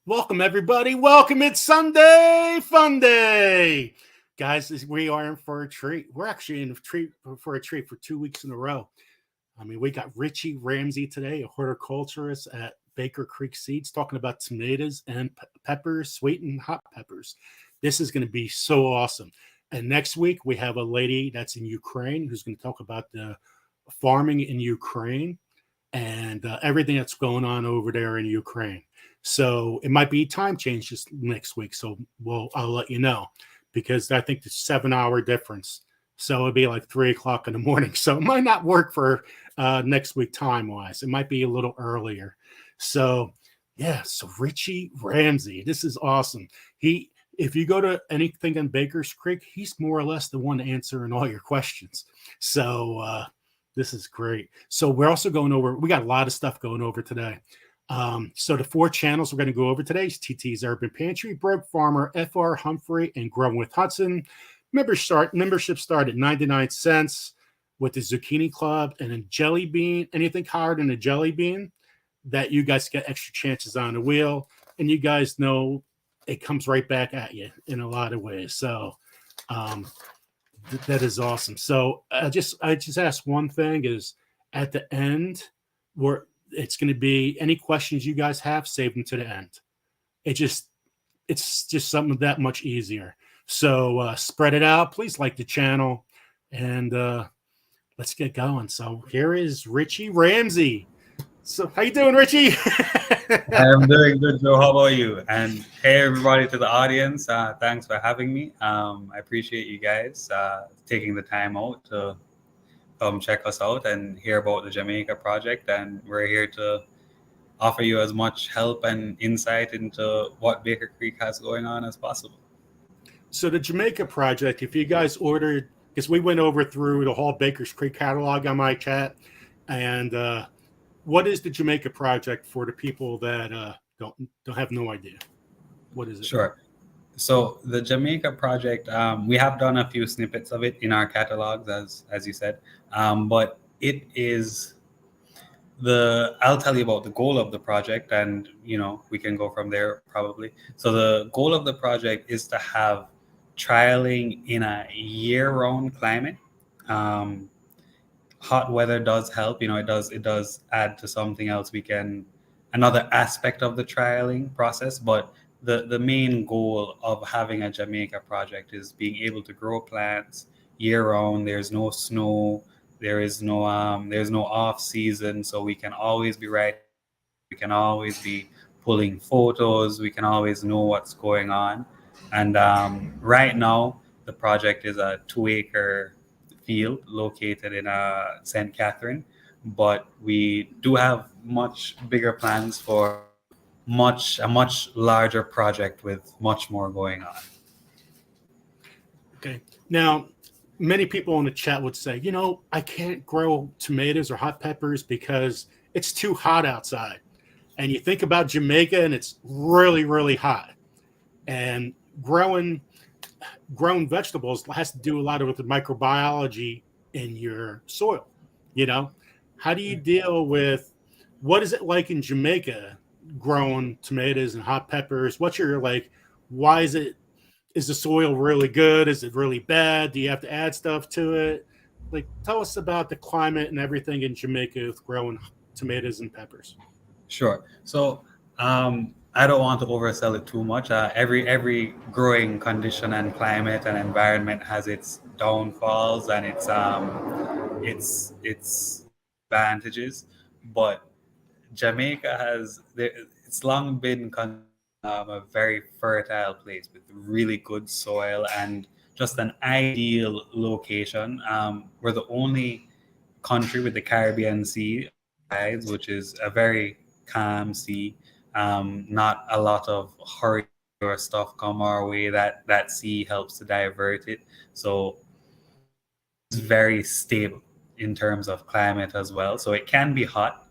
Welcome, everybody. Welcome. It's Sunday, Funday. Guys, we are in for a treat. We're actually in for a treat for 2 weeks in a row. I mean, we got Ritchie Ramsay today, a horticulturist at Baker Creek Seeds, talking about tomatoes and peppers, sweet and hot peppers. This is going to be so awesome. And next week, we have a lady that's in Ukraine who's going to talk about the farming in Ukraine and everything that's going on over there in Ukraine. So it might be time change this next week. So I'll let you know because I think the 7 hour difference. So it'd be like 3 o'clock in the morning. So it might not work for next week time wise. It might be a little earlier. So yeah. So Ritchie Ramsay, this is awesome. If you go to anything in Baker's Creek, he's more or less the one answering all your questions. So this is great. So we're also going over. We got a lot of stuff going over today. So the 4 channels we're going to go over today is TT's Urban Pantry, Broke Farmer, FR Humphrey, and Growing with Hudson. Membership start at 99 cents with the Zucchini Club and a jelly bean. Anything higher than a jelly bean, that you guys get extra chances on the wheel. And you guys know it comes right back at you in a lot of ways. So that is awesome. So I just ask one thing is at the end where it's going to be any questions you guys have, save them to the end. It's just something that much easier. So spread it out. Please like the channel and let's get going. So here is Ritchie Ramsay. So how you doing, Ritchie? I'm doing good, Joe. How about you? And hey, everybody to the audience. Thanks for having me. I appreciate you guys taking the time out to come check us out and hear about the Jamaica project. And we're here to offer you as much help and insight into what Baker Creek has going on as possible. So the Jamaica project, if you guys ordered, because we went over through the whole Baker's Creek catalog on my chat, and what is the Jamaica project for the people that don't have no idea? What is it? Sure. So the Jamaica project, we have done a few snippets of it in our catalogs, as you said, but it is I'll tell you about the goal of the project, and we can go from there probably. So the goal of the project is to have trialing in a year-round climate. Hot weather does help. It does add to something else. Another aspect of the trialing process, but the main goal of having a Jamaica project is being able to grow plants year round. There's no snow. There's no off season, so we can always be right. We can always be pulling photos. We can always know what's going on. And right now, the project is a 2-acre field located in St. Catherine, but we do have much bigger plans for a much larger project with much more going on. Okay. Now, many people in the chat would say, I can't grow tomatoes or hot peppers because it's too hot outside. And you think about Jamaica and it's really, really hot. And growing vegetables has to do a lot with the microbiology in your soil. How do you deal with what is it like in Jamaica growing tomatoes and hot peppers? What's your why is the soil really good? Is it really bad? Do you have to add stuff to it? Tell us about the climate and everything in Jamaica with growing tomatoes and peppers. Sure. So I don't want to oversell it too much. Every growing condition and climate and environment has its downfalls and its advantages. But Jamaica it's long been a very fertile place with really good soil and just an ideal location. We're the only country with the Caribbean Sea, which is a very calm sea. Not a lot of hurricane or stuff come our way. That sea helps to divert it. So it's very stable in terms of climate as well. So it can be hot,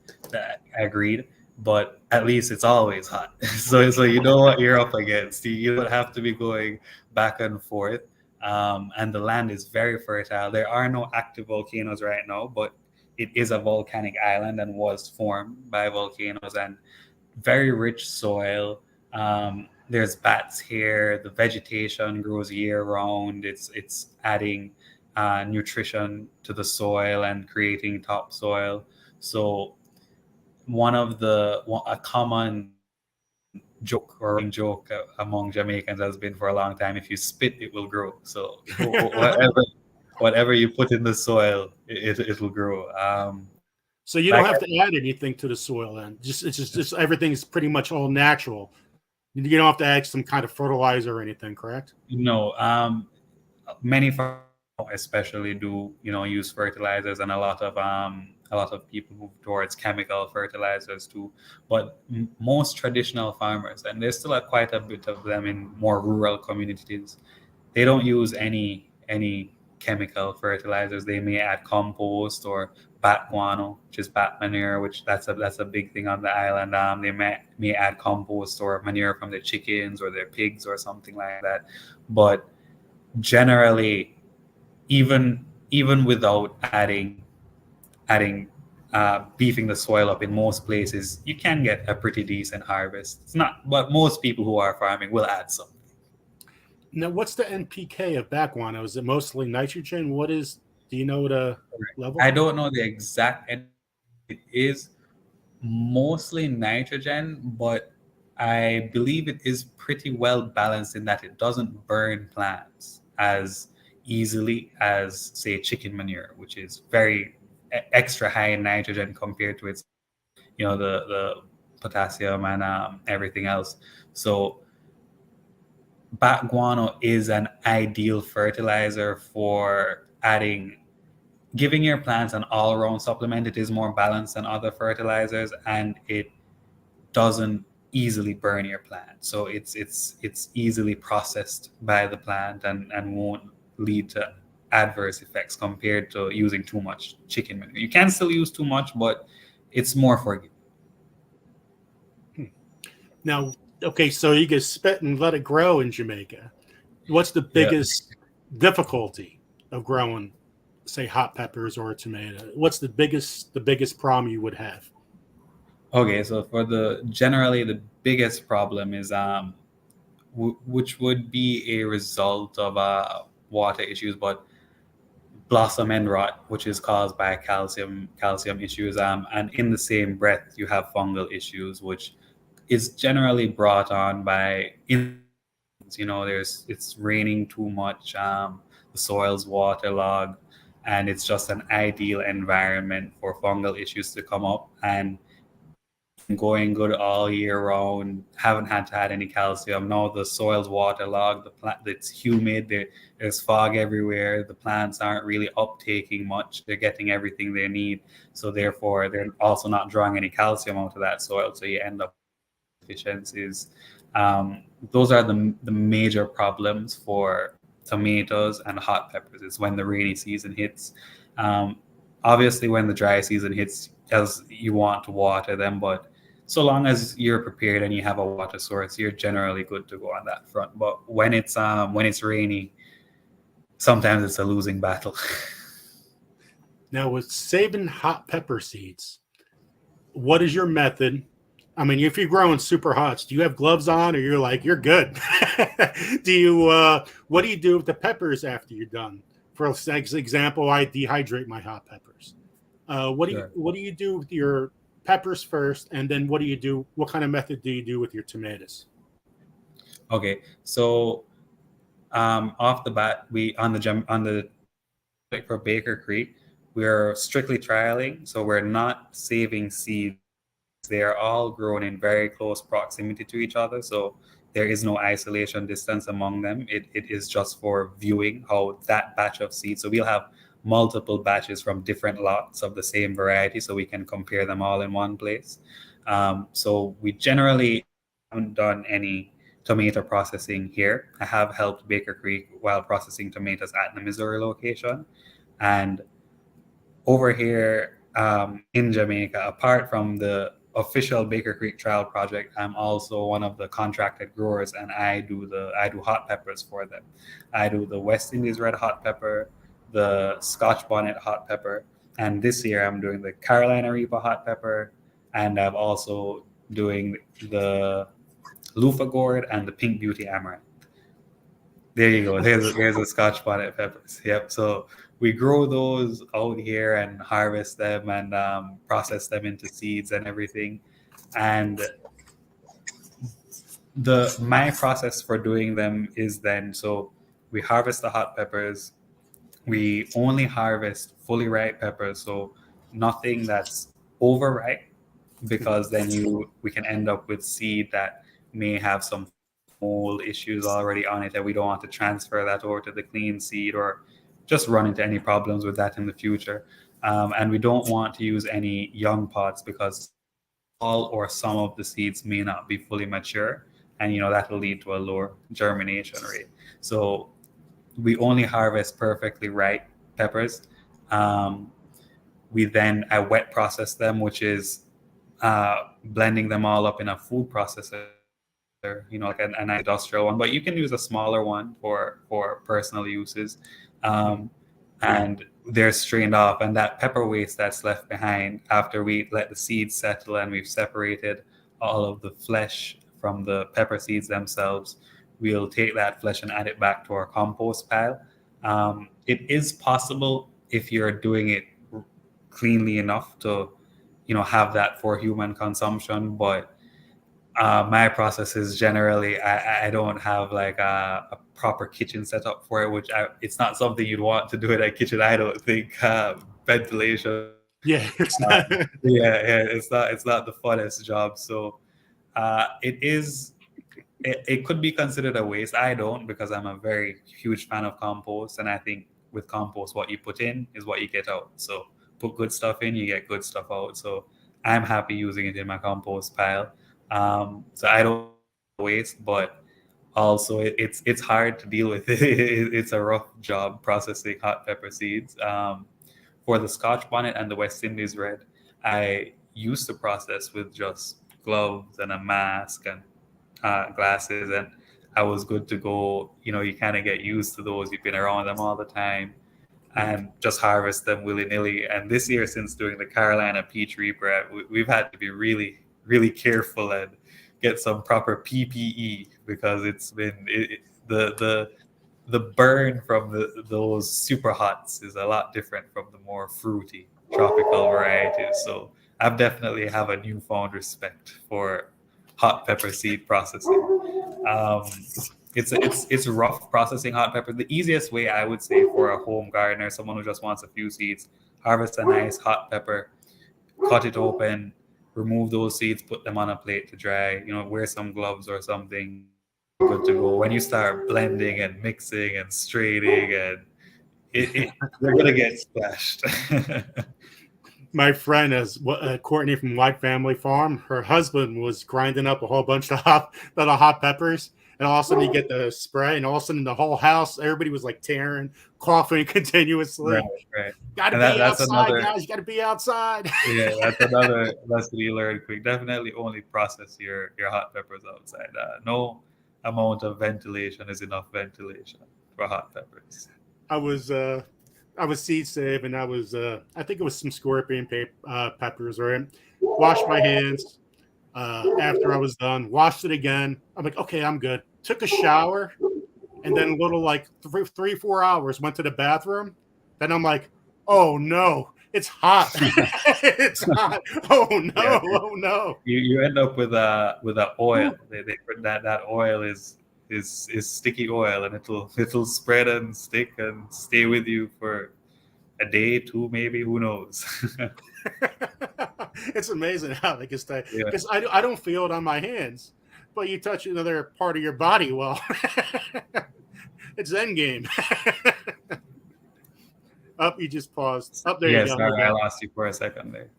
agreed, but at least it's always hot. so you know what you're up against. You don't have to be going back and forth. And the land is very fertile. There are no active volcanoes right now, but it is a volcanic island and was formed by volcanoes, and very rich soil. There's bats here. The vegetation grows year round. It's adding nutrition to the soil and creating topsoil. So a common joke or running joke among Jamaicans has been for a long time: if you spit, it will grow. So whatever you put in the soil, it will grow. So you don't have to add anything to the soil, then. Just everything's pretty much all natural. You don't have to add some kind of fertilizer or anything, correct? No, many farmers especially do use fertilizers, and a lot of people move towards chemical fertilizers too. But most traditional farmers, and there's still quite a bit of them in more rural communities, they don't use any chemical fertilizers. They may add compost or bat guano, which is bat manure, which that's a big thing on the island. They may add compost or manure from their chickens or their pigs or something like that. But generally, even without adding beefing the soil up, in most places you can get a pretty decent harvest. It's not, but most people who are farming will add some. Now, what's the NPK of bat guano? Is it mostly nitrogen? Do you know the level? I don't know the exact. It is mostly nitrogen, but I believe it is pretty well balanced in that it doesn't burn plants as easily as, say, chicken manure, which is very extra high in nitrogen compared to its, the potassium and everything else. So bat guano is an ideal fertilizer for giving your plants an all-around supplement. It is more balanced than other fertilizers, and it doesn't easily burn your plant. So it's easily processed by the plant and won't lead to adverse effects compared to using too much chicken manure. You can still use too much, but it's more forgiving. Now, okay, so you can spit and let it grow in Jamaica. What's the biggest difficulty of growing, say, hot peppers or a tomato? What's the biggest problem you would have? Okay, so generally the biggest problem is which would be a result of water issues, but blossom end rot, which is caused by calcium issues, and in the same breath you have fungal issues, which is generally brought on by it's raining too much, the soil's waterlogged, and it's just an ideal environment for fungal issues to come up. And going good all year round, haven't had to add any calcium. Now the soil's waterlogged, it's humid, there's fog everywhere, the plants aren't really uptaking much, they're getting everything they need, so therefore they're also not drawing any calcium out of that soil, so you end up with deficiencies. Those are the major problems for tomatoes and hot peppers. It's when the rainy season hits. Obviously when the dry season hits, as you want to water them, but so long as you're prepared and you have a water source, you're generally good to go on that front. But when it's rainy, sometimes it's a losing battle. Now, with saving hot pepper seeds, what is your method? I mean, if you're growing super hots, do you have gloves on, or you're good? What do you do with the peppers after you're done? For example, I dehydrate my hot peppers. What do you do with your peppers first, and then what kind of method do you do with your tomatoes? Okay, so off the bat, for Baker Creek, we're strictly trialing, so we're not saving seeds. They are all grown in very close proximity to each other, so there is no isolation distance among them. It is just for viewing how that batch of seeds. So we'll have multiple batches from different lots of the same variety, so we can compare them all in one place. So we generally haven't done any tomato processing here. I have helped Baker Creek while processing tomatoes at the Missouri location. And over here in Jamaica, apart from the official Baker Creek trial project, I'm also one of the contracted growers, and I do hot peppers for them. I do the West Indies red hot pepper, the Scotch bonnet hot pepper, and this year I'm doing the Carolina Reaper hot pepper, and I'm also doing the loofah gourd, and the pink beauty amaranth. There you go. There's a Scotch bonnet peppers. Yep. So we grow those out here and harvest them and process them into seeds and everything. And my process for doing them is then, so we harvest the hot peppers. We only harvest fully ripe peppers, so nothing that's overripe, because then we can end up with seed that may have some mold issues already on it, and we don't want to transfer that over to the clean seed or just run into any problems with that in the future. And we don't want to use any young pods, because all or some of the seeds may not be fully mature, and that will lead to a lower germination rate. So we only harvest perfectly ripe peppers. I wet process them, which is blending them all up in a food processor, like an industrial one, but you can use a smaller one for personal uses. And they're strained off, and that pepper waste that's left behind after we let the seeds settle and we've separated all of the flesh from the pepper seeds themselves, we'll take that flesh and add it back to our compost pile. It is possible, if you're doing it cleanly enough, to have that for human consumption, but my process is generally I don't have like a proper kitchen set up for it, which it's not something you'd want to do in a kitchen, I don't think. Ventilation, Yeah, it's not. it's not the funnest job. So it could be considered a waste. I don't, because I'm a very huge fan of compost, and I think with compost, what you put in is what you get out. So put good stuff in, you get good stuff out. So I'm happy using it in my compost pile. So I don't waste, but also it's hard to deal with. It's a rough job processing hot pepper seeds. For the Scotch bonnet and the West Indies red, I used to process with just gloves and a mask and glasses, and I was good to go. You kind of get used to those. You've been around them all the time, and just harvest them willy-nilly. And this year, since doing the Carolina Peach Reaper, we've had to be really, really careful and get some proper PPE, because it's been the burn from those super hots is a lot different from the more fruity tropical varieties. So I've definitely have a newfound respect for hot pepper seed processing. It's rough processing hot pepper. The easiest way, I would say, for a home gardener, someone who just wants a few seeds, harvest a nice hot pepper, cut it open, remove those seeds, put them on a plate to dry, wear some gloves or something, good to go. When you start blending and mixing and straining, and they're going to get splashed. My friend is Courtney from White Family Farm. Her husband was grinding up a whole bunch of hot peppers, and all of a sudden you get the spray, and all of a sudden the whole house, everybody was like tearing, coughing continuously. Right. Gotta be outside, guys. You gotta be outside. Yeah, that's another lesson you learn quick. Definitely only process your hot peppers outside. No amount of ventilation is enough ventilation for hot peppers. I was seed saving. I think it was some scorpion peppers, right? Washed my hands after I was done, washed it again. I'm like, okay, I'm good. Took a shower, and then a little like 3-4 hours, went to the bathroom. Then I'm like, oh no, it's hot. It's hot. Oh no, yeah. Oh no. You end up with a oil. That oil is sticky oil, and it'll spread and stick and stay with you for a day, 2 maybe, who knows. It's amazing how they can stay, because I don't feel it on my hands, but you touch another part of your body, well, it's endgame. Up, you just paused. Up there, you go. Sorry, I lost you for a second there.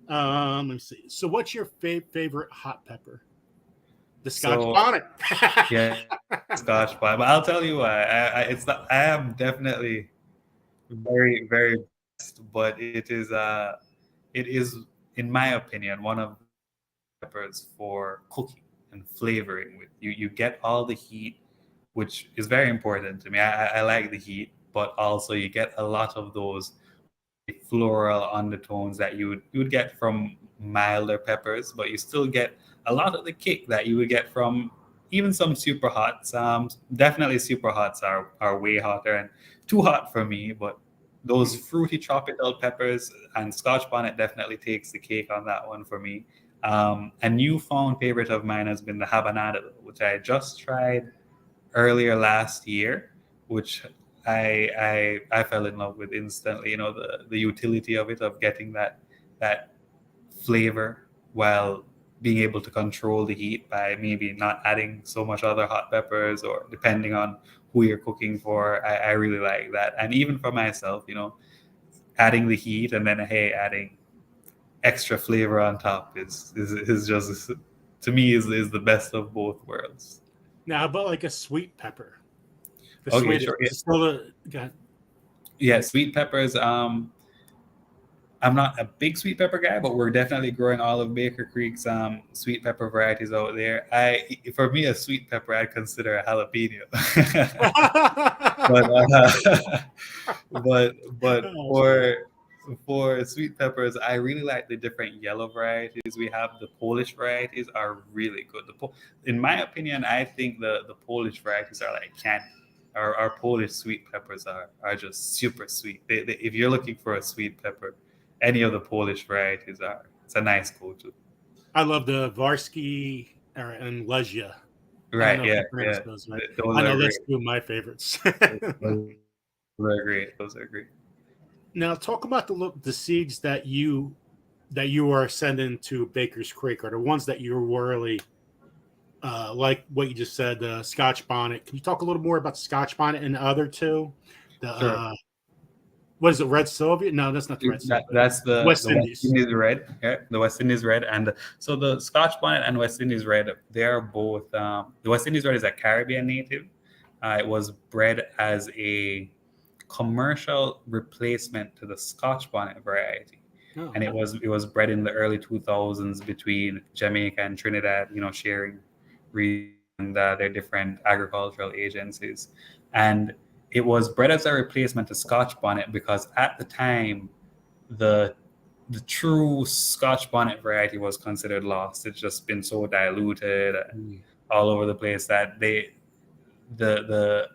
Let me see. So what's your favorite hot pepper? The Scotch bonnet. Yeah, Scotch bonnet. But I'll tell you why. I am definitely very, very blessed, but it is, in my opinion, one of the peppers for cooking and flavoring with. You get all the heat, which is very important to me. I like the heat, but also you get a lot of those floral undertones that you would get from milder peppers, but you still get a lot of the kick that you would get from even some super hots. Definitely super hots are way hotter and too hot for me, but those fruity tropical peppers and Scotch bonnet definitely takes the cake on that one for me. A newfound favorite of mine has been the habanado, which I just tried earlier last year, which I fell in love with instantly. You know, the utility of it, of getting that flavor while being able to control the heat by maybe not adding so much other hot peppers, or depending on who you're cooking for. I really like that. And even for myself, you know, adding the heat and then, hey, adding extra flavor on top is just, to me, is the best of both worlds. Now, how about like a sweet pepper? The Okay, sweetest sure. Yeah, is still the got. yeah, sweet peppers. I'm not a big sweet pepper guy, but we're definitely growing all of Baker Creek's sweet pepper varieties out there. For me, a sweet pepper, I'd consider a jalapeno. but but for sweet peppers, I really like the different yellow varieties we have. The Polish varieties are really good. In my opinion, I think the Polish varieties are like candy. Our Polish sweet peppers are just super sweet. If you're looking for a sweet pepper, any of the Polish varieties are. It's a nice go-to. I love the Varsky and Lesia. I don't Right? know if Yeah, you pronounce yeah. those right. Those I are know great. that's two of my favorites. Those are great. Those are great. Now, talk about the seeds that you are sending to Baker's Creek, or the ones that you're really like what you just said, the Scotch bonnet. Can you talk a little more about the Scotch bonnet and the other two? The Sure. what is it, Red Soviet? No, that's not the Red Soviet. That's West the West Indies. Indies red, yeah, the West Indies red, and so the Scotch bonnet and West Indies red, they are both. The West Indies red is a Caribbean native. It was bred as a commercial replacement to the Scotch bonnet variety, Oh, and it was bred in the early 2000s between Jamaica and Trinidad. You know, sharing and their different agricultural agencies, and it was bred as a replacement to Scotch bonnet because at the time the the true Scotch bonnet variety was considered lost. It's just been so diluted and mm. all over the place that the the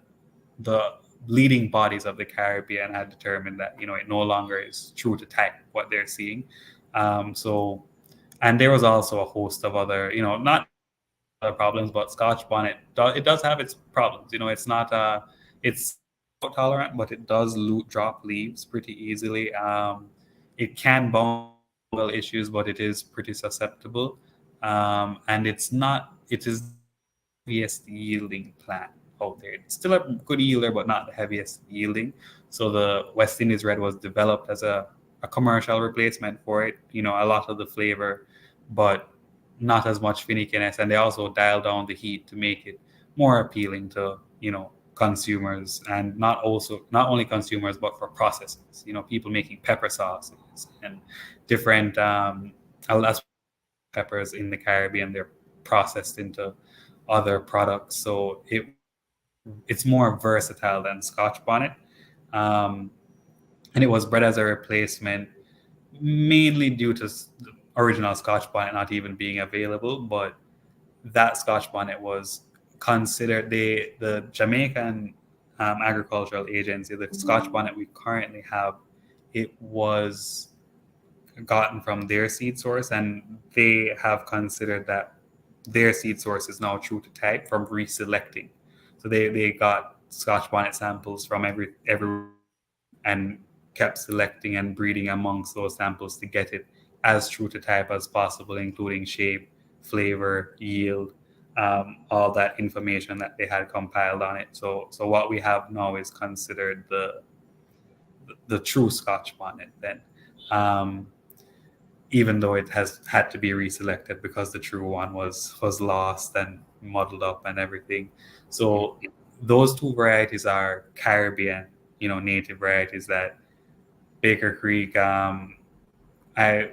the leading bodies of the Caribbean had determined that, you know, it no longer is true to type what they're seeing. So, and there was also a host of other, you know, not other problems, but Scotch bonnet it does have its problems. You know, it's not it's tolerant, but it does drop leaves pretty easily. It can bounce issues, but it is pretty susceptible. And it is the heaviest yielding plant out there. It's still a good yielder, but not the heaviest yielding. So the West Indies Red was developed as a commercial replacement for it. You know, a lot of the flavor, but not as much finickiness. And they also dial down the heat to make it more appealing to, you know, consumers, and not only consumers but for processors. You know, people making pepper sauces and different that's peppers in the Caribbean, they're processed into other products, so it's more versatile than Scotch bonnet. um, and it was bred as a replacement mainly due to the original Scotch bonnet not even being available. But that Scotch bonnet was considered, the Jamaican agricultural agency, the Scotch bonnet we currently have, it was gotten from their seed source, and they have considered that their seed source is now true to type from reselecting. So they got Scotch bonnet samples from every and kept selecting and breeding amongst those samples to get it as true to type as possible, including shape, flavor, yield, all that information that they had compiled on it. So what we have now is considered the true Scotch bonnet then, um, even though it has had to be reselected because the true one was lost and muddled up and everything. So those two varieties are Caribbean, you know, native varieties that Baker Creek. I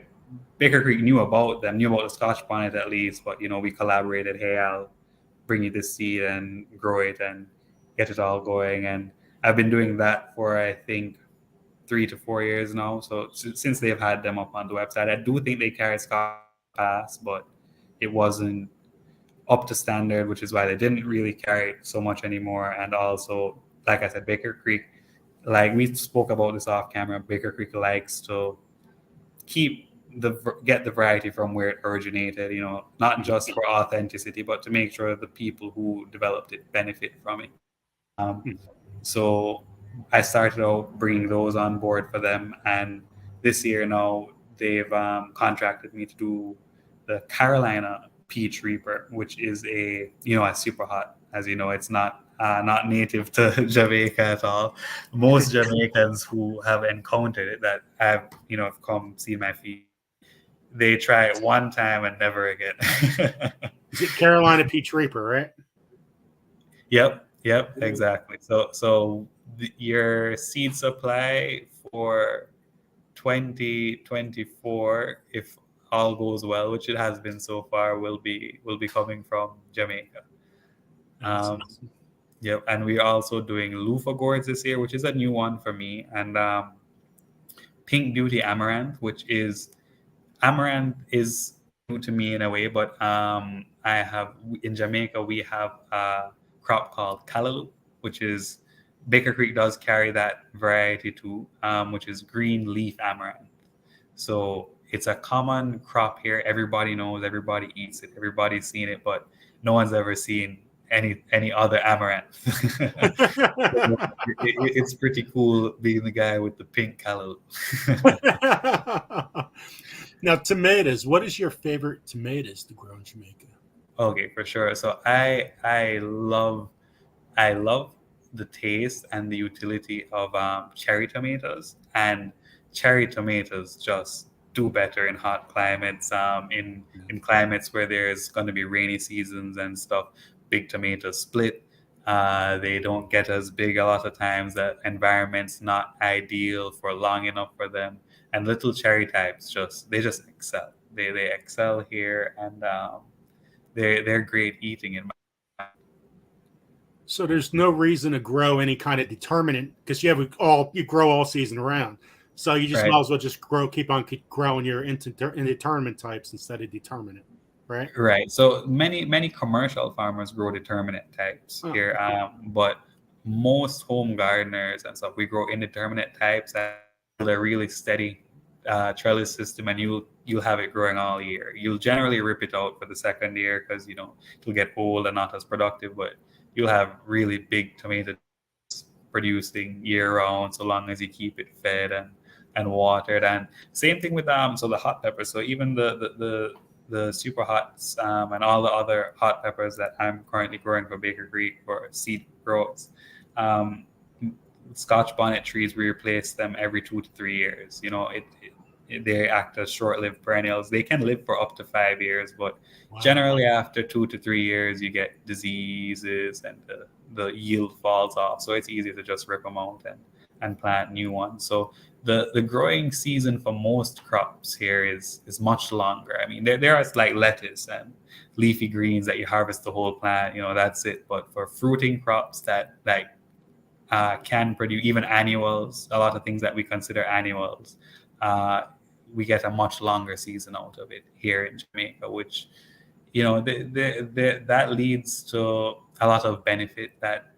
Baker Creek knew about them, knew about the Scotch bonnet at least, but you know, we collaborated. Hey, I'll bring you this seed and grow it and get it all going. And I've been doing that for, I think, 3 to 4 years now. So since they've had them up on the website, I do think they carry Scotch Pass, but it wasn't up to standard, which is why they didn't really carry it so much anymore. And also, like I said, Baker Creek, like we spoke about this off camera, Baker Creek likes to get the variety from where it originated, not just for authenticity, but to make sure the people who developed it benefit from it. So I started out bringing those on board for them, and this year now they've contracted me to do the Carolina Peach Reaper, which is a super hot. As you know, it's not native to Jamaica at all. Most Jamaicans who have encountered it, that have come see my feed, they try it one time and never again. Is it Carolina Peach Reaper, right? Yep, exactly. So your seed supply for 2024, if all goes well, which it has been so far, will be coming from Jamaica. Awesome. Yep, and we're also doing loofah gourds this year, which is a new one for me, and Pink Beauty Amaranth, which is amaranth is new to me in a way, but in Jamaica we have a crop called callaloo, which is Baker Creek does carry that variety too, which is green leaf amaranth. So it's a common crop here. Everybody knows, everybody eats it, everybody's seen it, but no one's ever seen any other amaranth. It's pretty cool being the guy with the pink callaloo. Now, tomatoes. What is your favorite tomatoes to grow in Jamaica? Okay, for sure. So I love the taste and the utility of cherry tomatoes, and cherry tomatoes just do better in hot climates. In climates where there's going to be rainy seasons and stuff, big tomatoes split. They don't get as big a lot of times. That environment's not ideal for long enough for them. And little cherry types just excel. They excel here, and they're great eating in my. So there's no reason to grow any kind of determinant, because you grow all season around. So you just might as well just keep growing your indeterminate types instead of determinate, right? Right. So many commercial farmers grow determinate types here, but most home gardeners and stuff, we grow indeterminate types, and they're really steady trellis system, and you'll have it growing all year. You'll generally rip it out for the second year because it'll get old and not as productive, but you'll have really big tomatoes producing year round, so long as you keep it fed and watered. And same thing with so the hot peppers. So even the super hots and all the other hot peppers that I'm currently growing for Baker Creek for seed growths. Scotch bonnet trees, we replace them every 2 to 3 years. They act as short-lived perennials. They can live for up to 5 years, but generally after 2 to 3 years, you get diseases and the yield falls off. So it's easy to just rip them out and plant new ones. So the growing season for most crops here is much longer. I mean, there are like lettuce and leafy greens that you harvest the whole plant. That's it. But for fruiting crops that can produce even annuals, a lot of things that we consider annuals, we get a much longer season out of it here in Jamaica, which that leads to a lot of benefit that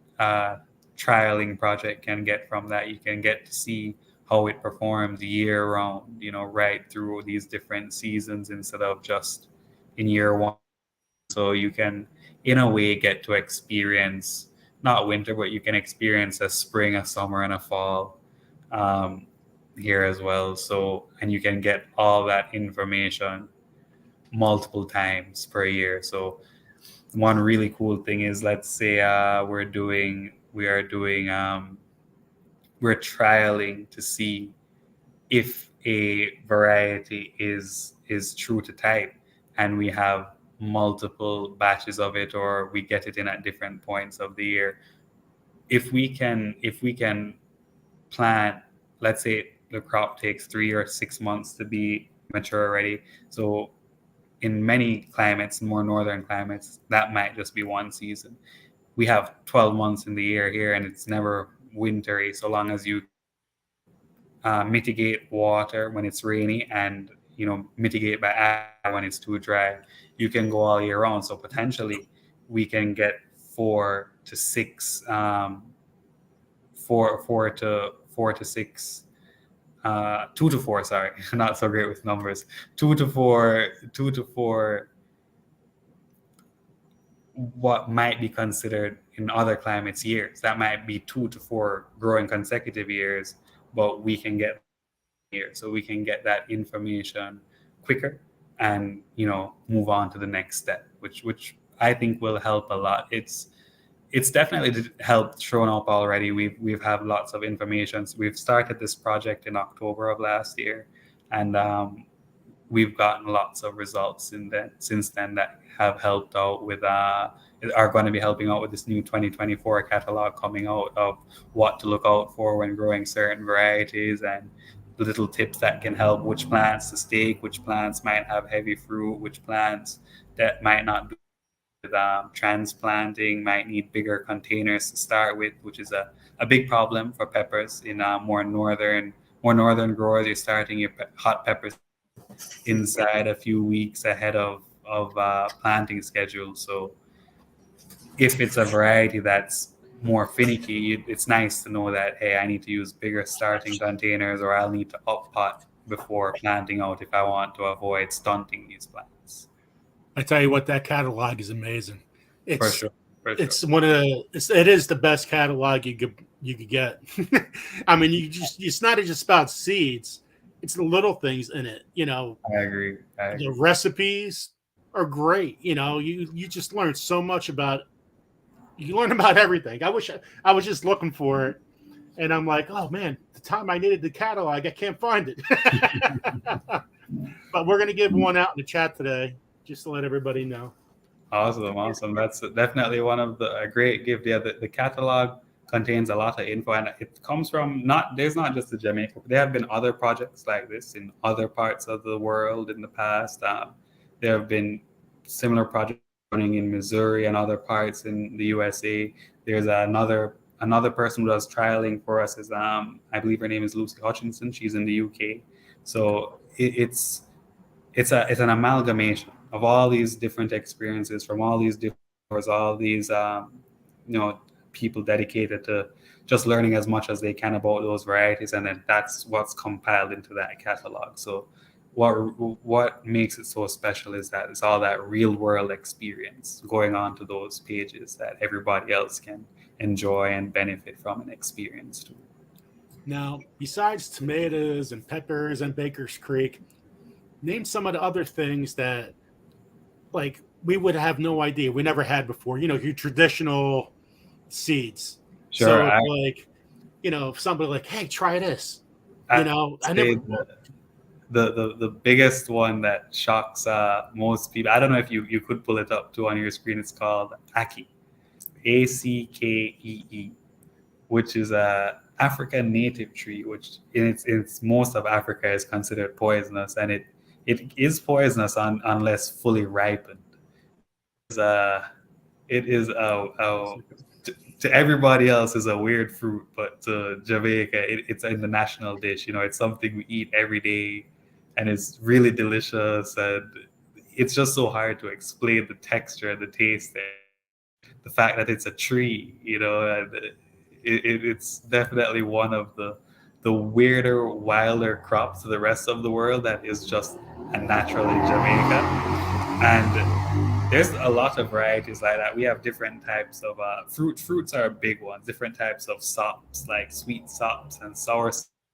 trialing project can get from that. You can get to see how it performs year round, right through these different seasons instead of just in year one. So you can, in a way, get to experience not winter, but you can experience a spring, a summer, and a fall here as well. So, and you can get all that information multiple times per year. So one really cool thing is, let's say we're trialing to see if a variety is true to type, and we have multiple batches of it, or we get it in at different points of the year. If we can plant, let's say the crop takes 3 or 6 months to be mature already. So in many climates, more northern climates, that might just be one season. We have 12 months in the year here, and it's never wintry, so long as you mitigate water when it's rainy, and mitigate by air when it's too dry. You can go all year round. So potentially we can get 4 to 6, 4 to 6, 2 to 4. Sorry, not so great with numbers. 2 to 4 what might be considered in other climates years. That might be 2 to 4 growing consecutive years, but we can get here, so we can get that information quicker and move on to the next step, which I think will help a lot. It's definitely helped shown up already. We've have lots of information. So we've started this project in October of last year, and we've gotten lots of results since then that have helped out with are going to be helping out with this new 2024 catalog coming out of what to look out for when growing certain varieties, and little tips that can help which plants to stake, which plants might have heavy fruit, which plants that might not do with transplanting, might need bigger containers to start with, which is a big problem for peppers in more northern growers. You're starting your hot peppers inside a few weeks ahead of planting schedule. So if it's a variety that's more finicky, it's nice to know that, hey, I need to use bigger starting containers, or I'll need to up pot before planting out if I want to avoid stunting these plants. I tell you what, that catalog is amazing. It's For sure. It's one of it is the best catalog you could get. I mean, it's not just about seeds; it's the little things in it. I agree. The recipes are great. You just learn so much about. You learn about everything. I wish I was just looking for it, and I'm like, oh man, the time I needed the catalog, I can't find it. But we're gonna give one out in the chat today, just to let everybody know. Awesome. That's definitely one of a great gift. Yeah, the catalog contains a lot of info, and it comes from there's not just the Jamaica. There have been other projects like this in other parts of the world in the past. There have been similar projects running in Missouri and other parts in the USA. There's another person who does trialing for us is I believe her name is Lucy Hutchinson. She's in the UK. So it's an amalgamation of all these different experiences from all these different all these people dedicated to just learning as much as they can about those varieties, and then that's what's compiled into that catalog. So what makes it so special is that it's all that real world experience going on to those pages that everybody else can enjoy and benefit from and experience too. Now, besides tomatoes and peppers and Baker's Creek, name some of the other things that like we would have no idea, we never had before. Your traditional seeds. Sure. So if somebody like, hey, try this. I never. The biggest one that shocks most people, I don't know if you could pull it up too on your screen, it's called Ackee, Ackee, which is a African native tree, which in its most of Africa is considered poisonous, and it is poisonous unless fully ripened. It is to everybody else is a weird fruit, but to Jamaica, it's in the national dish. It's something we eat every day, and it's really delicious, and it's just so hard to explain the texture and the taste there. The fact that it's a tree, and it's definitely one of the weirder, wilder crops to the rest of the world that is just a natural in Jamaica. And there's a lot of varieties like that. We have different types of fruits are big ones, different types of sops, like sweet sops and sour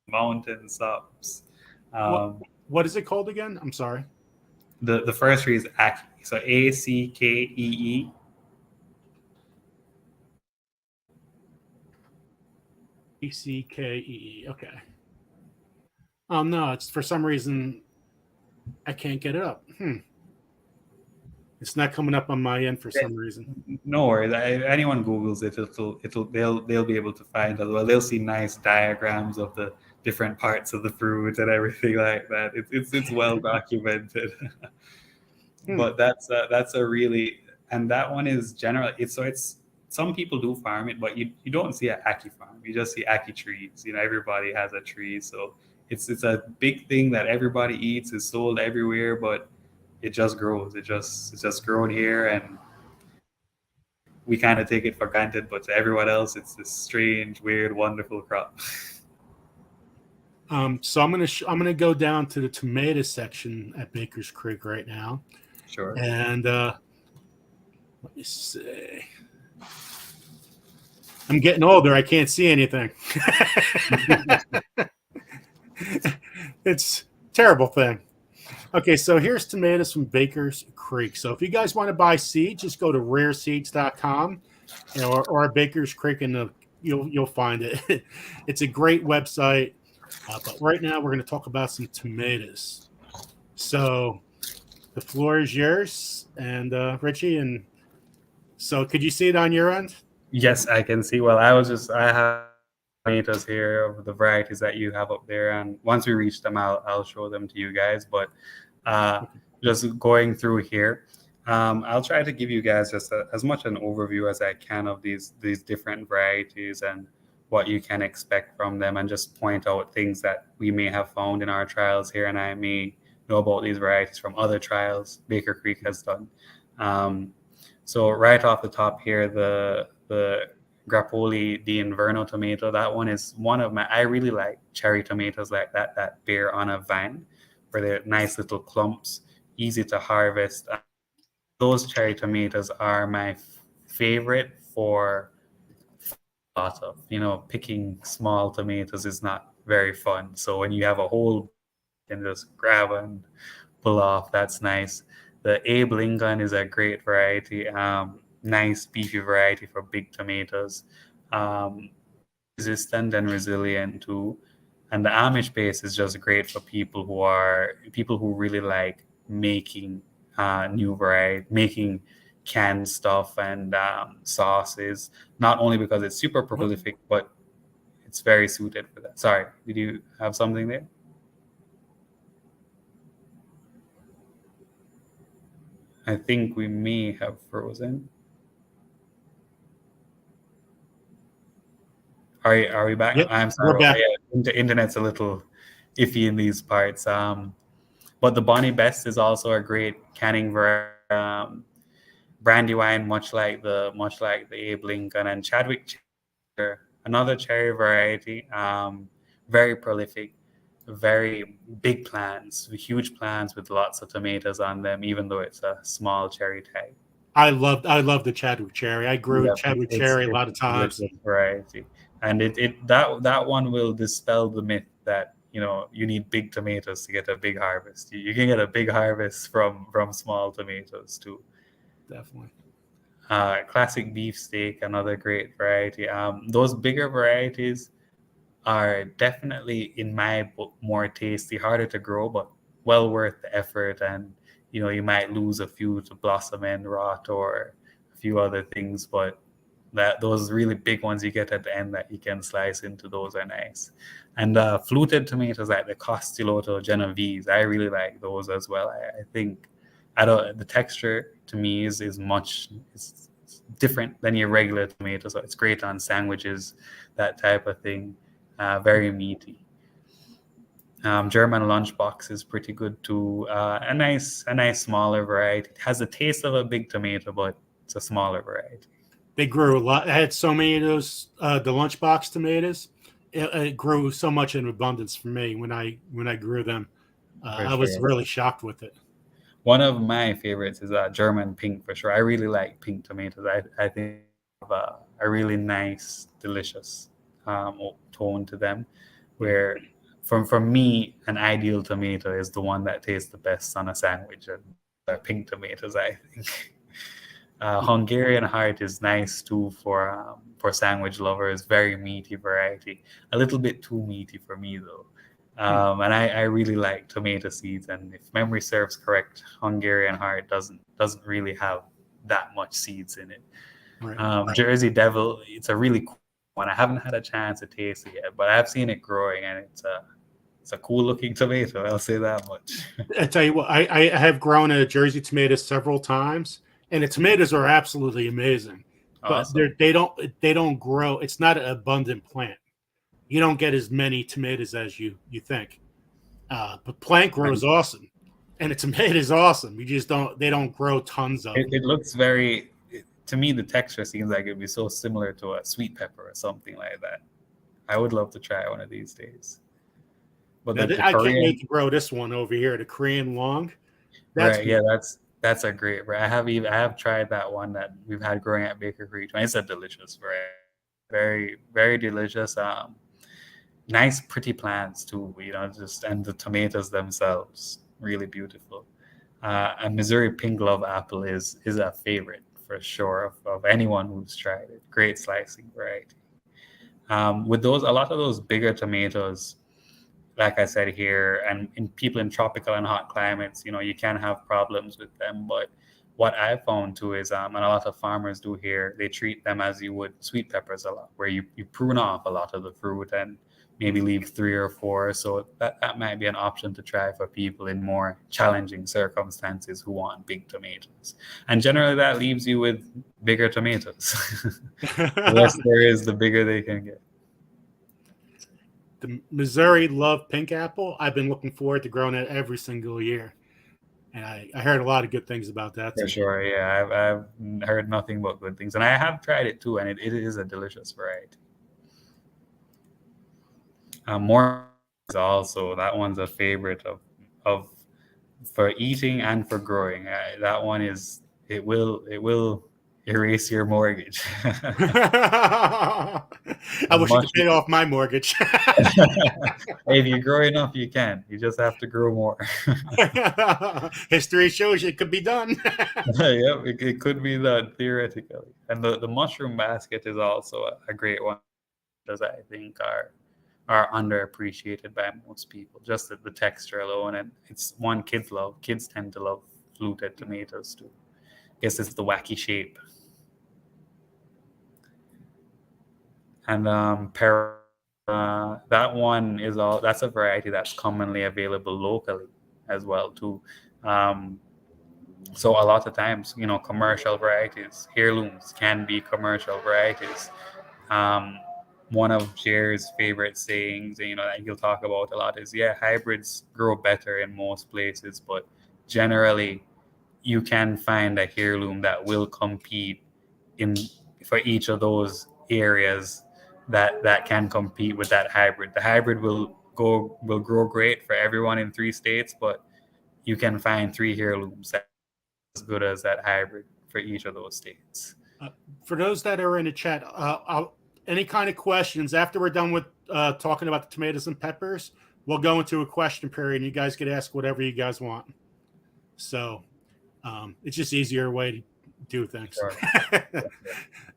mountain sops. What is it called again? I'm sorry. The first tree is Ackee. So Ackee. Ackee. Okay. No, it's for some reason I can't get it up. It's not coming up on my end for some reason. No worries. If anyone Googles it, they'll be able to find as well. They'll see nice diagrams of the different parts of the fruit and everything like that. It's well documented. But that's a really, and that one is generally it's some people do farm it, but you don't see an ackee farm. You just see ackee trees. You know, everybody has a tree, so it's a big thing that everybody eats. It's sold everywhere, but it just grows. It's just grown here, and we kind of take it for granted. But to everyone else, it's this strange, weird, wonderful crop. So I'm gonna go down to the tomato section at Baker's Creek right now, Sure. and let me see. I'm getting older. I can't see anything. It's a terrible thing. Okay, so here's tomatoes from Baker's Creek. So if you guys want to buy seeds, just go to rareseeds.com or Baker's Creek, and you'll find it. It's a great website. But right now we're going to talk about some tomatoes. So the floor is yours, and Ritchie. And so, could you see it on your end? Yes, I can see. Well, I have tomatoes here of the varieties that you have up there, and once we reach them, I'll show them to you guys. But just going through here, I'll try to give you guys just as much an overview as I can of these different varieties and what you can expect from them, and just point out things that we may have found in our trials here, and I may know about these varieties from other trials Baker Creek has done. So right off the top here, the Grappoli di Inverno tomato, that one is one of I really like cherry tomatoes like that bear on a vine, where they're nice little clumps, easy to harvest. Those cherry tomatoes are my favorite for lot of, picking small tomatoes is not very fun. So when you have a whole and just grab and pull off, that's nice. The Abe Lincoln is a great variety, nice beefy variety for big tomatoes, resistant and resilient too. And the Amish base is just great for people who really like making new variety, making canned stuff and sauces, not only because it's super prolific, but it's very suited for that. Sorry, did you have something there? I think we may have frozen. Are we back? Yep, I'm sorry. we're back. The internet's a little iffy in these parts. But the Bonnie Best is also a great canning variety. Brandywine, much like the Abe Lincoln, and Chadwick, another cherry variety, very prolific, very big plants, huge plants with lots of tomatoes on them, even though it's a small cherry type. I love the Chadwick cherry. I grew Chadwick cherry a lot of times. Variety, and that one will dispel the myth that you need big tomatoes to get a big harvest. You can get a big harvest from small tomatoes too. Definitely. Classic beefsteak, another great variety. Those bigger varieties are definitely, in my book, more tasty, harder to grow, but well worth the effort. And you might lose a few to blossom and rot or a few other things, but those really big ones you get at the end that you can slice into, those are nice. And fluted tomatoes like the Costillotto Genovese, I really like those as well. I think the texture to me is it's different than your regular tomato, so it's great on sandwiches, that type of thing. Very meaty. German lunchbox is pretty good too. A nice smaller variety. It has the taste of a big tomato, but it's a smaller variety. They grew a lot. I had so many of those the lunchbox tomatoes. It grew so much in abundance for me when I grew them. I was really shocked with it. One of my favorites is German pink for sure. I really like pink tomatoes. I think they have a really nice, delicious tone to them. Where, for me, an ideal tomato is the one that tastes the best on a sandwich, and they're pink tomatoes, I think. Hungarian heart is nice too for sandwich lovers. Very meaty variety. A little bit too meaty for me though. And I really like tomato seeds, and if memory serves correct, Hungarian heart doesn't really have that much seeds in it. Right. Jersey Devil, it's a really cool one. I haven't had a chance to taste it yet, but I've seen it growing, and it's a cool looking tomato. I'll say that much. I tell you what, I have grown a Jersey tomato several times, and the tomatoes are absolutely amazing. but Awesome. they don't grow. It's not an abundant plant. You don't get as many tomatoes as you think. But plant grows And awesome, and a tomato is awesome. You just don't they don't grow tons of them. it looks very. To me, the texture seems like it'd be so similar to a sweet pepper or something like that. I would love to try one of these days. But Now, the I can't wait Korean, to grow this one over here, the Korean long. That's right? Yeah, that's a great. Right, I have tried that one that we've had growing at Baker Creek. It's a delicious variety. Very very delicious. Nice pretty plants too. Just and the tomatoes themselves really beautiful. And Missouri pink glove apple is a favorite for sure of anyone who's tried it. Great slicing variety. With those, a lot of those bigger tomatoes, like I said here, and in people in tropical and hot climates, you can have problems with them. But what I found too is, and a lot of farmers do here, they treat them as you would sweet peppers a lot, where you prune off a lot of the fruit and maybe leave 3 or 4. So that might be an option to try for people in more challenging circumstances who want big tomatoes. And generally that leaves you with bigger tomatoes. The less there is, the bigger they can get. The Missouri love pink apple. I've been looking forward to growing it every single year. And I heard a lot of good things about that. For sure, yeah. I've heard nothing but good things. And I have tried it too, and it is a delicious variety. More is also, that one's a favorite of for eating and for growing. That one is, it will erase your mortgage. I wish you could pay off my mortgage. If you grow enough, you can. You just have to grow more. History shows you it could be done. Yeah, it could be done theoretically. And the mushroom basket is also a great one, because I think are underappreciated by most people. Just the texture alone, and it's one kids love. Kids tend to love fluted tomatoes too. I guess it's the wacky shape. And that one that's a variety that's commonly available locally as well too. So a lot of times, commercial varieties, heirlooms can be commercial varieties. One of Jer's favorite sayings, that he'll talk about a lot is, hybrids grow better in most places, but generally you can find a heirloom that will compete for each of those areas that can compete with that hybrid. The hybrid will grow great for everyone in 3 states, but you can find 3 heirlooms that are as good as that hybrid for each of those states. For those that are in the chat, any kind of questions after we're done with talking about the tomatoes and peppers, we'll go into a question period, and you guys can ask whatever you guys want. So it's just easier way to do things. Sure.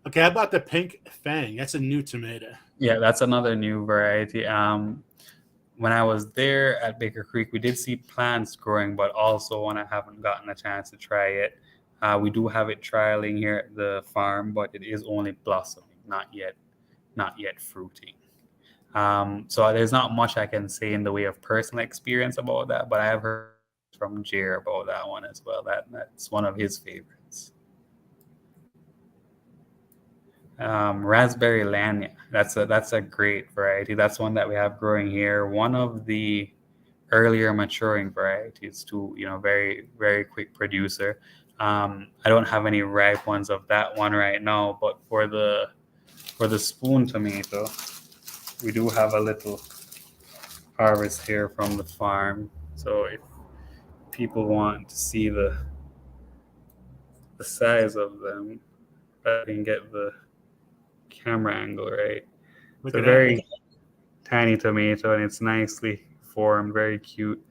Okay, how about the pink fang? That's a new tomato. Yeah, that's another new variety. When I was there at Baker Creek, we did see plants growing, but also when I haven't gotten a chance to try it, we do have it trialing here at the farm, but it is only blossoming, not yet fruiting. So there's not much I can say in the way of personal experience about that, but I have heard from Jer about that one as well. That's one of his favorites. Raspberry Lania. That's a great variety. That's one that we have growing here. One of the earlier maturing varieties too. Very very quick producer. I don't have any ripe ones of that one right now, but for the spoon tomato, we do have a little harvest here from the farm. So if people want to see the size of them, I can get the camera angle right. It's a very tiny tomato, and it's nicely formed, very cute,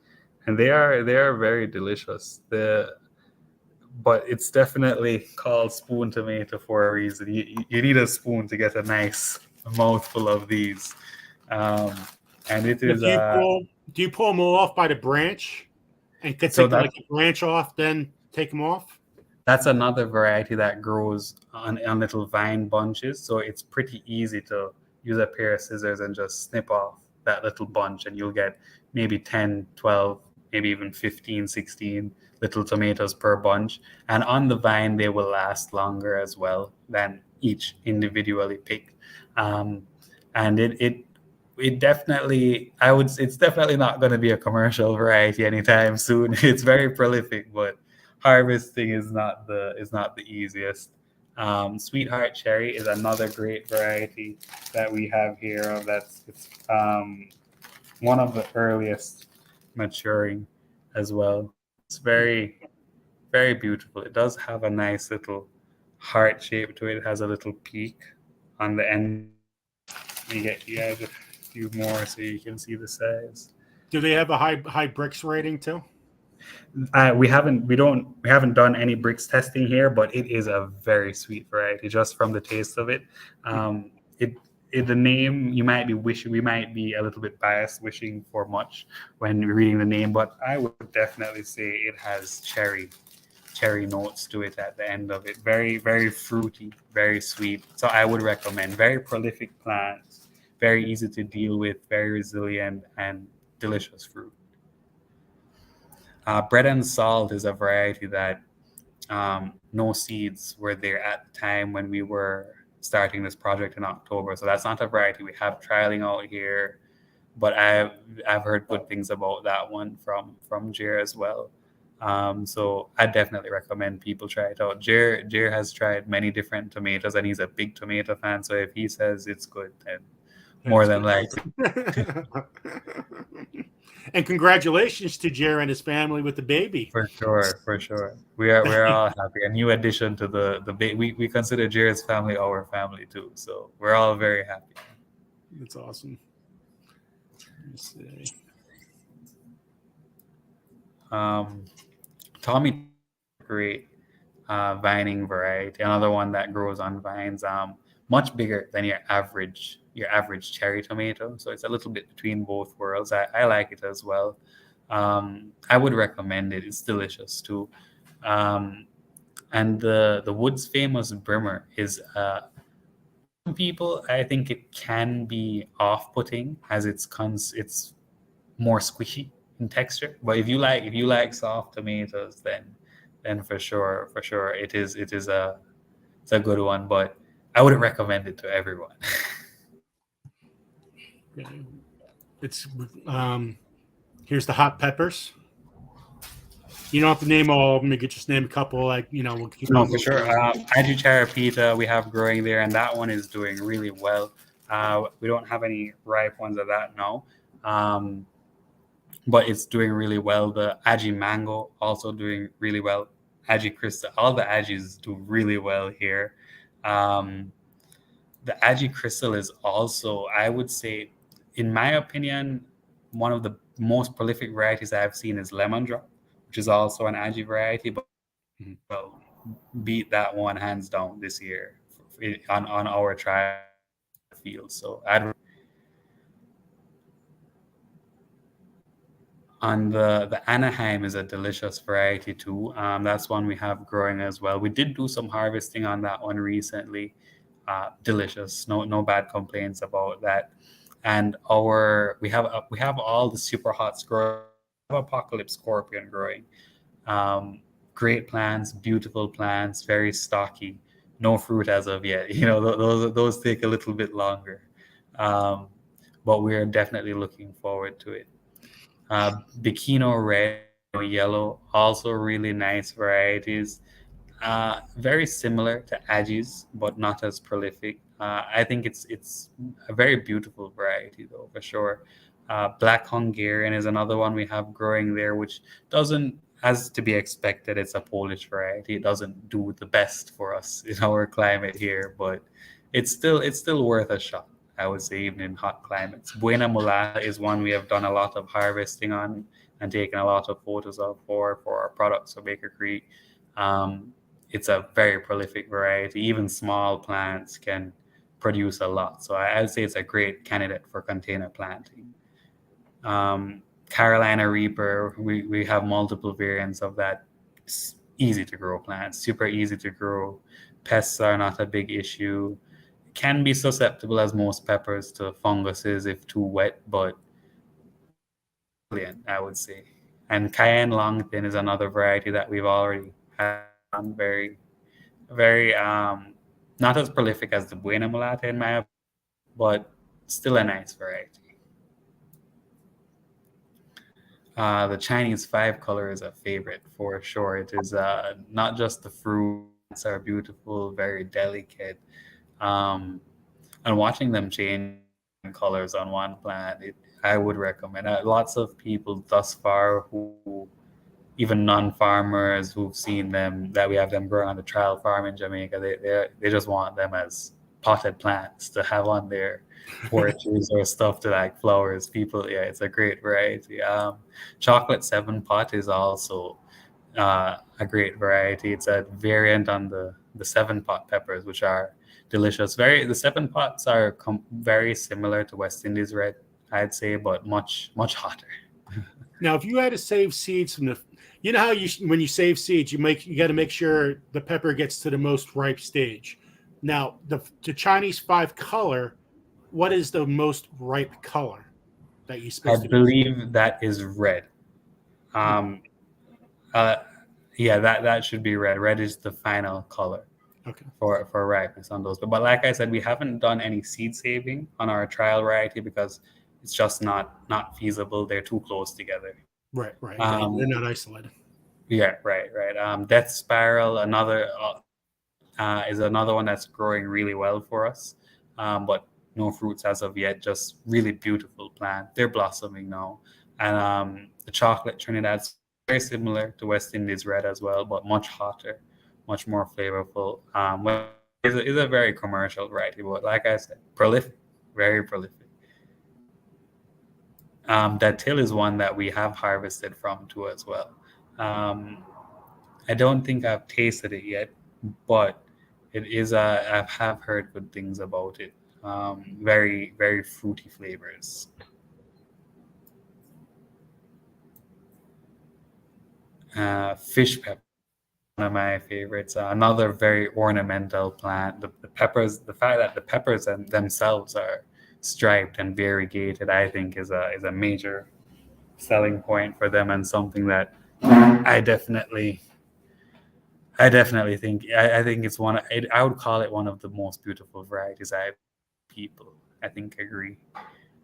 and they are very delicious. But it's definitely called spoon tomato for a reason. You need a spoon to get a nice mouthful of these, and it is. Do you pull them all off by the branch, and take the branch off, then take them off? That's another variety that grows on little vine bunches. So it's pretty easy to use a pair of scissors and just snip off that little bunch, and you'll get maybe 10, 12, maybe even 15, 16 little tomatoes per bunch. And on the vine, they will last longer as well than each individually picked. And it definitely, it's definitely not going to be a commercial variety anytime soon. It's very prolific, but harvesting is not the easiest. Sweetheart cherry is another great variety that we have here. It's one of the earliest maturing as well. It's very, very beautiful. It does have a nice little heart shape to it. It has a little peak on the end. You add a few more so you can see the size. Do they have a high bricks rating too? We haven't done any bricks testing here, but it is a very sweet variety just from the taste of it. It the name, we might be a little bit biased, wishing for much when reading the name, but I would definitely say it has cherry notes to it at the end of it. Very, very fruity, very sweet. So I would recommend. Very prolific plants, very easy to deal with, very resilient, and delicious fruit. Bread and salt is a variety that no seeds were there at the time when we were starting this project in October. So that's not a variety we have trialing out here, but I've heard good things about that one from Jer as well. So I definitely recommend people try it out. Jer has tried many different tomatoes, and he's a big tomato fan. So if he says it's good, then more than likely. And congratulations to Jer and his family with the baby. For sure. We're all happy. A new addition to we consider Jer's family our family too. So we're all very happy. That's awesome. Let me see. Tommy, great vining variety. Another one that grows on vines. Much bigger than your average cherry tomato. So it's a little bit between both worlds. I like it as well. I would recommend it. It's delicious too. And the Woods famous Brimmer is some people, I think it can be off-putting as it's more squishy in texture. But if you like soft tomatoes, then for sure it's a good one. But I wouldn't recommend it to everyone. Okay. It's here's the hot peppers. You don't have to name all of them. You could just name a couple. We'll keep No, on for sure. Ajucarapita we have growing there, and that one is doing really well. We don't have any ripe ones of that now, but it's doing really well. The Aji mango also doing really well. Aji crystal, all the Ajis do really well here. The Aji crystal is also, I would say, in my opinion, one of the most prolific varieties I've seen is lemon drop, which is also an Aji variety, but well, beat that one hands down this year on our trial field. So on the Anaheim is a delicious variety too. That's one we have growing as well. We did do some harvesting on that one recently. Delicious, no bad complaints about that. And we have all the super hots growing. We have Apocalypse Scorpion growing. Great plants, beautiful plants, very stocky. No fruit as of yet. Those take a little bit longer, but we're definitely looking forward to it. Bikino red, yellow, also really nice varieties. Very similar to Ajis, but not as prolific. I think it's a very beautiful variety, though, for sure. Black Hungarian is another one we have growing there, which doesn't, as to be expected, it's a Polish variety. It doesn't do the best for us in our climate here, but it's still worth a shot, I would say, even in hot climates. Buena Mulata is one we have done a lot of harvesting on and taken a lot of photos of for our products for Baker Creek. It's a very prolific variety. Even small plants can produce a lot. So I'd say it's a great candidate for container planting. Carolina Reaper, we have multiple variants of that. It's easy to grow plants, super easy to grow. Pests are not a big issue. Can be susceptible as most peppers to funguses if too wet, but brilliant, I would say. And Cayenne Longthin is another variety that we've already had. Very, very Not as prolific as the Buena Mulata in my opinion, but still a nice variety. The Chinese five color is a favorite for sure. It is not just the fruits are beautiful, very delicate, um, and watching them change colors on one plant, I would recommend. Lots of people thus far who even non-farmers who've seen them, that we have them growing on the trial farm in Jamaica, they just want them as potted plants to have on their porches or stuff to like flowers. People, yeah, it's a great variety. Chocolate seven pot is also a great variety. It's a variant on the seven pot peppers, which are delicious. The seven pots are very similar to West Indies red, I'd say, but much hotter. Now, if you had to save seeds from the, you know how when you save seeds, you got to make sure the pepper gets to the most ripe stage. Now, the Chinese five color, what is the most ripe color that you're I supposed to use? believe that is red. Um, uh, yeah, that should be red. Red is the final color Okay. for ripeness on those. But like I said, we haven't done any seed saving on our trial variety because it's just not feasible. They're too close together. Right. Um, They're not isolated. yeah, right. Death Spiral, another is another one that's growing really well for us, but no fruits as of yet. Just really beautiful plant. They're blossoming now, and the chocolate Trinidad's very similar to West Indies red as well, but much hotter, much more flavorful. Is a very commercial variety, but like I said, prolific, very prolific. That till is one that we have harvested from too as well. Um, I don't think I've tasted it yet, but it is I have heard good things about it. Very fruity flavors. Fish pepper, one of my favorites. Another very ornamental plant. The peppers, the fact that the peppers themselves are striped and variegated, I think is a major selling point for them, and something that I definitely I definitely think I think it's I would call it one of the most beautiful varieties I people I think agree.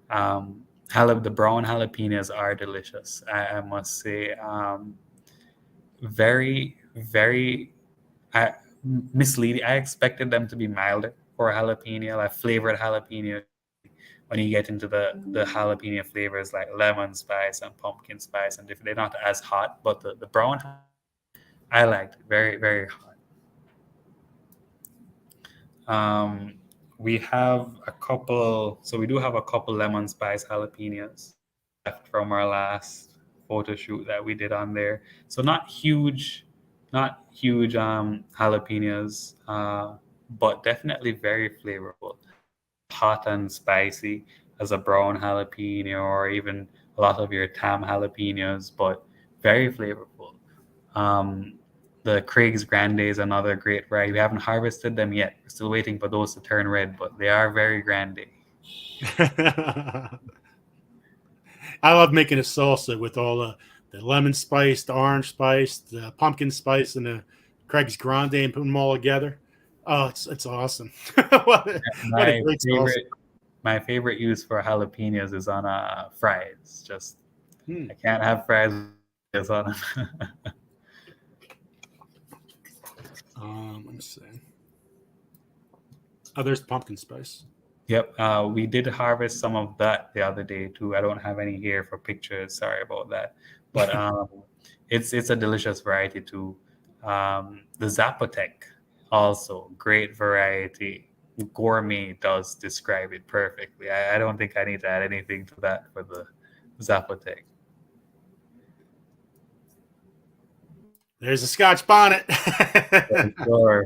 The brown jalapenos are delicious. I must say, very I, misleading. I expected them to be milder for a jalapeno, like flavored jalapeno. When you get into the jalapeno flavors like lemon spice and pumpkin spice, and they're not as hot, but the brown I liked it. Very hot. Um, we have a couple, so we do have a couple lemon spice jalapenos left from our last photo shoot that we did on there. So not huge jalapenos, but definitely very flavorful. Hot and spicy as a brown jalapeno or even a lot of your tam jalapenos, but very flavorful. Um, the Craig's Grande is another great variety. We haven't harvested them yet. We're still waiting for those to turn red, but they are very grande. I love making a salsa with all the lemon spice, the orange spice, the pumpkin spice, and the Craig's Grande, and put them all together. Oh, it's awesome. What a My great salsa. favorite my favorite use for jalapenos is on fries. Just Hmm. I can't have fries on them. Let me see. Oh, there's pumpkin spice. Yep, we did harvest some of that the other day too. I don't have any here for pictures. Sorry about that, but it's a delicious variety too. The Zapotec also great variety. Gourmet does describe it perfectly. I don't think I need to add anything to that for the Zapotec. There's a Scotch bonnet.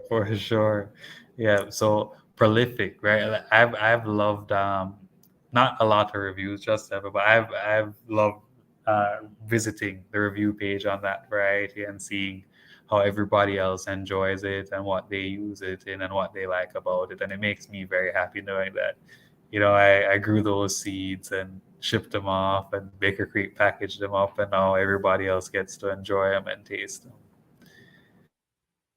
For sure. Yeah, so prolific, right? Like, I've loved not a lot of reviews just ever, but I've loved visiting the review page on that variety and seeing how everybody else enjoys it and what they use it in and what they like about it. And it makes me very happy knowing that, I grew those seeds and shipped them off and Baker Creek packaged them up and now everybody else gets to enjoy them and taste them.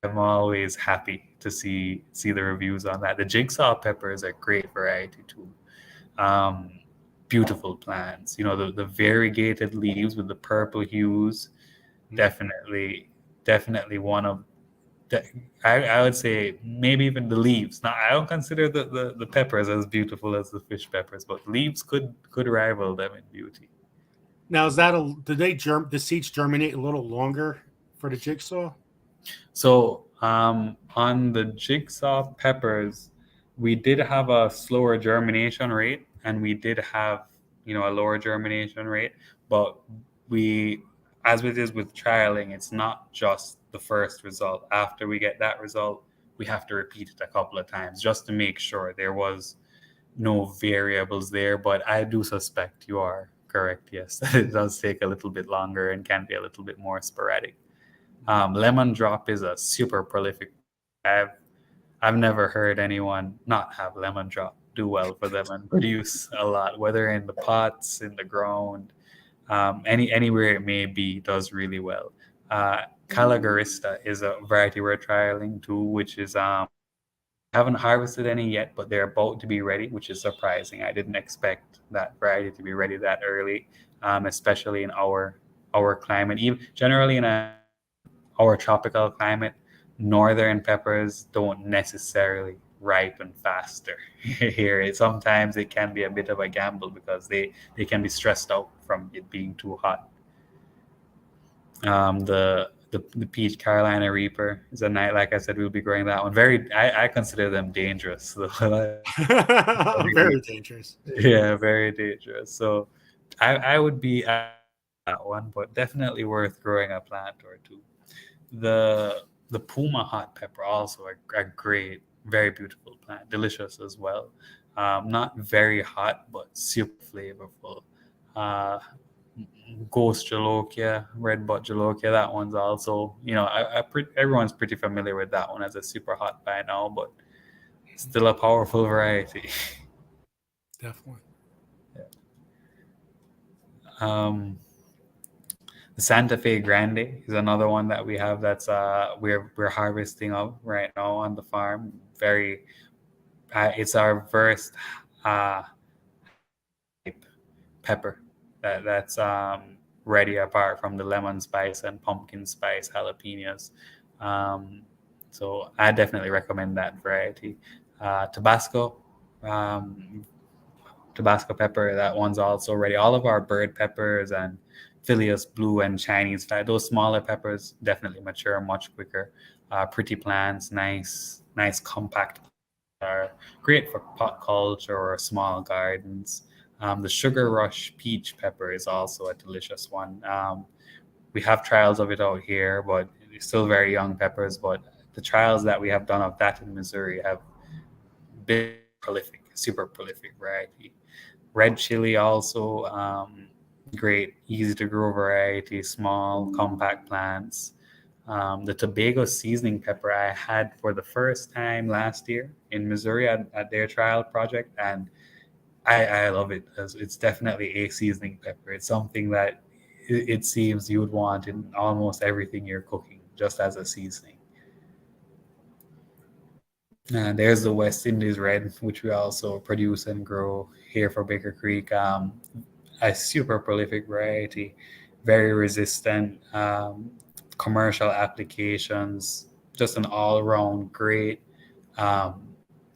I'm always happy to see the reviews on that. The jigsaw pepper is a great variety too. Beautiful plants. You know, the variegated leaves with the purple hues. Definitely one of the, I would say maybe even the leaves. Now I don't consider the peppers as beautiful as the fish peppers, but leaves could rival them in beauty. Now, is that the seeds germinate a little longer for the jigsaw? So on the jigsaw peppers, we did have a slower germination rate, and we did have, you know, a lower germination rate. But we, as it is with trialing, it's not just the first result. After we get that result, we have to repeat it a couple of times just to make sure there was no variables there. But I do suspect you are correct. Yes, that it does take a little bit longer and can be a little bit more sporadic. Lemon drop is a super prolific. I've never heard anyone not have lemon drop do well for them and produce a lot, whether in the pots, in the ground, anywhere it may be, does really well. Calagarista is a variety we're trialing too, which is haven't harvested any yet, but they're about to be ready, which is surprising. I didn't expect that variety to be ready that early, especially in our climate. Even generally in our tropical climate, northern peppers don't necessarily ripen faster here. Sometimes it can be a bit of a gamble because they can be stressed out from it being too hot. The peach Carolina Reaper is a night, like I said, we'll be growing that one. I consider them dangerous. Very dangerous. Yeah, very dangerous. So I would be at that one, but definitely worth growing a plant or two. The Puma hot pepper also a great, very beautiful plant, delicious as well. Not very hot, but super flavorful. Ghost Jalokia, red butt Jalokia, that one's also, you know, everyone's pretty familiar with that one as a super hot by now, but still a powerful variety. Definitely. Yeah. The Santa Fe Grande is another one that we have that's we're harvesting of right now on the farm. Very, it's our first pepper that's ready, apart from the lemon spice and pumpkin spice jalapenos. So I definitely recommend that variety. Tabasco pepper, that one's also ready. All of our bird peppers and Phileas blue and Chinese fat, those smaller peppers definitely mature much quicker. Pretty plants, nice compact, are great for pot culture or small gardens. The Sugar Rush peach pepper is also a delicious one. We have trials of it out here, but it's still very young peppers. But the trials that we have done of that in Missouri have been prolific, super prolific variety. Red chili also, great, easy to grow variety, small, compact plants. The Tobago seasoning pepper I had for the first time last year in Missouri at their trial project, and I love it. It's definitely a seasoning pepper. It's something that it seems you would want in almost everything you're cooking, just as a seasoning. And there's the West Indies Red, which we also produce and grow here for Baker Creek. A super prolific variety, very resistant, commercial applications, just an all-around great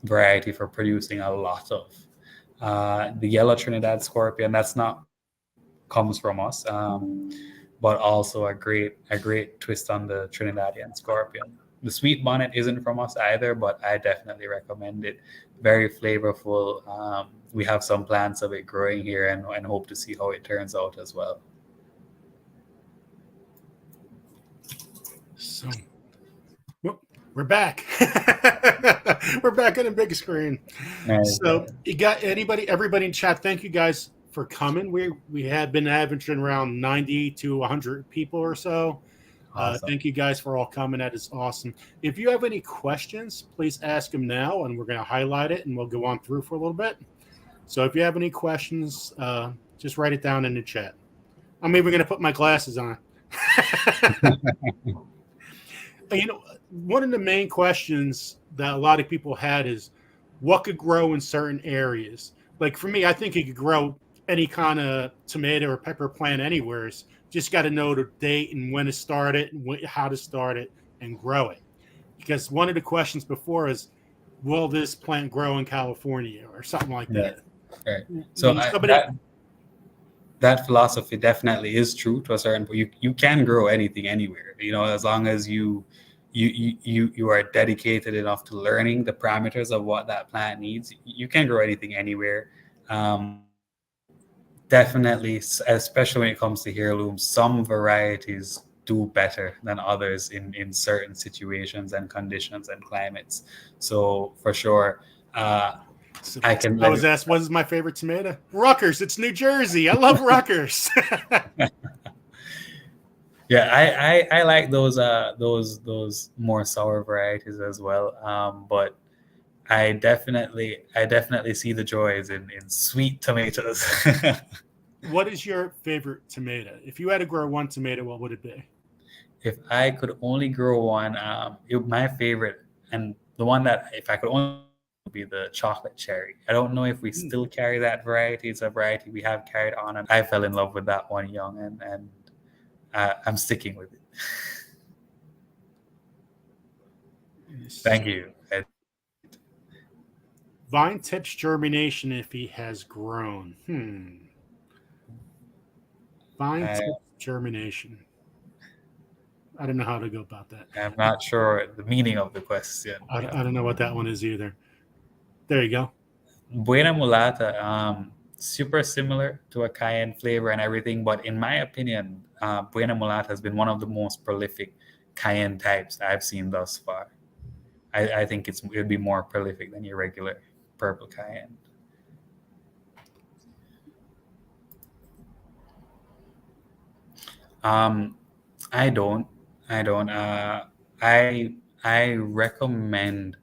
variety for producing a lot of. The yellow Trinidad Scorpion, that's not comes from us, but also a great twist on the Trinidadian Scorpion. The Sweet Bonnet isn't from us either, but I definitely recommend it. Very flavorful. We have some plants of it growing here, and hope to see how it turns out as well. So, we're back. We're back on the big screen. Nice. So, you got everybody in chat. Thank you guys for coming. We have been averaging around 90 to 100 people or so. Awesome. Thank you guys for all coming. That is awesome. If you have any questions, please ask them now, and we're going to highlight it, and we'll go on through for a little bit. So if you have any questions, just write it down in the chat. I'm even going to put my glasses on. One of the main questions that a lot of people had is what could grow in certain areas. Like for me, I think it could grow any kind of tomato or pepper plant anywhere. Just got to know the date and when to start it and how to start it and grow it. Because one of the questions before is, will this plant grow in California or something like Yeah. that? Right. So Somebody, that philosophy definitely is true to a certain point. You can grow anything anywhere, as long as you are dedicated enough to learning the parameters of what that plant needs. You can grow anything anywhere. Definitely, especially when it comes to heirlooms, some varieties do better than others in certain situations and conditions and climates. So for sure, I can. I was asked, what is my favorite tomato? Rutgers. It's New Jersey. I love Rutgers. Yeah, I like those more sour varieties as well. But I definitely see the joys in sweet tomatoes. What is your favorite tomato? If you had to grow one tomato, what would it be? If I could only grow one, my favorite and the one that if I could only would be the chocolate cherry. I don't know if we still carry that variety. It's a variety we have carried on, and I fell in love with that one young, and I'm sticking with it. Thank you. Vine tips germination if he has grown. Vine tips germination. I don't know how to go about that. I'm not sure the meaning of the question. I don't know what that one is either. There you go. Buena Mulata, super similar to a cayenne flavor and everything, but in my opinion, Buena Mulata has been one of the most prolific cayenne types I've seen thus far. I think it would be more prolific than your regular purple cayenne. I don't. I recommend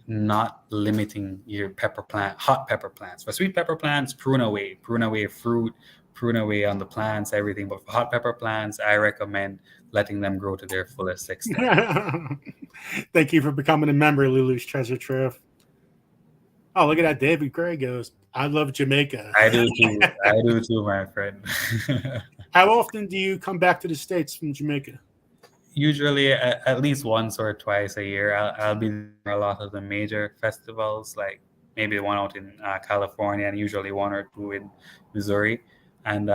not limiting your hot pepper plants. For sweet pepper plants, prune away fruit, prune away on the plants, everything. But for hot pepper plants, I recommend letting them grow to their fullest extent. Thank you for becoming a member, Lulu's Treasure Trove. Oh, look at that. David Gray goes, I love Jamaica. I do too, my friend. How often do you come back to the States from Jamaica? Usually at least once or twice a year. I'll be there a lot of the major festivals, like maybe one out in California and usually one or two in Missouri. And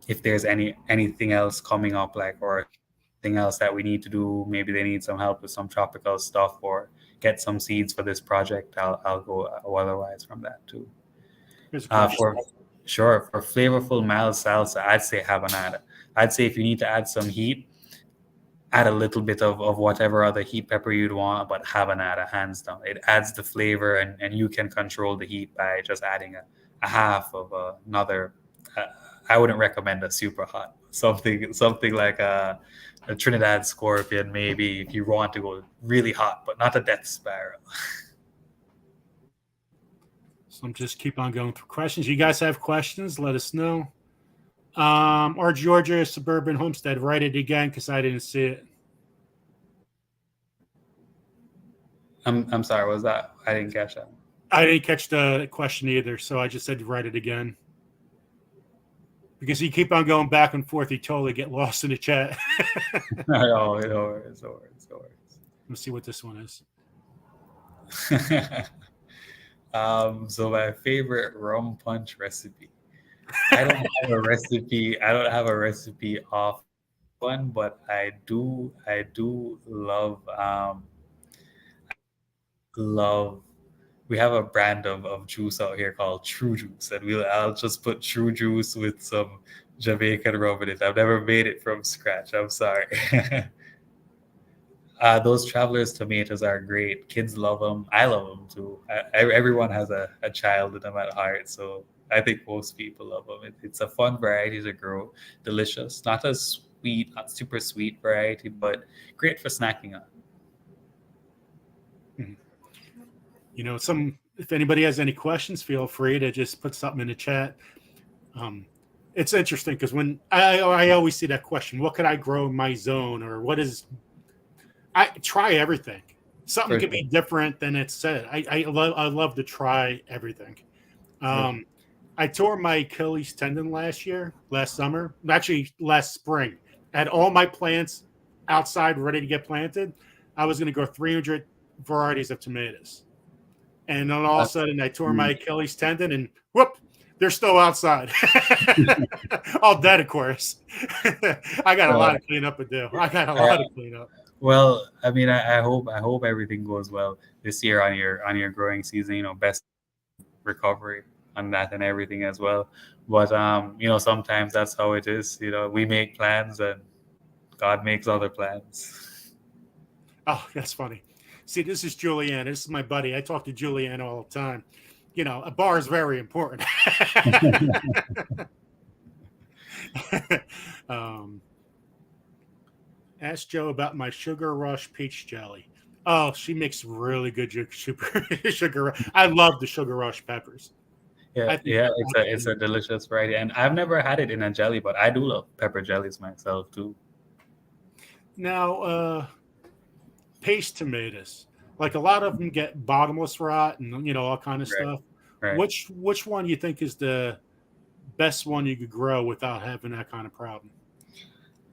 if there's anything else coming up, or anything else that we need to do, maybe they need some help with some tropical stuff or get some seeds for this project, I'll go otherwise from that too. For flavorful mild salsa, I'd say habanada. I'd say if you need to add some heat, add a little bit of whatever other heat pepper you'd want, but habanada, hands down. It adds the flavor, and you can control the heat by just adding a half of another. I wouldn't recommend a super hot. Something like a Trinidad Scorpion, maybe, if you want to go really hot, but not a Death Spiral. So I'm just keep on going through questions. You guys have questions? Let us know. Our Georgia Suburban Homestead, write it again because I didn't see it. I'm sorry, what was that? I didn't catch that. I didn't catch the question either, so I just said write it again. Because you keep on going back and forth, you totally get lost in the chat. No worries. Let's see what this one is. So my favorite rum punch recipe. I don't have a recipe off one, but I do love. We have a brand of juice out here called True Juice, and I'll just put True Juice with some Jamaican rum in it. I've never made it from scratch. I'm sorry. Those Traveler's tomatoes are great. Kids love them. I love them too. Everyone has a child in them at heart, so I think most people love them. It's a fun variety to grow. Delicious. Not as sweet, not super sweet variety, but great for snacking on. If anybody has any questions, feel free to just put something in the chat. It's interesting because when I always see that question, what could I grow in my zone, or what is I try everything. Something For could be different than it's said. I love to try everything. sure. I tore my Achilles tendon last summer, actually last spring. I had all my plants outside ready to get planted. I was going to grow 300 varieties of tomatoes. And then all of a That's sudden I tore my huge. Achilles tendon and whoop, they're still outside. All dead, of course. I got a lot Uh, of cleanup to do. I got a I, lot of cleanup. well, I mean, I hope everything goes well this year on your growing season. Best recovery on that and everything as well. But sometimes that's how it is. We make plans and God makes other plans. Oh, that's funny. See, this is Julianne. This is my buddy. I talk to Julianne all the time. A bar is very important. um, ask Joe about my Sugar Rush peach jelly. Oh, she makes really good sugar. I love the Sugar Rush peppers. Yeah, I think yeah, they're it's a absolutely. delicious variety, and I've never had it in a jelly, but I do love pepper jellies myself too. Now, paste tomatoes. Like a lot of them get bottomless rot and all kind of Right, stuff. right. Which one you think is the best one you could grow without having that kind of problem?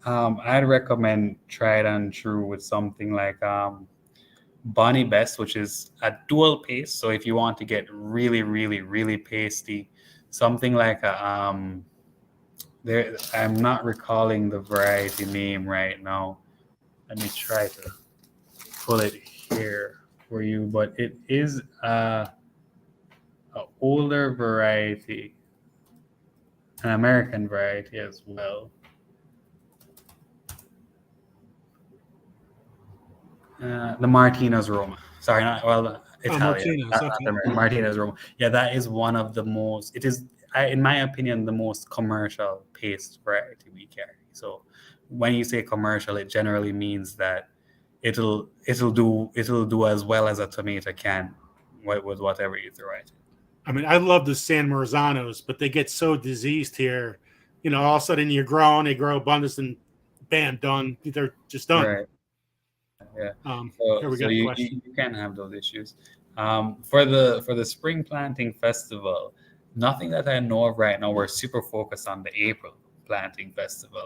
I'd recommend try it and true with something like Bonnie Best, which is a dual paste. So if you want to get really, really, really pasty, something like I'm not recalling the variety name right now. Let me try to pull it here for you, but it is a older variety, an American variety as well. The Martinez Roma. Sorry, not well, Oh, Italian, Martinez. not Okay. American. Martinez Roma. Yeah, that is one of the most. It is, in my opinion, the most commercial paste variety we carry. So when you say commercial, it generally means that it'll do as well as a tomato can with whatever you throw at it. I mean, I love the San Marzanos, but they get so diseased here. All of a sudden you're growing, they grow abundance, and bam, done. They're just done. Right. Yeah. Here So we so got a you, question. you, you can have those issues. For the spring planting festival, nothing that I know of right now. We're super focused on the April planting festival.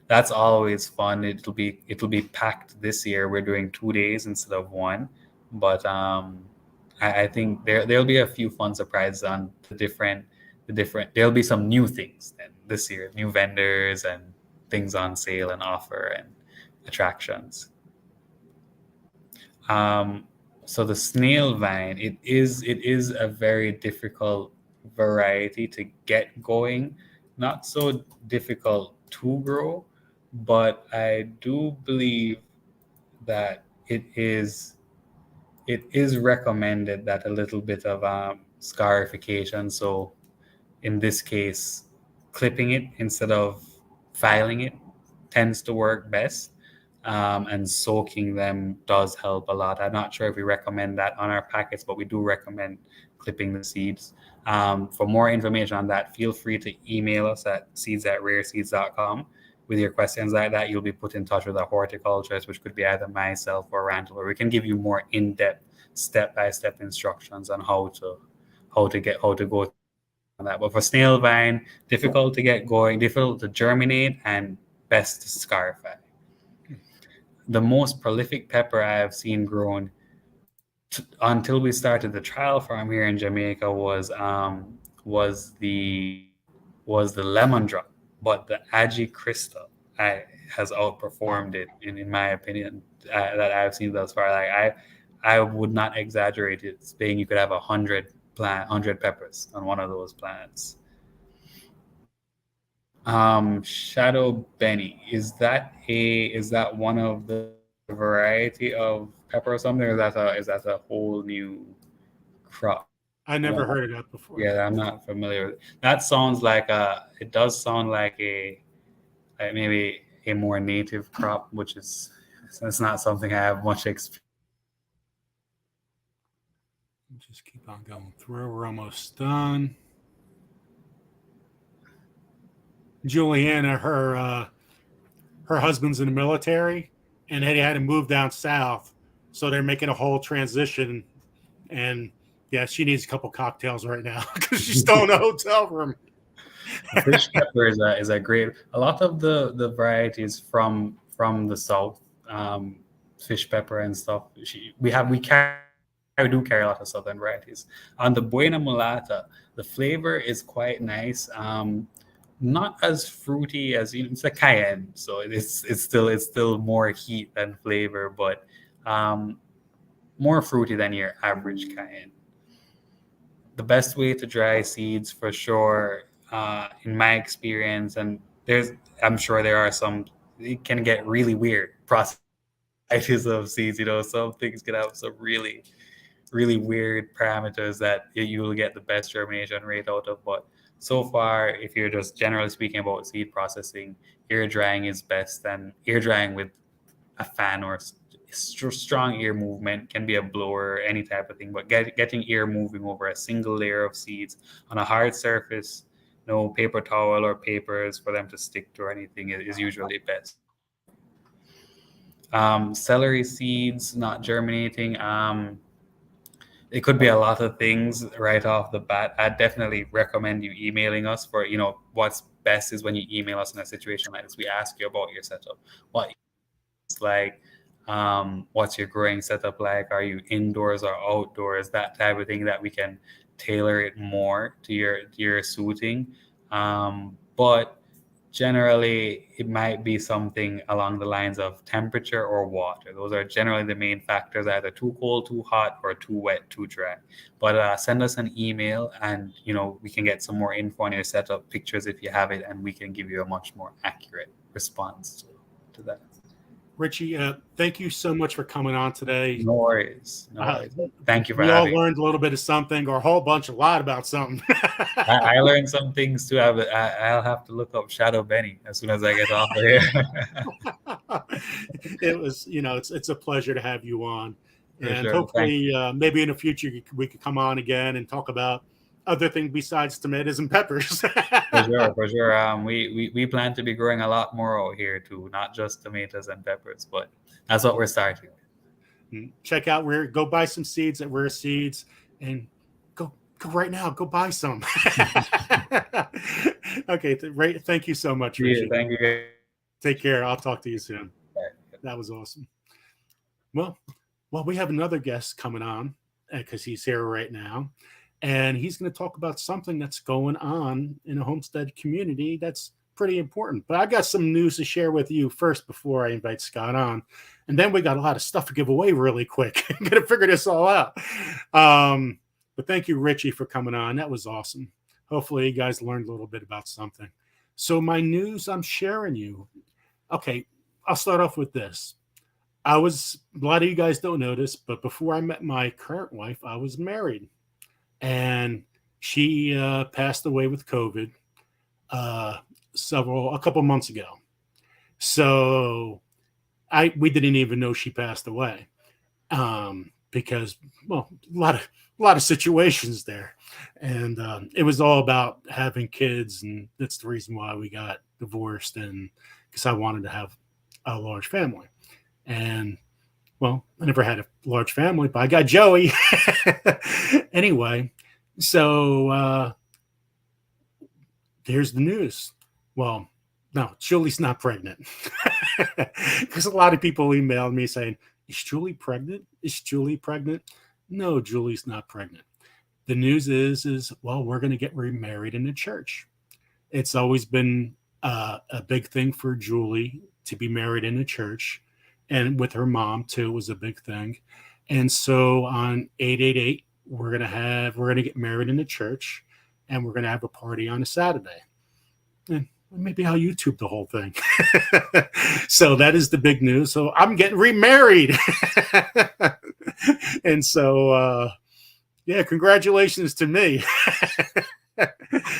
That's always fun. It'll be packed this year. We're doing 2 days instead of one, but I think there'll be a few fun surprises on the different. There'll be some new things then this year, new vendors and things on sale and offer and attractions. Um, so the snail vine, it is a very difficult variety to get going. Not so difficult to grow, but I do believe that it is recommended that a little bit of scarification. So in this case, clipping it instead of filing it tends to work best. And soaking them does help a lot. I'm not sure if we recommend that on our packets, but we do recommend clipping the seeds. For more information on that, feel free to email us at seeds@rareseeds.com with your questions like that. You'll be put in touch with a horticulturist, which could be either myself or Randall, or we can give you more in-depth, step-by-step instructions on how to go on that. But for snail vine, difficult to get going, difficult to germinate, and best to scarify. The most prolific pepper I have seen grown until we started the trial farm here in Jamaica was the lemon drop, but the Agi crystal has outperformed it in my opinion, that I've seen thus far. Like I would not exaggerate it, saying you could have 100 peppers on one of those plants. Shadow Benny, is that one of the variety of pepper or something, or is that a whole new crop? I I never don't know. heard of that before. Yeah, I'm not familiar with it. That sounds like it does sound like maybe a more native crop, which is it's not something I have much experience. Just keep on going through. We're almost done. Juliana, her husband's in the military, and they had to move down south, so they're making a whole transition. And yeah, she needs a couple cocktails right now because she's still in a hotel room. Fish pepper is a great. A lot of the varieties from the south, fish pepper and stuff. We carry. I do carry a lot of southern varieties. On the Buena Mulata, the flavor is quite nice. Not as fruity as, it's a cayenne, so it's still more heat than flavor, but more fruity than your average cayenne. The best way to dry seeds, for sure, in my experience, and I'm sure there are some, it can get really weird processes of seeds. Some things can have some really, really weird parameters that you will get the best germination rate out of. But so far, if you're just generally speaking about seed processing, air drying is best. And air drying with a fan or strong air movement, can be a blower, any type of thing, but getting air moving over a single layer of seeds on a hard surface, no paper towel or papers for them to stick to or anything, is usually best. Celery seeds not germinating, it could be a lot of things right off the bat. I'd definitely recommend you emailing us. For what's best is when you email us in a situation like this, we ask you about your setup, what it's like, what's your growing setup like, are you indoors or outdoors, that type of thing, that we can tailor it more to your suiting. But generally, it might be something along the lines of temperature or water. Those are generally the main factors, either too cold, too hot, or too wet, too dry. But send us an email, and we can get some more info on your setup, pictures if you have it, and we can give you a much more accurate response to that. Ritchie, thank you so much for coming on today. No worries. Thank you for having me. We all learned a little bit of something, or a lot about something. I learned some things too. I'll have to look up Shadow Benny as soon as I get off of here. It was, it's a pleasure to have you on. And sure. Hopefully, maybe in the future, we could come on again and talk about other things besides tomatoes and peppers. For sure. We plan to be growing a lot more out here too, not just tomatoes and peppers, but that's what we're starting with. Check out go buy some seeds at Rare Seeds, and go right now. Go buy some. Okay, thank you so much, Ritchie. Thank you. Take care. I'll talk to you soon. That was awesome. Well, we have another guest coming on because he's here right now. And he's going to talk about something that's going on in a homestead community that's pretty important. But I got some news to share with you first before I invite Scott on. And then we got a lot of stuff to give away really quick. I'm going to figure this all out. But thank you, Ritchie, for coming on. That was awesome. Hopefully you guys learned a little bit about something. So my news I'm sharing you. Okay, I'll start off with this. A lot of you guys don't know this, but before I met my current wife, I was married. And she passed away with COVID a couple months ago. So we didn't even know she passed away because, a lot of situations there, and it was all about having kids, and that's the reason why we got divorced, and because I wanted to have a large family. And I never had a large family, but I got Joey. Anyway, so here's the news. Well, no, Julie's not pregnant. Because a lot of people emailed me saying, is Julie pregnant? Is Julie pregnant? No, Julie's not pregnant. The news is we're going to get remarried in the church. It's always been a big thing for Julie to be married in the church. And with her mom too, was a big thing. And so on 888, we're gonna get married in the church, and we're gonna have a party on a Saturday. And maybe I'll YouTube the whole thing. So that is the big news. So I'm getting remarried. And so congratulations to me.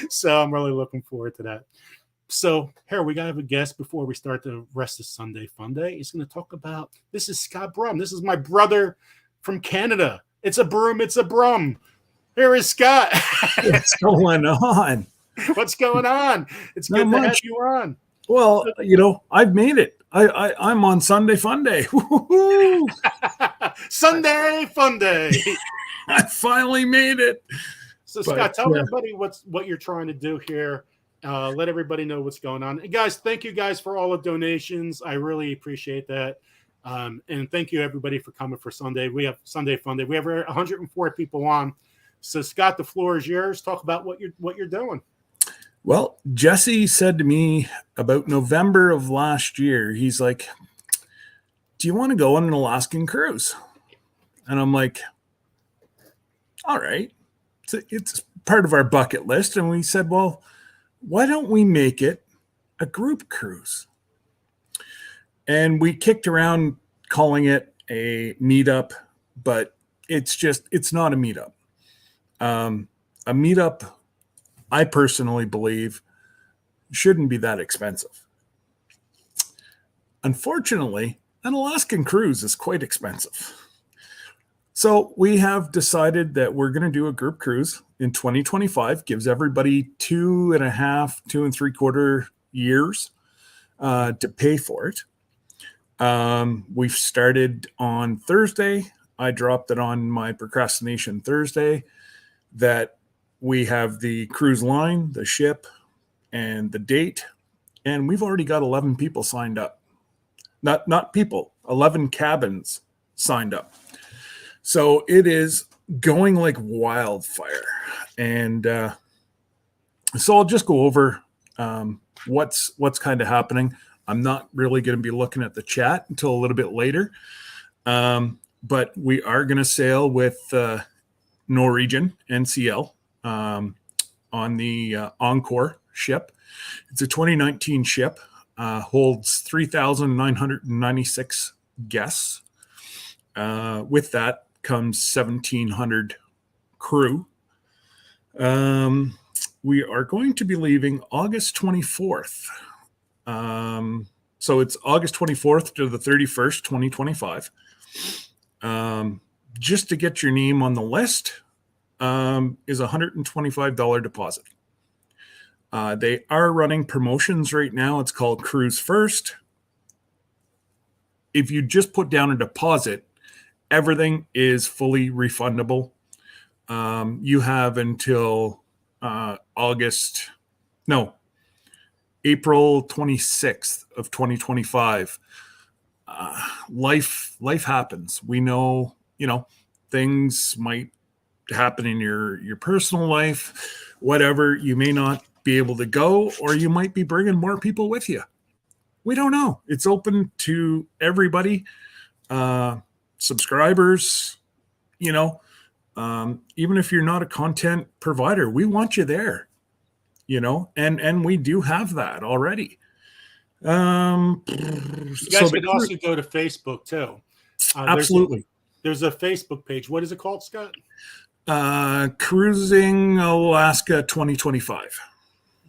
So I'm really looking forward to that. So here we gotta have a guest before we start the rest of Sunday Funday. He's going to talk about, this is Scott Brum. This is my brother from Canada. It's a broom. It's a brum. Here is Scott. What's going on? What's going on? It's good to have you on. Well, I've made it. I'm on Sunday Funday. Sunday Funday. I finally made it. So Scott, tell everybody what you're trying to do here. Let everybody know what's going on. And guys, thank you guys for all the donations. I really appreciate that. And thank you everybody for coming for Sunday. We have Sunday Funday. We have 104 people on. So Scott, the floor is yours. Talk about what you're doing. Well, Jesse said to me about November of last year, he's like, do you want to go on an Alaskan cruise? And I'm like, all right. It's part of our bucket list. And we said, well, why don't we make it a group cruise? And we kicked around calling it a meetup, but it's not a meetup. A meetup, I personally believe, shouldn't be that expensive. Unfortunately, an Alaskan cruise is quite expensive. So we have decided that we're going to do a group cruise in 2025. Gives everybody 2.5, 2.75 years to pay for it. We've started on Thursday. I dropped it on my procrastination Thursday that we have the cruise line, the ship, and the date. And we've already got 11 people signed up. Not people, 11 cabins signed up. So it is going like wildfire. And so I'll just go over what's kind of happening. I'm not really going to be looking at the chat until a little bit later. But we are going to sail with Norwegian NCL on the Encore ship. It's a 2019 ship, holds 3,996 guests. With that comes 1,700 crew. We are going to be leaving August 24th. So it's August 24th to the 31st, 2025. Just to get your name on the list is a $125 deposit. They are running promotions right now. It's called Cruise First. If you just put down a deposit, everything is fully refundable. You have until April 26th of 2025. Life happens. We know, things might happen in your personal life, whatever. You may not be able to go, or you might be bringing more people with you. We don't know. It's open to everybody. Subscribers, even if you're not a content provider, we want you there, and we do have that already. You guys could also go to Facebook too. Absolutely. There's a Facebook page. What is it called, Scott? Cruising Alaska 2025.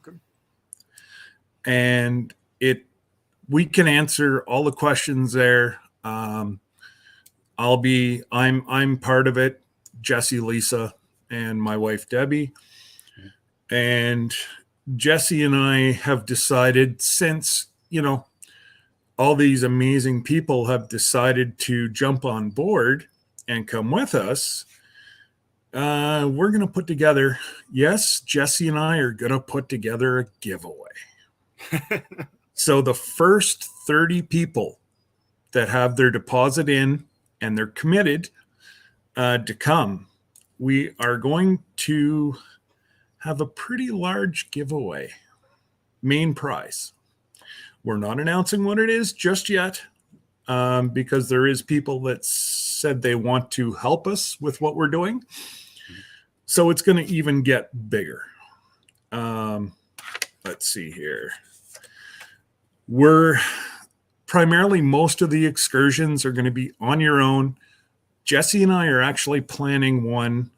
Okay. And we can answer all the questions there. I'm part of it, Jesse, Lisa, and my wife, Debbie. And Jesse and I have decided, since, all these amazing people have decided to jump on board and come with us, we're going to put together, Jesse and I are going to put together a giveaway. So the first 30 people that have their deposit in and they're committed to come, we are going to have a pretty large giveaway. Main prize. We're not announcing what it is just yet, because there is people that said they want to help us with what we're doing. So it's going to even get bigger. Let's see here. Most of the excursions are going to be on your own. Jesse and I are actually planning one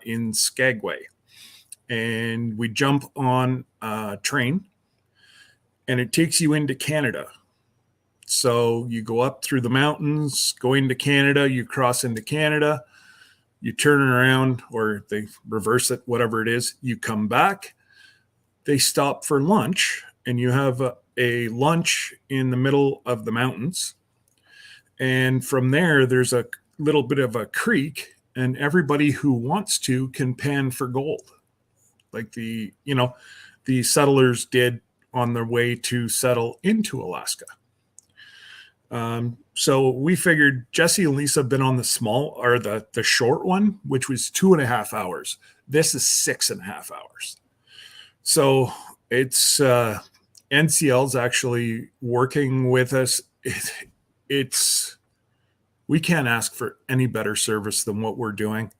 in Skagway. And we jump on a train and it takes you into Canada. So you go up through the mountains, go into Canada, you cross into Canada, you turn around, or they reverse it, whatever it is, you come back. They stop for lunch and you have a lunch in the middle of the mountains. And from there, there's a little bit of a creek, and everybody who wants to can pan for gold, like the settlers did on their way to settle into Alaska. So we figured Jesse and Lisa have been on the short one, which was 2.5 hours. This is 6.5 hours. So it's NCL's actually working with us. We can't ask for any better service than what we're doing.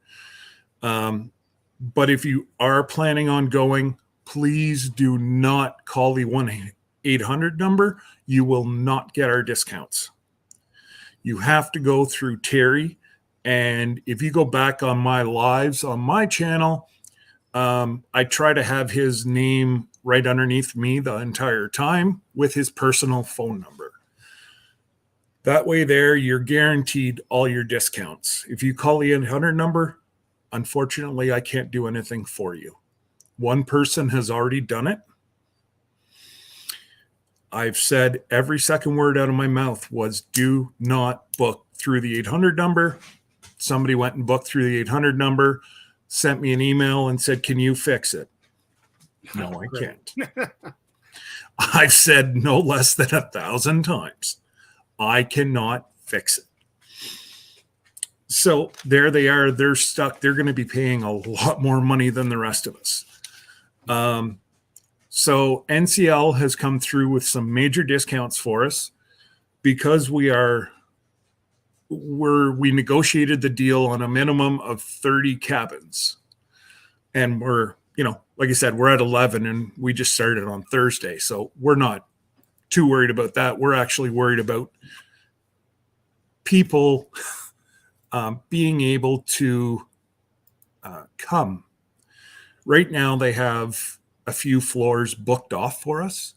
But if you are planning on going, please do not call the 1-800 number. You will not get our discounts. You have to go through Terry. And if you go back on my lives on my channel, I try to have his name right underneath me the entire time with his personal phone number. That way there, you're guaranteed all your discounts. If you call the 800 number, unfortunately, I can't do anything for you. One person has already done it. I've said every second word out of my mouth was do not book through the 800 number. Somebody went and booked through the 800 number, sent me an email and said, can you fix it? No, I can't. I've said no less than 1,000 times. I cannot fix it. So there they are. They're stuck. They're going to be paying a lot more money than the rest of us. So NCL has come through with some major discounts for us because we negotiated the deal on a minimum of 30 cabins. And we're, like I said, we're at 11 and we just started on Thursday. So we're not too worried about that. We're actually worried about people being able to come. Right now, they have a few floors booked off for us.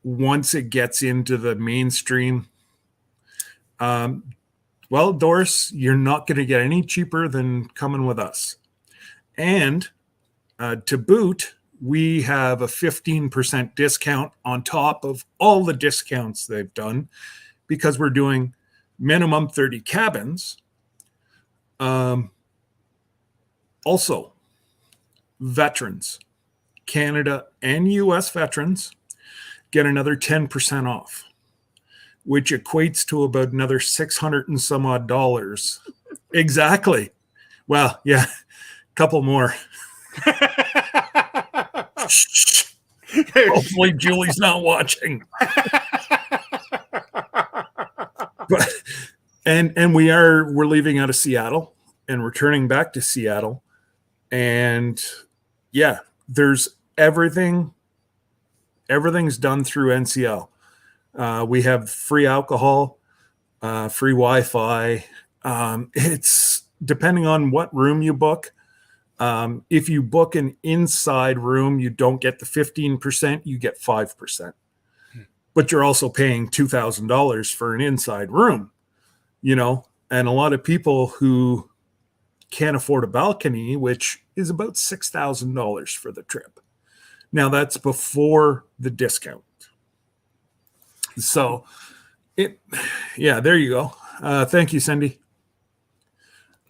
Once it gets into the mainstream, Doris, you're not going to get any cheaper than coming with us. And to boot, we have a 15% discount on top of all the discounts they've done because we're doing minimum 30 cabins. Also, veterans, Canada and US veterans get another 10% off, which equates to about another $600 and some odd dollars. Exactly. Well, yeah, a couple more. Hopefully Julie's not watching. But we're leaving out of Seattle and returning back to Seattle. And yeah, there's everything's done through NCL. We have free alcohol, free Wi-Fi. It's depending on what room you book. If you book an inside room, you don't get the 15%, you get 5%. But you're also paying $2,000 for an inside room, and a lot of people who can't afford a balcony, which is about $6,000 for the trip. Now that's before the discount. So there you go. Thank you, Cindy.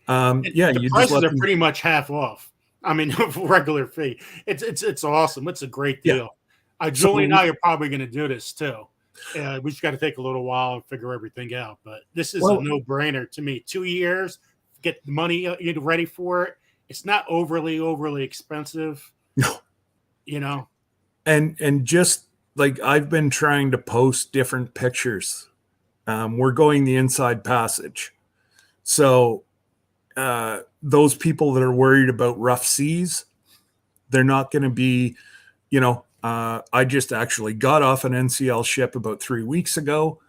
The prices are pretty much half off. I mean, regular fee. It's awesome. It's a great deal. Julie and I are probably going to do this too. We just got to take a little while and figure everything out. But this is a no-brainer to me. 2 years, get the money ready for it. It's not overly expensive. No. And just like I've been trying to post different pictures. We're going the inside passage. So those people that are worried about rough seas, they're not going to be, I just actually got off an NCL ship about 3 weeks ago.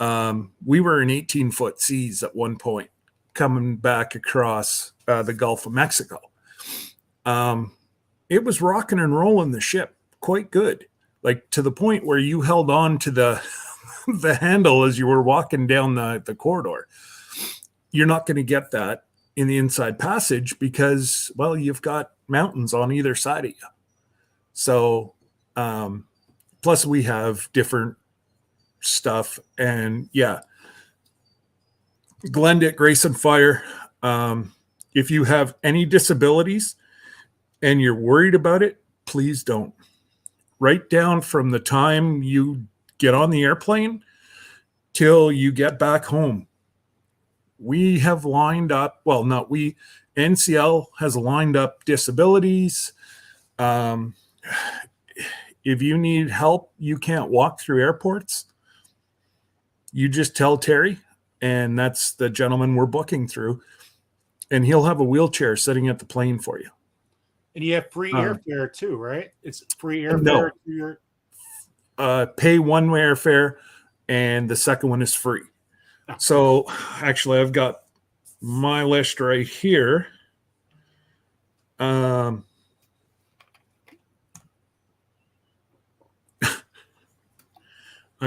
We were in 18-foot seas at one point coming back across the Gulf of Mexico. It was rocking and rolling the ship quite good, like to the point where you held on to the handle as you were walking down the corridor. You're not going to get that in the inside passage because, you've got mountains on either side of you. So Plus, we have different stuff. And yeah, Glendit, Grace and Fire. If you have any disabilities and you're worried about it, please don't. Write down from the time you get on the airplane till you get back home. We have lined up, well, not we, NCL has lined up disabilities. If you need help, you can't walk through airports, you just tell Terry, and that's the gentleman we're booking through, and he'll have a wheelchair sitting at the plane for you. And you have free airfare too, right? It's free airfare. No. To your... Pay one way airfare, and the second one is free. Oh. So actually, I've got my list right here. I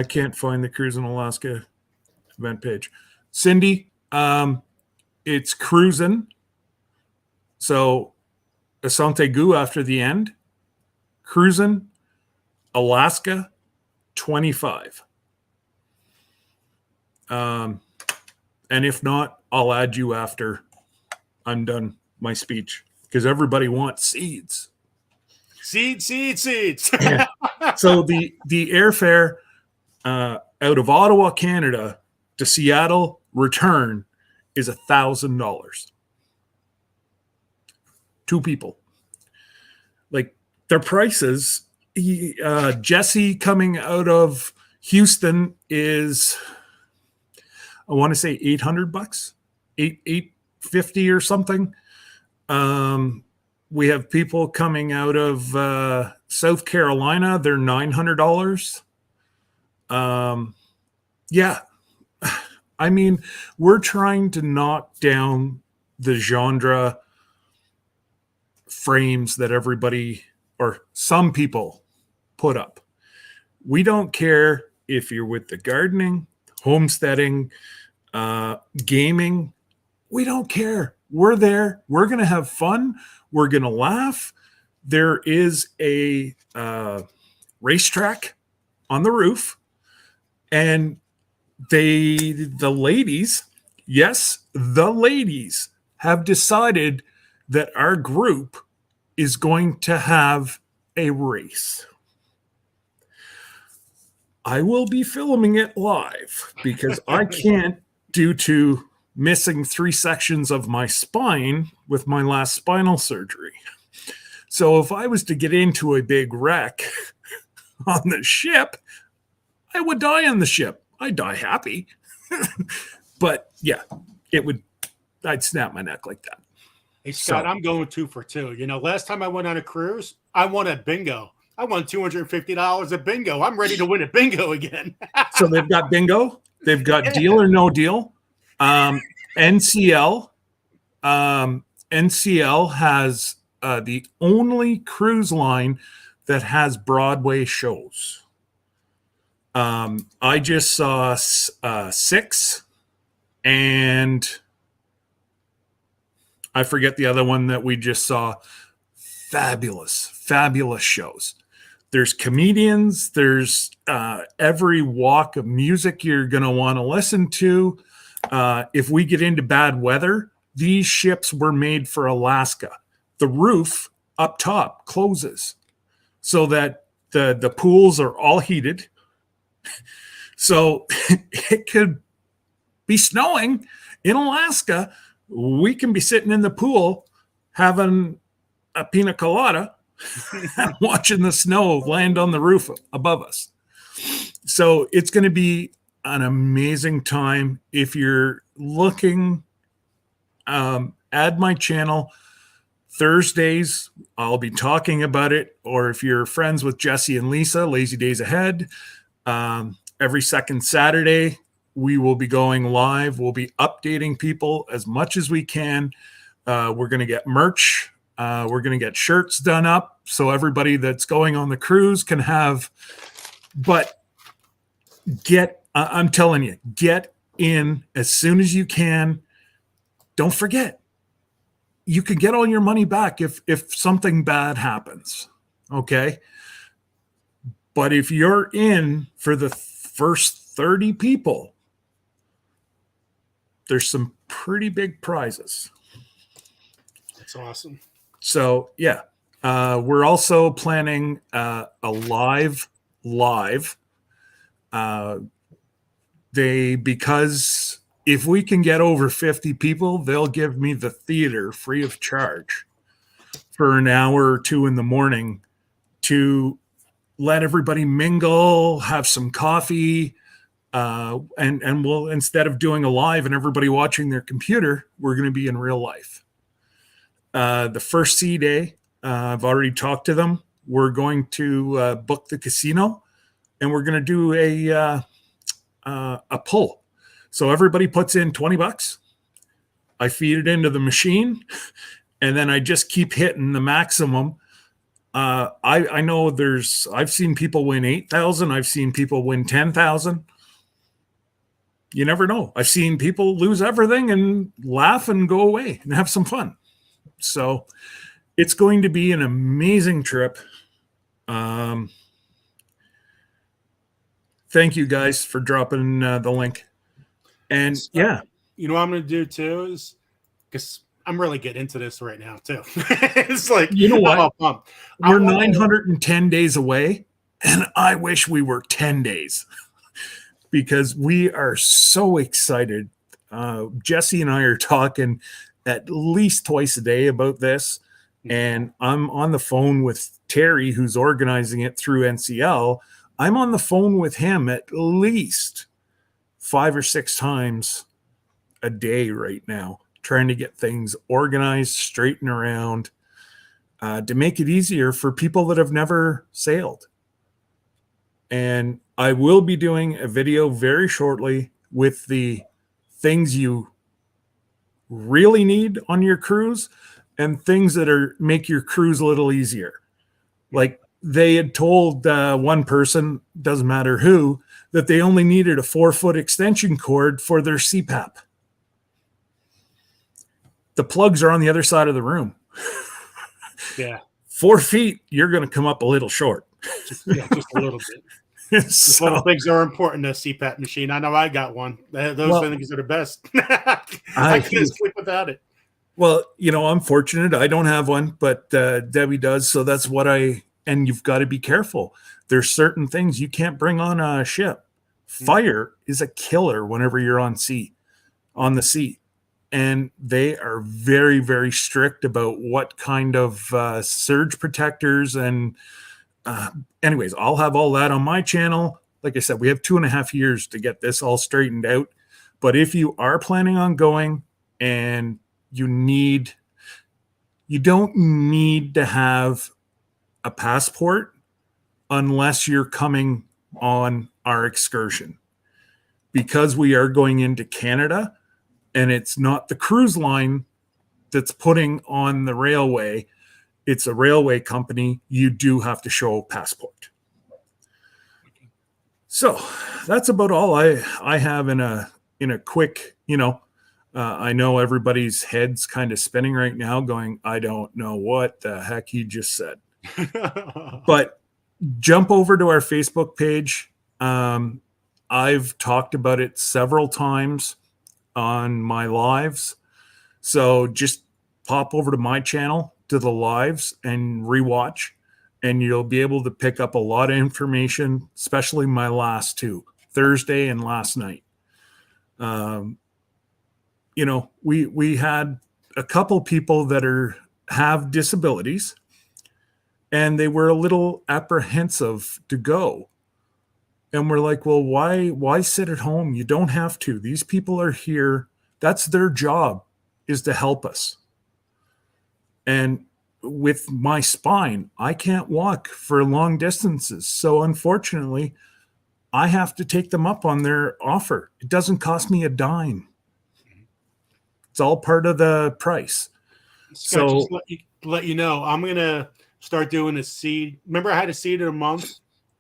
can't find the Cruise in Alaska event page. Cindy, it's cruising. So Asante Gu after the end. Cruising, Alaska, 25. And if not, I'll add you after I'm done my speech, because everybody wants seeds. Seeds. Yeah. So the airfare out of Ottawa, Canada to Seattle return is $1,000. 2 people. Like, their prices, Jesse coming out of Houston is, I want to say $800, $850 or something. We have people coming out of South Carolina. They're $900. Yeah. I mean, we're trying to knock down the genre frames that everybody or some people put up. We don't care if you're with the gardening, homesteading, gaming. We don't care. We're there. We're going to have fun. We're going to laugh. There is a racetrack on the roof, and the ladies have decided that our group is going to have a race. I will be filming it live because I can't, due to missing 3 sections of my spine with my last spinal surgery. So if I was to get into a big wreck on the ship, I would die on the ship. I'd die happy. But yeah, I'd snap my neck like that. Hey, Scott, So, I'm going 2 for 2. You know, last time I went on a cruise, I won at bingo. I won $250 at bingo. I'm ready to win at bingo again. so they've got bingo. They've got deal or no deal. NCL. NCL has the only cruise line that has Broadway shows. I just saw 6, and I forget the other one that we just saw. Fabulous shows. There's comedians. There's every walk of music you're going to want to listen to. If we get into bad weather, these ships were made for Alaska. The roof up top closes so that the pools are all heated. So it could be snowing in Alaska. We can be sitting in the pool having a pina colada watching the snow land on the roof above us. So it's going to be an amazing time. If you're looking, add my channel. Thursdays, I'll be talking about it. Or if you're friends with Jesse and Lisa, Lazy Days Ahead, every second Saturday, we will be going live. We'll be updating people as much as we can. We're going to get merch. We're going to get shirts done up so everybody that's going on the cruise can have. But I'm telling you, get in as soon as you can. Don't forget, you can get all your money back if something bad happens. Okay. But if you're in for the first 30 people, there's some pretty big prizes. That's awesome. So yeah, we're also planning a live. Because if we can get over 50 people, they'll give me the theater free of charge for an hour or two in the morning to let everybody mingle, have some coffee, and we'll, instead of doing a live and everybody watching their computer, we're going to be in real life. The first C day, I've already talked to them. We're going to book the casino, and we're going to do a pull. So everybody puts in $20. I feed it into the machine, and then I just keep hitting the maximum. I know I've seen people win 8,000. I've seen people win 10,000. You never know. I've seen people lose everything and laugh and go away and have some fun. So it's going to be an amazing trip. Thank you guys for dropping the link. And yeah, you know what I'm going to do too is, because I'm really getting into this right now too. It's like, you know what? We're 910 days away, and I wish we were 10 days because we are so excited. Jesse and I are talking at least twice a day about this, and I'm on the phone with Terry, who's organizing it through NCL. I'm on the phone with him at least 5 or 6 times a day right now, trying to get things organized, straightened around, to make it easier for people that have never sailed. And I will be doing a video very shortly with the things you really need on your cruise and things that make your cruise a little easier. Like they had told one person, doesn't matter who, that they only needed a 4-foot extension cord for their CPAP. The plugs are on the other side of the room. Yeah. 4 feet, you're going to come up a little short. Just a little bit. So, little things are important to a CPAP machine. I know I got one. Those things are the best. I can't sleep without it. Well, I'm fortunate. I don't have one, but Debbie does. So that's what and you've got to be careful. There's certain things you can't bring on a ship. Fire is a killer whenever you're on the sea. And they are very, very strict about what kind of surge protectors. And anyways, I'll have all that on my channel. Like I said, we have 2.5 years to get this all straightened out. But if you are planning on going and you don't need to have a passport unless you're coming on our excursion, because we are going into Canada and it's not the cruise line that's putting on the railway. It's a railway company. You do have to show a passport. So that's about all I have in a quick, I know everybody's head's kind of spinning right now going, I don't know what the heck he just said. But jump over to our Facebook page. I've talked about it several times on my lives. So just pop over to my channel, to the lives, and rewatch, and you'll be able to pick up a lot of information, especially my last 2, Thursday and last night. We had a couple people that have disabilities, and they were a little apprehensive to go. And we're like, well, why sit at home? You don't have to. These people are here. That's their job, is to help us. And with my spine, I can't walk for long distances. So unfortunately, I have to take them up on their offer. It doesn't cost me a dime. It's all part of the price. Scott, so just let you know, I'm going to start doing a seed. Remember I had a seed in a month?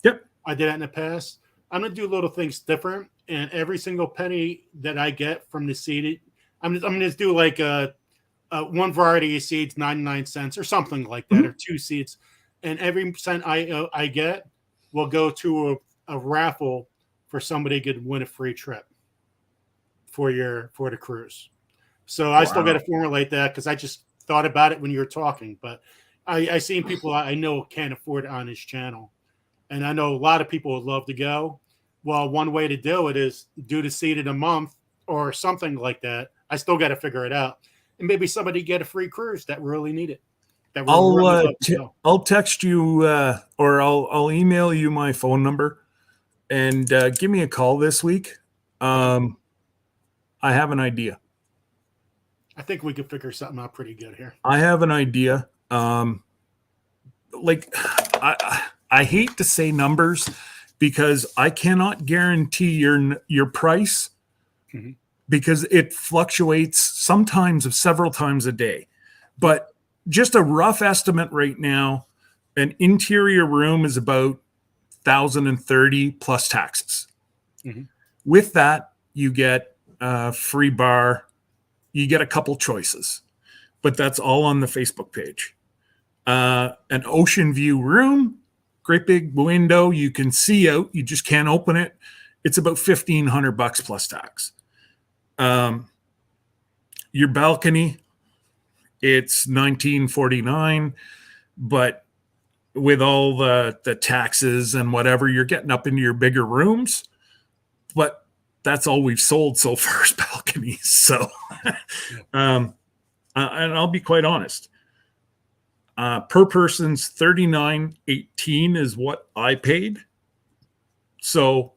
Yep. I did that in the past. I'm going to do little things different. And every single penny that I get from the seed, I'm going to do like one variety of seeds, 99 cents or something like that, or 2 seeds. And every cent I get will go to a raffle for somebody could win a free trip for the cruise. So I still got to formulate that because I just thought about it when you were talking. But I seen people I know can't afford it on his channel, and I know a lot of people would love to go. Well, one way to do it is do the seat in a month or something like that. I still got to figure it out, and maybe somebody get a free cruise that really need it. That I'll text you or I'll email you my phone number and give me a call this week. I have an idea. I think we could figure something out pretty good here. I have an idea. Like I hate to say numbers because I cannot guarantee your price because it fluctuates sometimes of several times a day. But just a rough estimate right now, an interior room is about $1,030 plus taxes. With that, you get a free bar. You get a couple choices, but that's all on the Facebook page. An ocean view room, great big window. You can see out. You just can't open it. It's about $1,500 plus tax. Your balcony, it's $1,949, but with all the taxes and whatever, you're getting up into your bigger rooms. But that's all we've sold so far is balconies. So, and I'll be quite honest. Per person's $39.18 is what I paid. So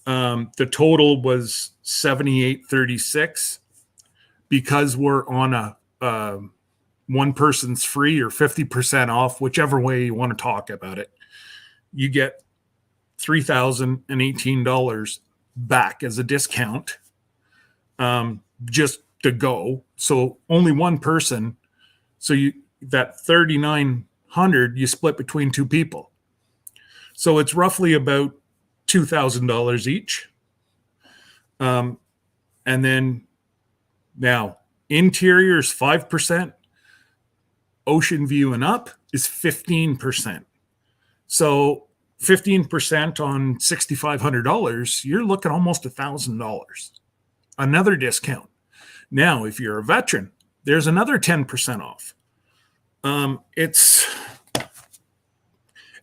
the total was $78.36 because we're on a one person's free or 50% off, whichever way you want to talk about it. You get $3,018 back as a discount just to go. So only one person. So that $3,900 you split between two people. So it's roughly about $2,000 each. And then now interior is 5%. Ocean view and up is 15%. So 15% on $6,500, you're looking almost $1,000. Another discount. Now, if you're a veteran, there's another 10% off.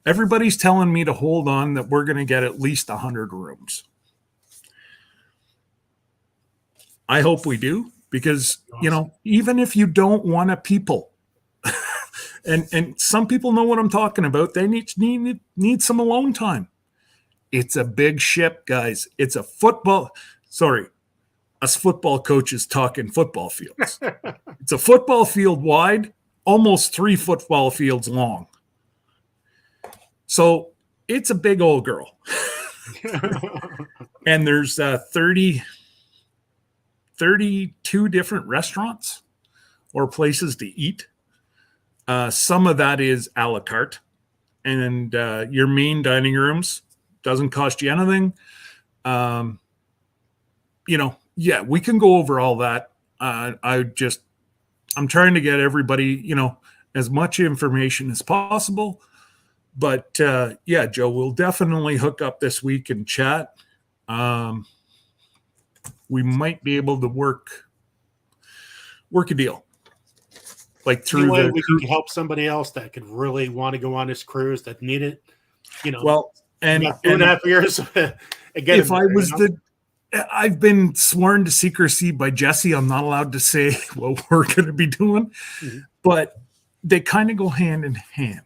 Everybody's telling me to hold on that we're going to get at least 100 rooms. I hope we do because, even if you don't want to people, and some people know what I'm talking about, they need some alone time. It's a big ship, guys. It's a football. Sorry, us football coaches talking football fields. It's a football field wide, almost 3 football fields long. So it's a big old girl. And there's 32 different restaurants or places to eat. Some of that is a la carte. And your main dining rooms doesn't cost you anything. We can go over all that. I'm trying to get everybody, as much information as possible. But Joe, we'll definitely hook up this week and chat. We might be able to work a deal. Like through we can help somebody else that could really want to go on this cruise that need it. Well, and 2.5 years. If I was I've been sworn to secrecy by Jesse. I'm not allowed to say what we're going to be doing, but they kind of go hand in hand.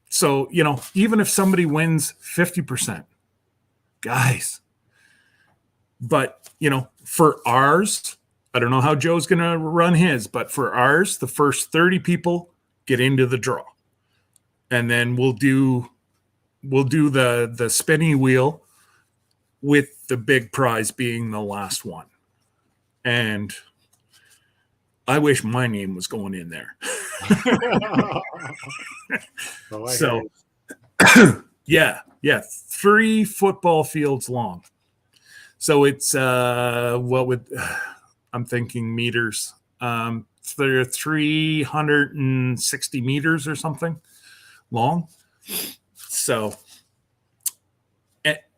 So, even if somebody wins 50%, guys, but, for ours, I don't know how Joe's going to run his, but for ours, the first 30 people get into the draw. And then we'll do the spinny wheel with the big prize being the last one. And I wish my name was going in there. So, yeah, 3 football fields long. So it's I'm thinking meters, they're 360 meters or something long. So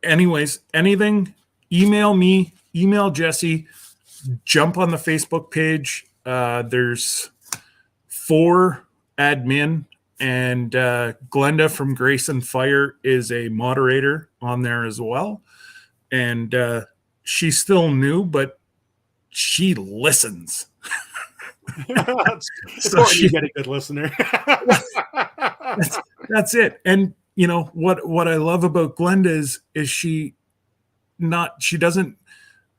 anyways, anything, email me, email Jesse, jump on the Facebook page. There's 4 admin, and Glenda from Grace and Fire is a moderator on there as well. And she's still new, but she listens. It's important you get a good listener. That's it. And you know what I love about Glenda is she doesn't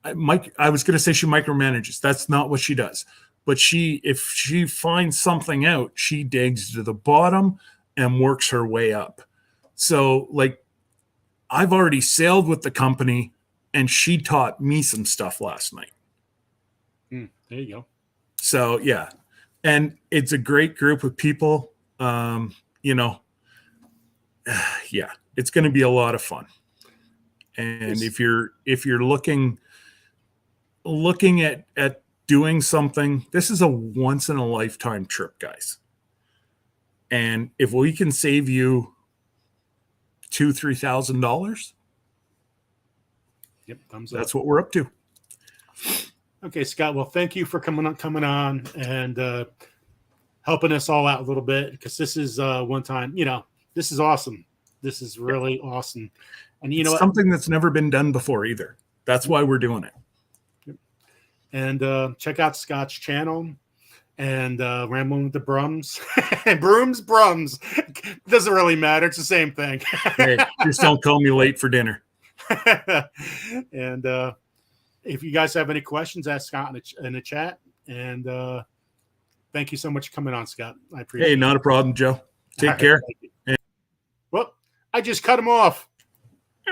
I was going to say she micromanages. That's not what she does. But if she finds something out, she digs to the bottom and works her way up. So like I've already sailed with the company, and she taught me some stuff last night. There you go. So yeah, and it's a great group of people. You know, yeah, it's going to be a lot of fun. And if you're looking at doing something, this is a once in a lifetime trip, guys. And if we can save you $2,000-$3,000, yep, thumbs up. That's what we're up to. Okay, Scott. Well, thank you for coming on and helping us all out a little bit, because this is one time. You know, this is awesome. This is really awesome. And you know what? Something that's never been done before either. That's why we're doing it. And check out Scott's channel and Rambling with the Brums. Brums. Doesn't really matter. It's the same thing. Hey, just don't call me late for dinner. And if you guys have any questions, ask Scott in the chat. And thank you so much for coming on, Scott. I appreciate it. Hey, not a problem, Joe. Take care. Well, I just cut him off.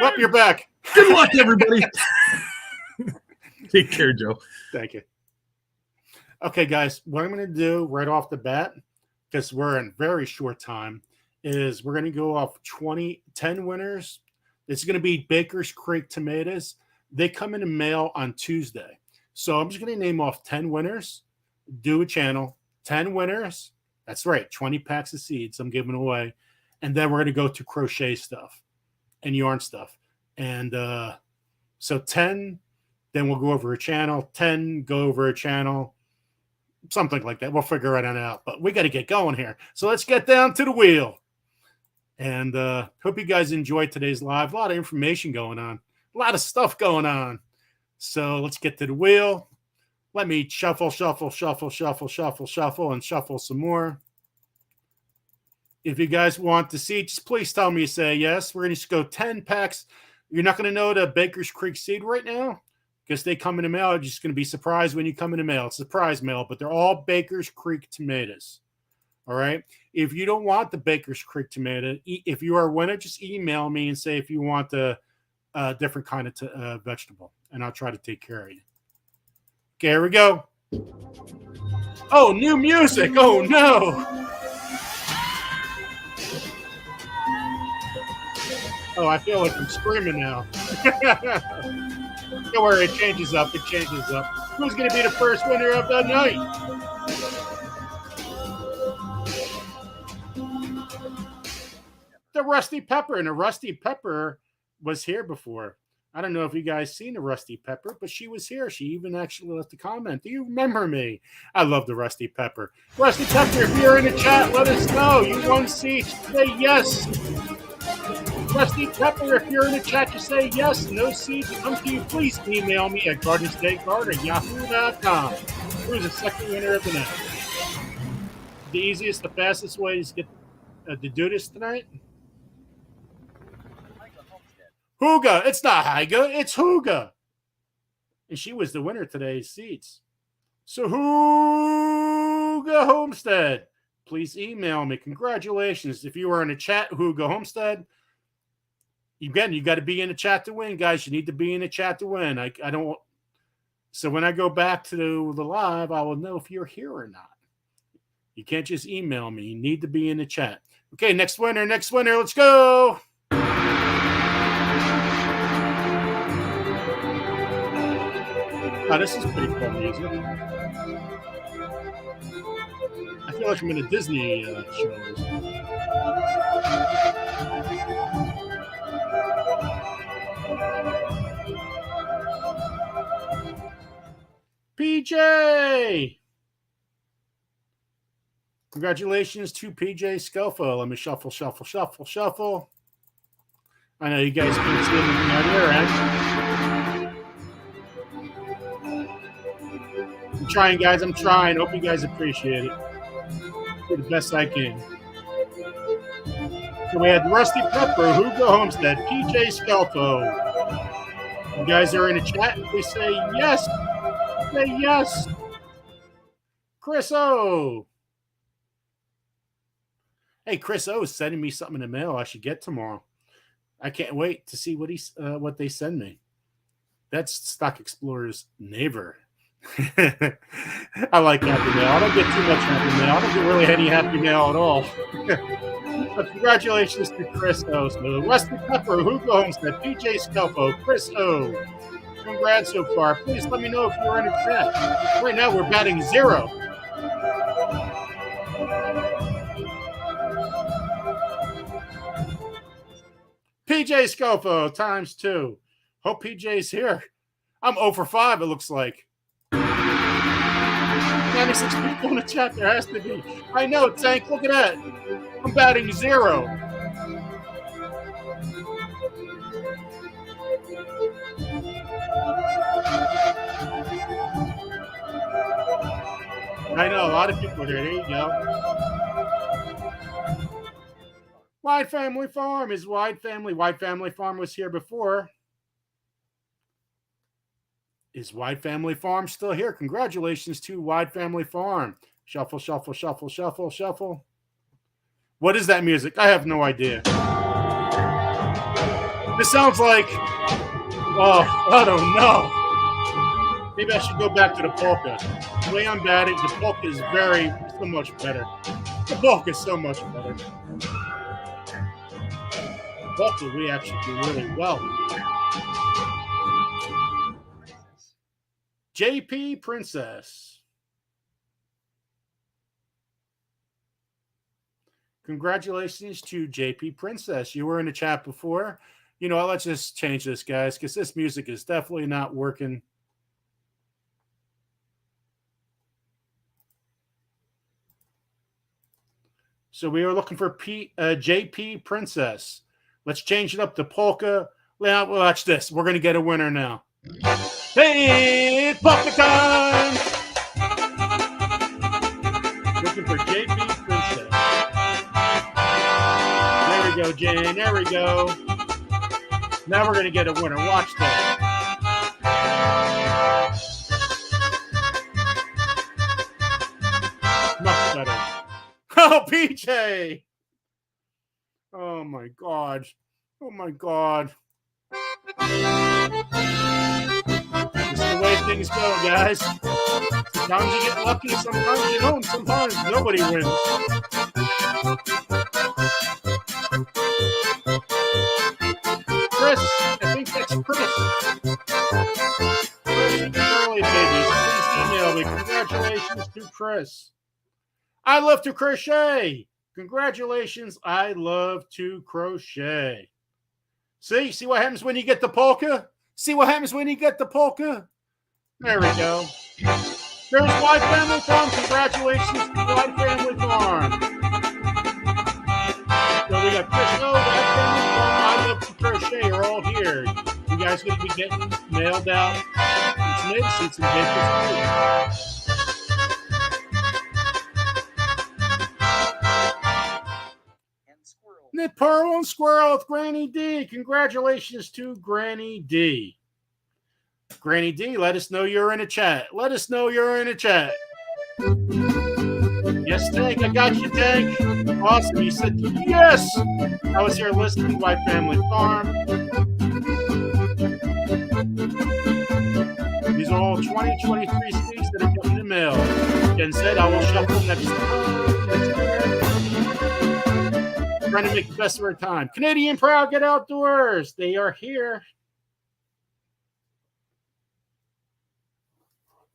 Well, you're back. Good luck, everybody. Take care, Joe. Thank you. Okay, guys, what I'm going to do right off the bat, because we're in very short time, is we're going to go off 10 winners. It's going to be Baker's Creek tomatoes. They come in the mail on Tuesday. So I'm just going to name off 10 winners, do a channel, 10 winners. That's right, 20 packs of seeds I'm giving away. And then we're going to go to crochet stuff and yarn stuff. And so 10, then we'll go over a channel, 10, go over a channel, something like that. We'll figure it out. But we got to get going here. So let's get down to the wheel. And hope you guys enjoyed today's live. A lot of information going on. A lot of stuff going on. So let's get to the wheel. Let me shuffle, and shuffle some more. If you guys want to see, just please tell me you say yes. We're going to go 10 packs. You're not going to know the Baker's Creek seed right now because they come in the mail. You're just going to be surprised when you come in the mail. It's surprise mail, but they're all Baker's Creek tomatoes. All right. If you don't want the Baker's Creek tomato, if you are a winner, just email me and say if you want a different kind of vegetable, and I'll try to take care of you. Okay, here we go. Oh, new music. Oh, no. Oh, I feel like I'm screaming now. Don't worry, it changes up. Who's going to be the first winner of the night? The Rusty Pepper. And the Rusty Pepper was here before. I don't know if you guys seen the Rusty Pepper, but she was here. She even actually left a comment. Do you remember me? I love the Rusty Pepper. Rusty Pepper, if you're in the chat, let us know. You won seats. Say yes. Rusty Pepper, if you're in the chat, you say yes. No seeds come to you. Please email me at gardenstategarden@yahoo.com. Who's the second winner of the night? The easiest, the fastest way is to do this tonight? Huga. It's not Hyga. It's Huga. And she was the winner today's seats. So Huga Homestead, please email me. Congratulations. If you are in the chat, Huga Homestead, again, you got to be in the chat to win, guys. You need to be in the chat to win. I don't. So when I go back to the live, I will know if you're here or not. You can't just email me. You need to be in the chat. Okay, next winner. Let's go. Oh, this is pretty cool music. I feel like I'm in a Disney show. PJ! Congratulations to PJ Skelfo. Let me shuffle, shuffle, shuffle, shuffle. I know you guys can't see anything on your end. I'm trying, guys. I'm trying. Hope you guys appreciate it. Do the best I can. So we had Rusty Pepper, Hugo Homestead, PJ Skelfo. You guys are in the chat. Please say yes. Say yes. Chris O. Hey, Chris O is sending me something in the mail I should get tomorrow. I can't wait to see what they send me. That's Stock Explorer's neighbor. I like happy mail. I don't get too much happy mail. I don't get really any happy mail at all. But congratulations to Chris O. So Rusty Pepper, Hugo Homestead, PJ Skelfo, Chris O. Congrats so far. Please let me know if you're in a chat. Right now we're batting 0. PJ Skelfo times 2. Hope PJ's here. I'm 0 for 5, it looks like. 96 people in the chat. There has to be. I know, Tank. Look at that. I'm batting 0. I know, a lot of people are there. There you go. Wide Family Farm is Wide Family. Wide Family Farm was here before. Is Wide Family Farm still here? Congratulations to Wide Family Farm. Shuffle, shuffle, shuffle, shuffle, shuffle. What is that music? I have no idea. This sounds like, oh, I don't know. Maybe I should go back to the polka. The way I'm batting, the polka is so much better. The polka is so much better. Polka, we actually do really well. JP Princess. Congratulations to JP Princess. You were in the chat before. You know, let's just change this, guys, because this music is definitely not working. So we are looking for JP Princess. Let's change it up to polka. Now, watch this. We're going to get a winner now. Hey, polka time! Looking for JP Princess. There we go, Jane. There we go. Now we're going to get a winner. Watch this. Much better. Oh, PJ! Oh, my God. Oh, my God. This is the way things go, guys. Sometimes you get lucky, sometimes you don't, sometimes nobody wins. Chris, I think that's Chris. Chris and Curly babies. Please email me. Congratulations to Chris. I love to crochet. Congratulations. I love to crochet. See what happens when you get the polka? See what happens when you get the polka? There we go. There's Wide Family Farm. Congratulations to Wide Family Farm. So we got Chris O, Wide Family Farm, I love to crochet are all here. You guys going to be getting mailed out some knits and papers. Knit Pearl and Squirrel with Granny D. Congratulations to Granny D. Granny D, let us know you're in a chat. Let us know you're in a chat. Yes, Tank, I got you, Tank. Awesome. He said, yes. I was here listening to White Family Farm. These are all 2023 speaks that are coming in the mail. Ken said, I will shuffle next time. Trying to make the best of our time. Canadian Proud, get outdoors. They are here.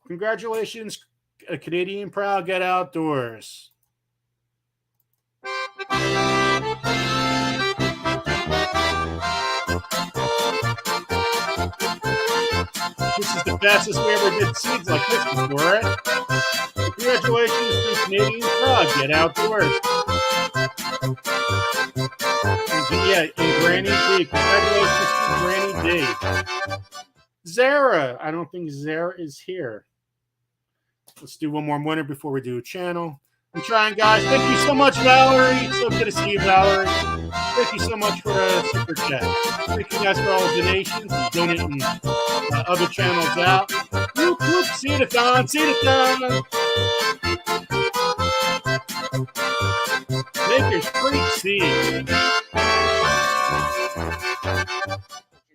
Congratulations, Canadian Proud, get outdoors. This is the fastest we ever did seeds like this before, right? Congratulations to Canadian Frog. Get outdoors. Yeah, and Granny D. Congratulations to Granny D. Zara. I don't think Zara is here. Let's do one more winner before we do a channel. I'm trying, guys. Thank you so much, Valerie. It's so good to see you, Valerie. Thank you so much for the super chat. Thank you guys for all the donations and donating other channels out. Whoop, whoop. See you, Don. See you, Don. Maker's Creek Seed.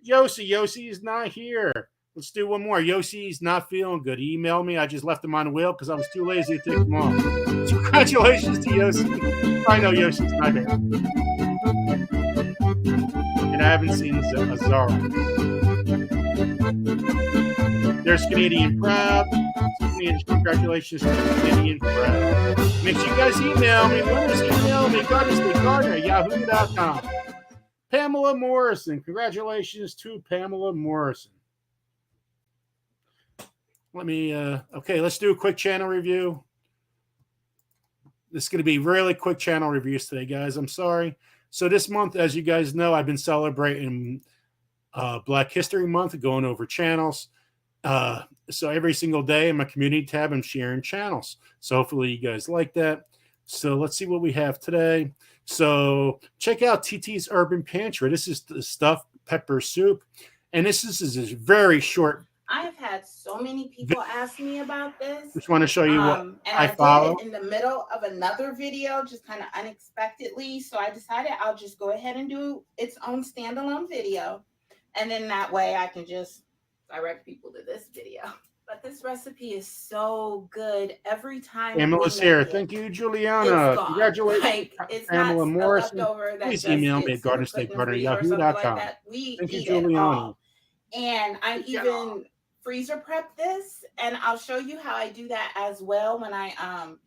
Yossi is not here. Let's do one more. Yossi's not feeling good. He emailed me. I just left him on the wheel because I was too lazy to take him off. So congratulations to Yossi. I know Yossi's not here. And I haven't seen Zara. There's Canadian Proud. Congratulations to Canadian Proud. Make sure you guys email me. Winners email me. Gardner at yahoo.com. Pamela Morrison. Congratulations to Pamela Morrison. Let me, okay, let's do a quick channel review. This is going to be really quick channel reviews today, guys. I'm sorry. So this month, as you guys know, I've been celebrating Black History Month, going over channels. So every single day in my community tab, I'm sharing channels. So hopefully you guys like that. So let's see what we have today. So check out TT's Urban Pantry. This is the stuffed pepper soup. And this is a very short. I have had so many people ask me about this. Just want to show you what and I follow. did it in the middle of another video, just kind of unexpectedly. So I decided I'll just go ahead and do its own standalone video. And then that way I can just direct people to this video. But this recipe is so good every time. Pamela's here. Thank you, Juliana. Congratulations, like, it's Pamela not Morrison. Please email me at gardenstategardener@yahoo.com. We Thank you, eat Juliana. And I even freezer prep this, and I'll show you how I do that as well when I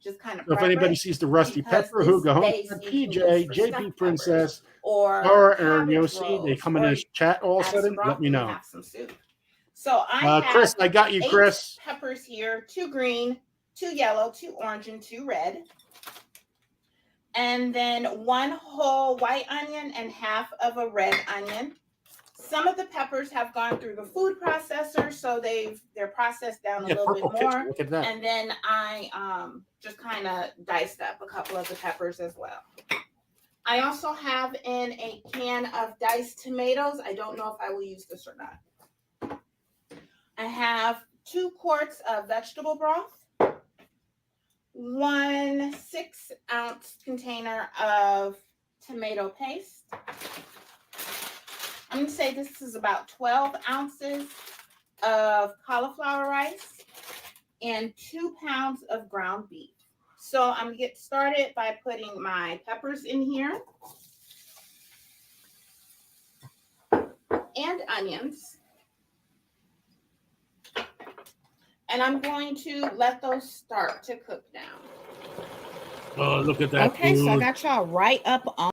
just kind of. So if anybody sees the rusty pepper, who go home, PJ, JP Princess, or Yossi, they come in this chat all of a sudden. Let me know. So I have Chris, I got you, 8 Chris. peppers here: 2 green, 2 yellow, 2 orange, and 2 red. And then 1 whole white onion and half of a red onion. Some of the peppers have gone through the food processor, so they're processed down a little bit more. Look at that. And then I just kind of diced up a couple of the peppers as well. I also have in a can of diced tomatoes. I don't know if I will use this or not. I have 2 quarts of vegetable broth, 1 6-ounce container of tomato paste. I'm going to say this is about 12 ounces of cauliflower rice and 2 pounds of ground beef. So I'm going to get started by putting my peppers in here and onions. And I'm going to let those start to cook now. Oh, look at that. Okay, so I got y'all right up on.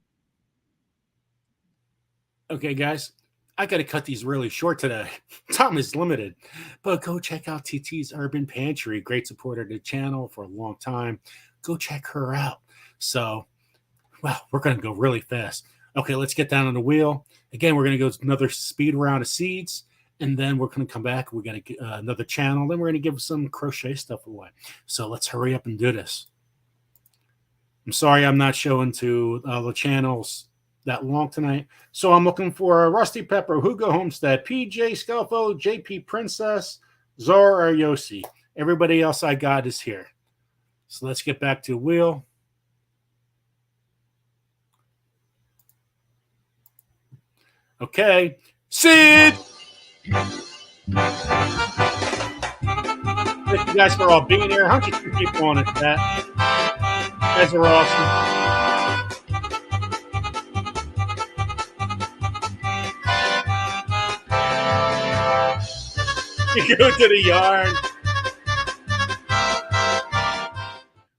Okay, guys, I got to cut these really short today. Time is limited, but go check out TT's Urban Pantry. Great supporter of the channel for a long time. Go check her out. So, well, we're going to go really fast. Okay, let's get down on the wheel. Again, we're going to go another speed round of seeds, and then we're going to come back. We're going to get another channel. Then we're going to give some crochet stuff away. So let's hurry up and do this. I'm sorry I'm not showing to the channels that long tonight. So I'm looking for Rusty Pepper, Hugo Homestead, PJ Skelfo, JP Princess, Zora, or Yossi. Everybody else I got is here. So let's get back to wheel. Okay. Sid! Thank you guys for all being here. 102 people on it, chat. You guys are awesome. You go to the yard.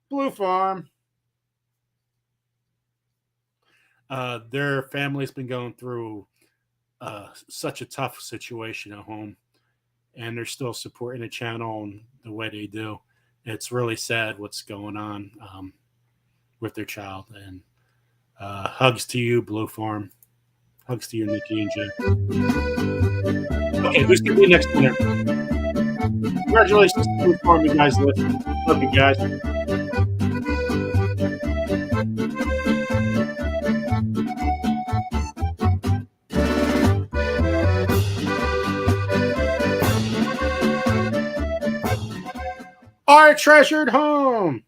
Blue Farm. Their family's been going through such a tough situation at home. and they're still supporting the channel and the way they do. It's really sad what's going on with their child. And hugs to you, Blue Farm. Hugs to you, Nikki and Jay. Okay, who's going to be next winner? Congratulations to Blue Farm, you guys listen. Love you guys. Our treasured home.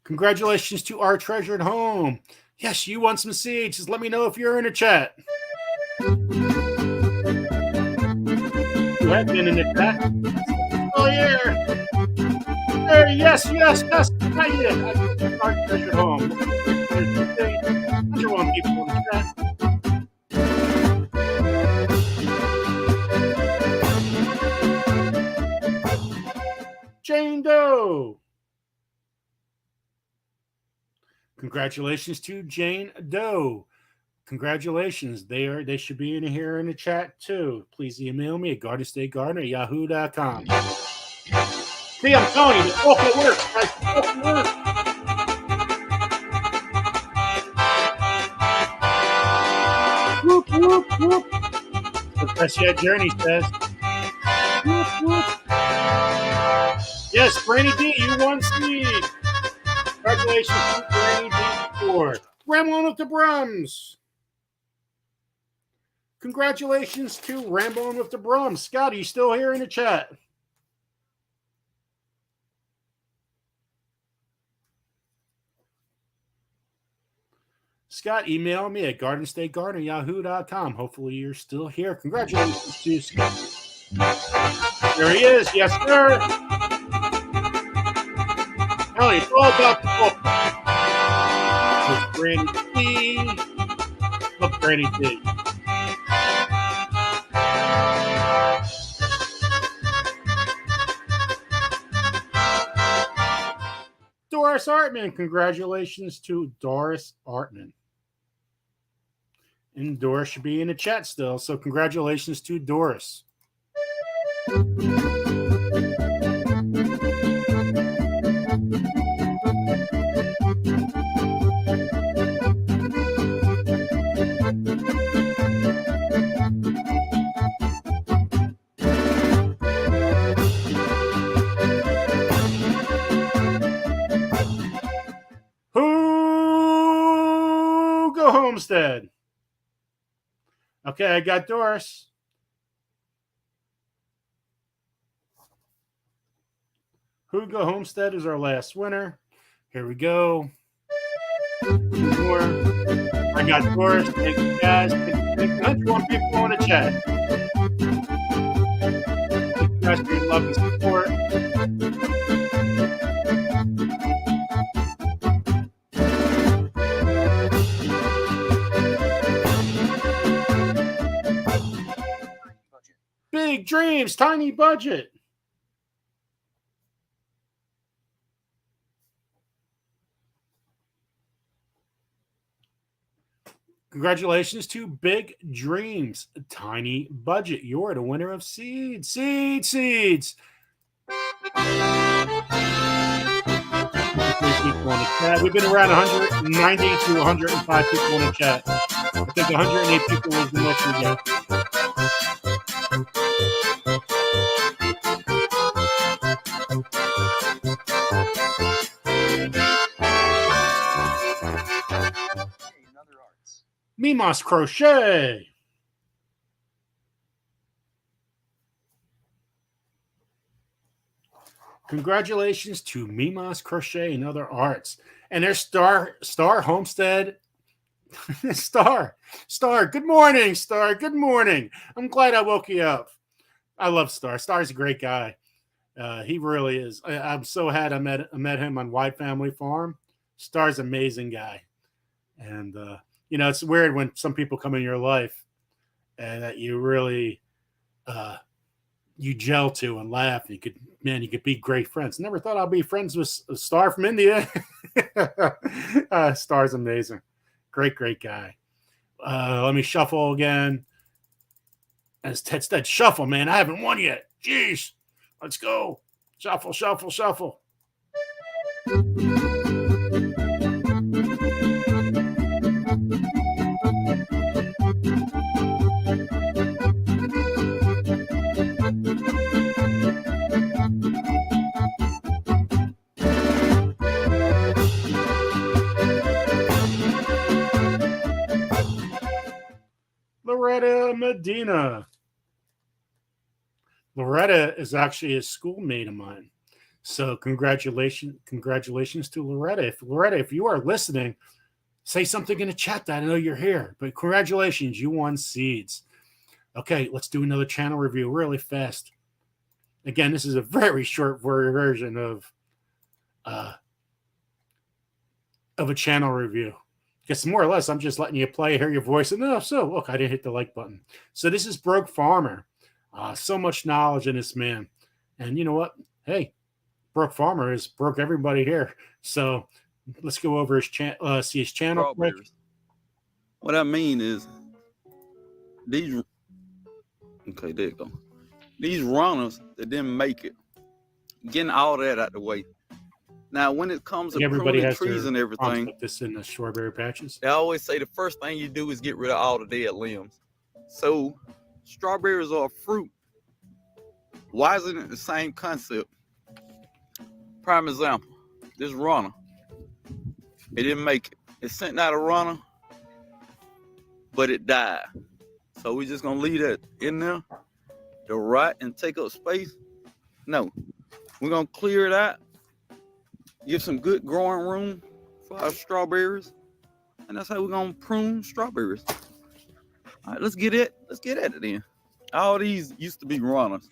Congratulations to our treasured home. Yes, you want some seeds. Just let me know if you're in the chat. You have been in the chat. Oh, yeah. Hey, yes. Not yet. Our treasured home. There's 101 people in the chat. Jane Doe. Congratulations to Jane Doe. Congratulations. They should be in here in the chat too. Please email me at gardenstategardener@yahoo.com. See, I'm telling you, the bulk of work, guys. The bulk of work. Whoop, whoop, whoop. Professor Journey says. Whoop, whoop. Yes, Brandy D, you won seed. Congratulations to Brandy D4. Ramblin' with the Brums. Congratulations to Ramblin' with the Brums. Scott, are you still here in the chat? Scott, email me at gardenstategardener@yahoo.com. Hopefully you're still here. Congratulations to Scott. There he is. Yes, sir. Ellie, it's all about the book. There's Granny D. Look, Granny D. Doris Artman. Congratulations to Doris Artman. And Doris should be in the chat still. So congratulations to Doris. Hugo Homestead. Okay, I got Doris. Hugo Homestead is our last winner. Here we go. Two more. I got Doris. Thank you guys. Thank you. 101 people in the chat. Thank you guys for your love and support. Big dreams, tiny budget. Congratulations to Big Dreams, tiny budget. You're the winner of seeds. Seeds. People in the chat. We've been around 190 to 105 people in the chat. I think 108 people was the most we got. Mimas Crochet. Congratulations to Mimas Crochet and Other Arts. And there's Star Homestead. Star. Good morning, Star. Good morning. I'm glad I woke you up. I love Star. Star's a great guy. He really is. I'm so happy I met him on White Family Farm. Star's an amazing guy. And, it's weird when some people come in your life and that you really you gel to and laugh. And you could be great friends. Never thought I'd be friends with a Star from India. Star's amazing. Great guy. Let me shuffle again. As Ted said, shuffle, man. I haven't won yet. Jeez. Let's go. Shuffle, shuffle, shuffle. Loretta Medina. Loretta is actually a schoolmate of mine. So congratulations to Loretta. If you are listening, say something in the chat that I know you're here. But congratulations, you won seeds. Okay, let's do another channel review really fast. Again, this is a very short version of a channel review. Because more or less, I'm just letting you play, hear your voice, and so look, I didn't hit the like button. So this is Broke Farmer. So much knowledge in this man. And you know what? Hey, Broke Farmer has broke everybody here. So let's go over his see his channel. What I mean is these. Okay, there you go. These runners that didn't make it, getting all that out the way. Now, when it comes to pruning trees and everything, put this in the strawberry patches. They always say the first thing you do is get rid of all the dead limbs. So, strawberries are a fruit. Why isn't it the same concept? Prime example, this runner, it didn't make it. It sent out a runner, but it died. So we're just gonna leave that in there to rot and take up space? No, we're gonna clear it out, give some good growing room for our strawberries, and that's how we're gonna prune strawberries. All right, let's get at it then. All these used to be runners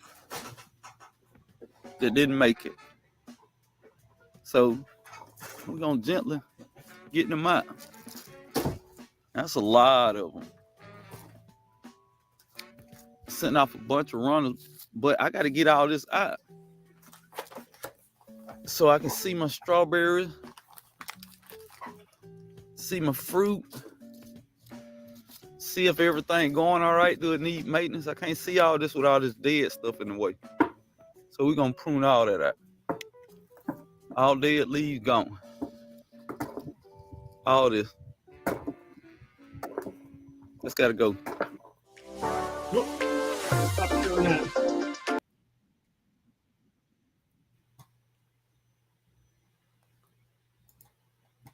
that didn't make it. So we're gonna gently get them out. That's a lot of them. Sitting off a bunch of runners, but I gotta get all this out so I can see my strawberries, see my fruit, see if everything going all right. Do it need maintenance? I can't see all this with all this dead stuff in the way. So we're gonna prune all that out. All dead leaves gone. All this. That's gotta go. Stop doing that.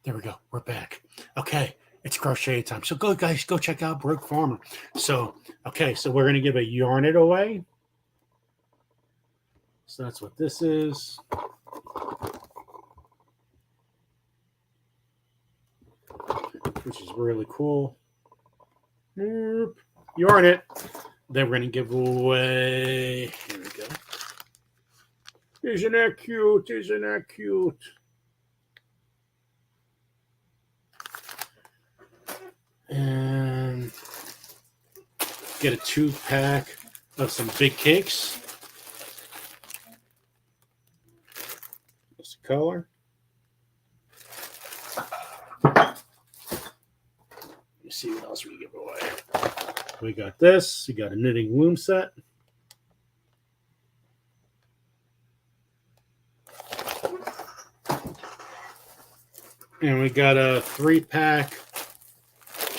There we go. We're back. Okay. It's crochet time. So go, guys, go check out Broke Farmer. So, okay. So we're going to give a yarn it away. So that's what this is. Which is really cool. Yarn it. Then we're going to give away. Here we go. Isn't that cute? Isn't that cute? And get a 2-pack of some big cakes. Just a color. Let's see what else we give away. We got this. We got a knitting loom set. And we got a 3-pack.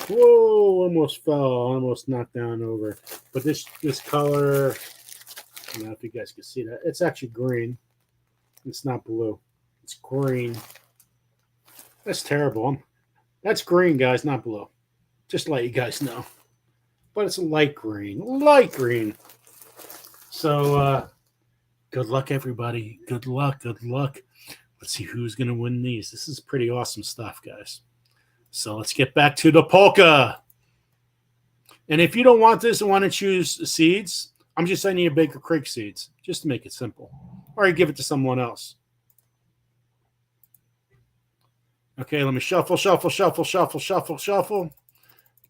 Whoa, almost fell. Almost knocked down over. But this color, I don't know if you guys can see that. It's actually green. It's not blue. It's green. That's terrible. That's green, guys, not blue. Just to let you guys know. But it's a light green. Light green. So, good luck, everybody. Good luck. Good luck. Let's see who's going to win these. This is pretty awesome stuff, guys. So let's get back to the polka. And if you don't want this and want to choose seeds, I'm just sending you Baker Creek seeds, just to make it simple. Or you give it to someone else. Okay, let me shuffle, shuffle, shuffle, shuffle, shuffle, shuffle.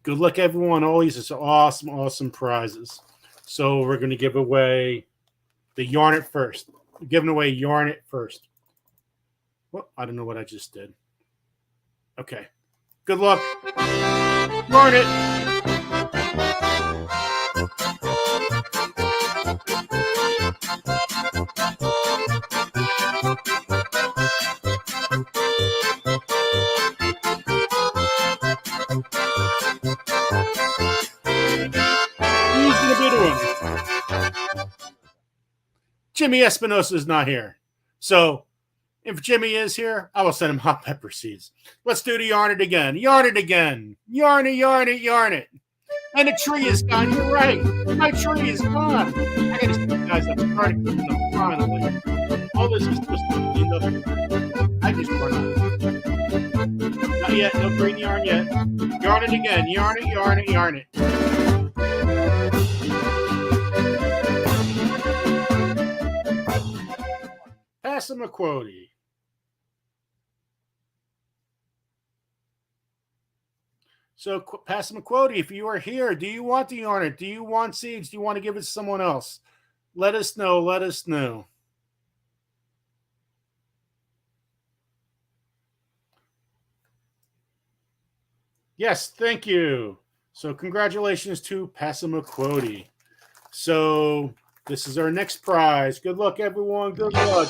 Good luck, everyone. All these are awesome, awesome prizes. So we're going to give away the Yarn It first. We're giving away Yarn It first. Well, I don't know what I just did. Okay. Good luck. Yarn it. Who's gonna be the one? Jimmy Espinosa is not here. So if Jimmy is here, I will send him hot pepper seeds. Let's do the yarn it again. Yarn it again. Yarn it, yarn it, yarn it. And the tree is gone. You're right. My tree is gone. I gotta see you guys. I'm starting to clean up finally. All this is supposed to be cleaned up. I just run out. Not yet. No green yarn yet. Yarn it again. Yarn it, yarn it, yarn it. Passamaquoddy. So, Passamaquoddy, if you are here, do you want to yarn it? Do you want seeds? Do you want to give it to someone else? Let us know. Let us know. Yes, thank you. So, congratulations to Passamaquoddy. So, this is our next prize. Good luck, everyone. Good luck.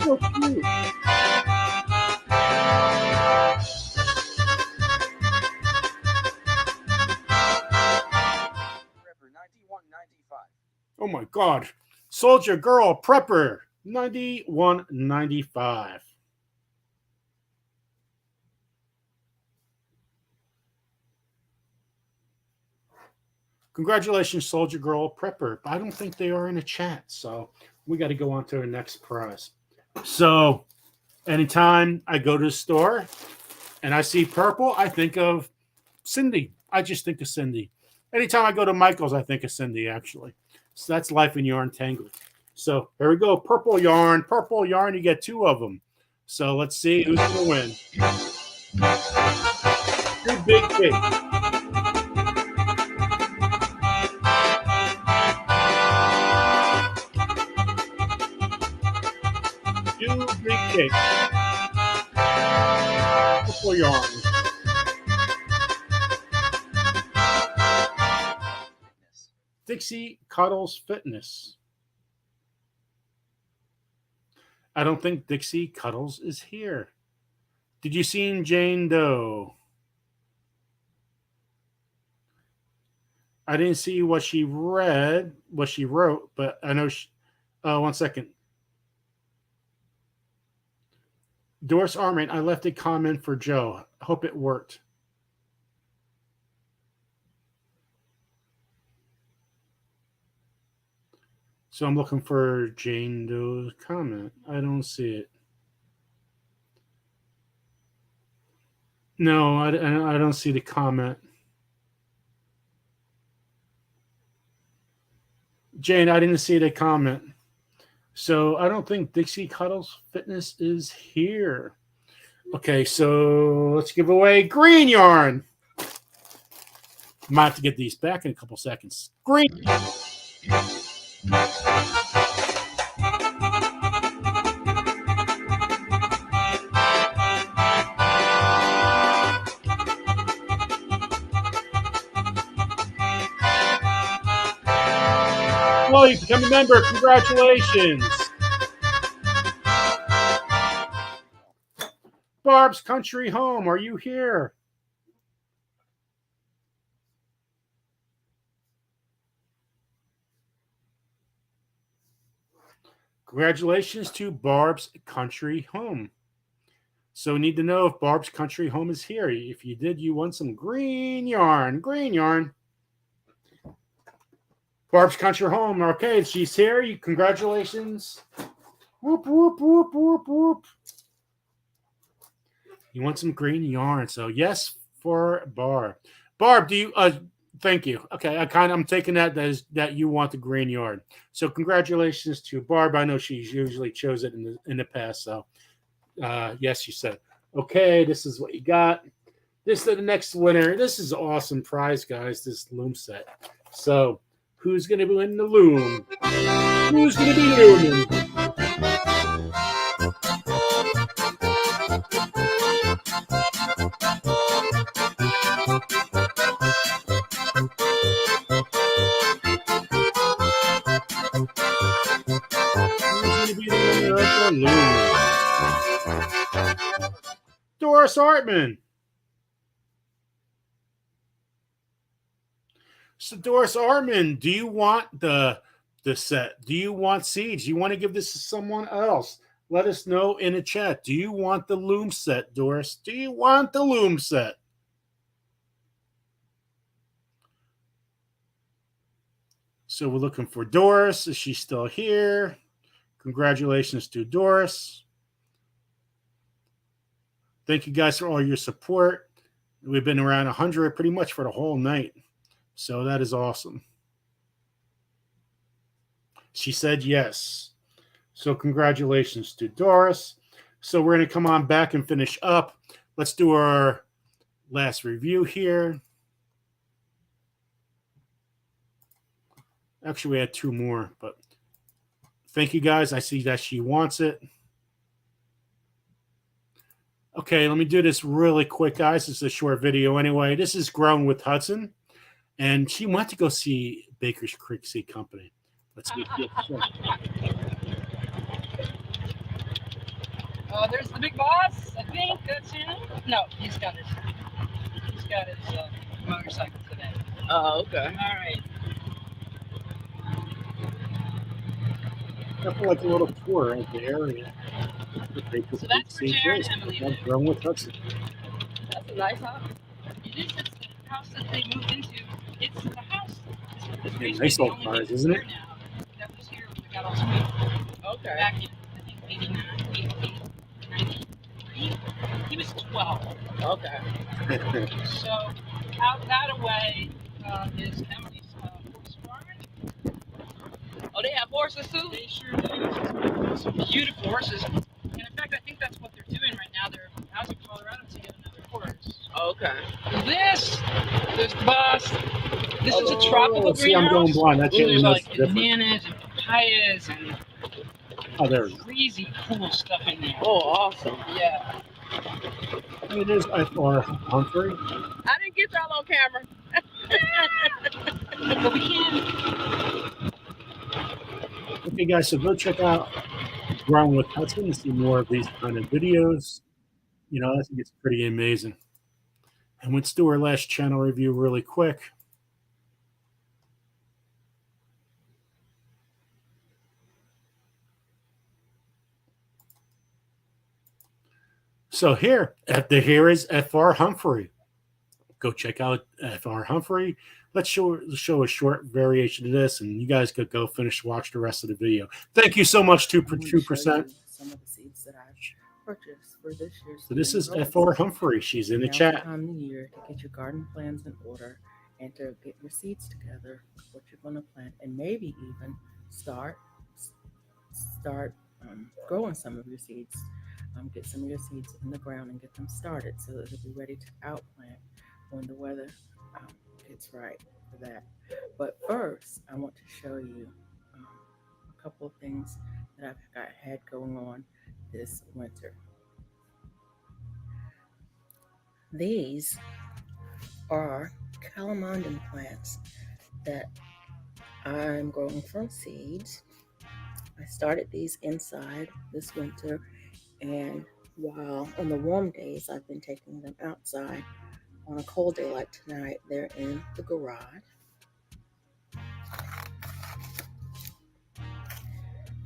So cute. Oh my God. Soldier Girl Prepper 91.95. Congratulations, Soldier Girl Prepper. I don't think they are in a chat, so we got to go on to our next prize. So anytime I go to the store and I see purple, I think of Cindy. I just think of Cindy. Anytime I go to Michael's, I think of Cindy, actually. So that's Life in Yarn Tangled. So here we go. Purple yarn. Purple yarn. You get two of them. So let's see who's going to win. Two big cakes. Two big cakes. Purple yarn. Dixie Cuddles Fitness. I don't think Dixie Cuddles is here. Did you see Jane Doe? I didn't see what she read, what she wrote, but I know she. 1 second. Doris Arment, I left a comment for Joe. Hope it worked. So I'm looking for Jane Doe's comment. I don't see it. No, I don't see the comment. Jane, I didn't see the comment. So I don't think Dixie Cuddles Fitness is here. Okay, so let's give away green yarn. Might have to get these back in a couple seconds. Green. Well, you become a member. Congratulations. Barb's Country Home, are you here? Congratulations to Barb's Country Home. So we need to know if Barb's Country Home is here. If you did, you won some green yarn. Green yarn. Barb's Country Home. Okay, she's here. Congratulations. Whoop, whoop, whoop, whoop, whoop. You want some green yarn. So yes for Barb. Barb, do you thank you. Okay, I'm taking that as that you want the green yarn. So congratulations to Barb. I know she's usually chose it in the past. So yes, you said. Okay, this is what you got. This is the next winner. This is an awesome prize, guys. This loom set. So Who's going to be in the loom? Who's going to be looming? Doris Hartman. So Doris Hartman, do you want the set? Do you want seeds? Do you want to give this to someone else? Let us know in the chat. Do you want the loom set, Doris? Do you want the loom set? So we're looking for Doris. Is she still here? Congratulations to Doris. Thank you guys for all your support. We've been around 100 pretty much for the whole night. So that is awesome. She said yes. So congratulations to Doris. So we're going to come on back and finish up. Let's do our last review here. Actually, we had two more, but thank you guys. I see that she wants it. Okay, let me do this really quick, guys. It's a short video anyway. This is Grown with Hudson, and she went to go see Baker's Creek Seed Company. Let's see. Oh, there's the big boss. I think that's him. No, he's got his motorcycle today. Oh, okay. All right. I feel like a little tour of the area. So that's where Jared and Emily live. Grown with Hudson. That's a nice house. It is. It's the house that they moved into. It's the house. It's Yeah, nice old cars, isn't it? now. That was here when we got all straight. Okay. Back in, I think, 89, 88, 93. He was 12. Okay. So out that way is Emily's horse farm. Oh, they have horses too? They sure do. Some beautiful horses. And in fact, I think that's what they're doing right now. They're out in Colorado to get another horse. Okay. There's the boss. This is a tropical see, I'm going greenhouse. blind. I can't There's know like the difference. bananas and papayas and Oh, there we go. crazy cool stuff in there. Oh, awesome. Yeah. It is FR Humphrey. I didn't get y'all on camera. But we can. Okay, guys, so go check out Grown with Hudson to see more of these kind of videos. You know, I think it's pretty amazing. And let's do our last channel review really quick. So here is FR Humphrey. Go check out FR Humphrey. Let's show a short variation of this, and you guys could go watch the rest of the video. Thank you so much, 2%. Some of the seeds that I purchased for this year. So this is FR Humphrey. She's in the chat. Time of the year to get your garden plans in order and to get your seeds together, what you're going to plant, and maybe even start growing some of your seeds. Get some of your seeds in the ground and get them started so that they'll be ready to outplant when the weather gets right for that. But first, I want to show you a couple of things that I've had going on this winter. These are calamondin plants that I'm growing from seeds. I started these inside this winter, and while on the warm days I've been taking them outside. On a cold day like tonight, they're in the garage.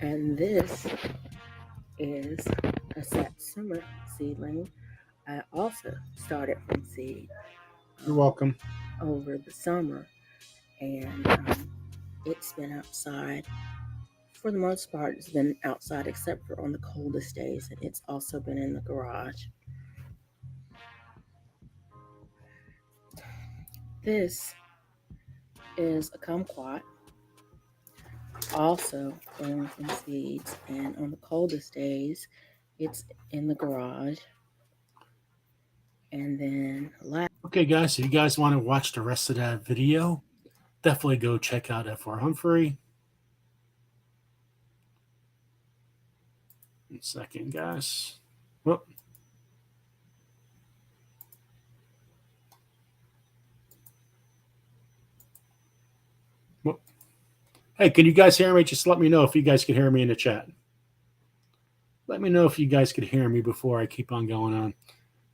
And this is a Satsuma seedling. I also started from seed. You're welcome. Over the summer, and it's been outside. For the most part, it's been outside except for on the coldest days, and it's also been in the garage. This is a kumquat, also growing from seeds, and on the coldest days, it's in the garage. And then Okay, guys, if you guys want to watch the rest of that video, definitely go check out FR Humphrey. 1 second, guys. Whoop. Whoop. Hey, can you guys hear me? Just let me know if you guys can hear me in the chat. Let me know if you guys could hear me before I keep on going on.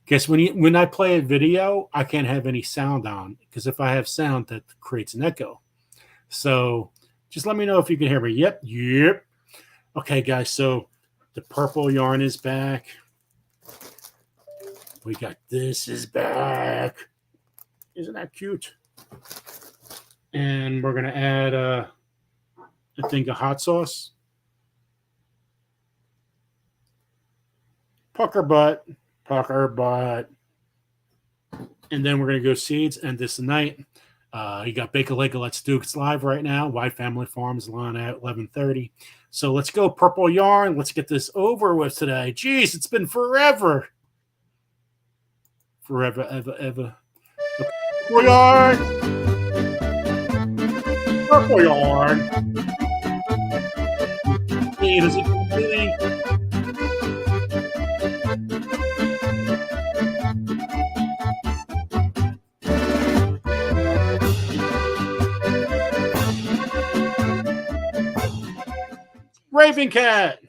Because when I play a video, I can't have any sound on, because if I have sound, that creates an echo. So just let me know if you can hear me. Yep. Okay, guys, so the purple yarn is back. We got this is back. Isn't that cute? And we're going to add a thing of hot sauce. Pucker butt. And then we're going to go seeds and this night. You got Bake a Lake Let's Do It's live right now. White Family Farms line at 11:30. So let's go purple yarn. Let's get this over with today. Jeez, it's been forever. Forever, ever. Purple yarn. Purple yarn. Hey, does it complete? Raven Cat.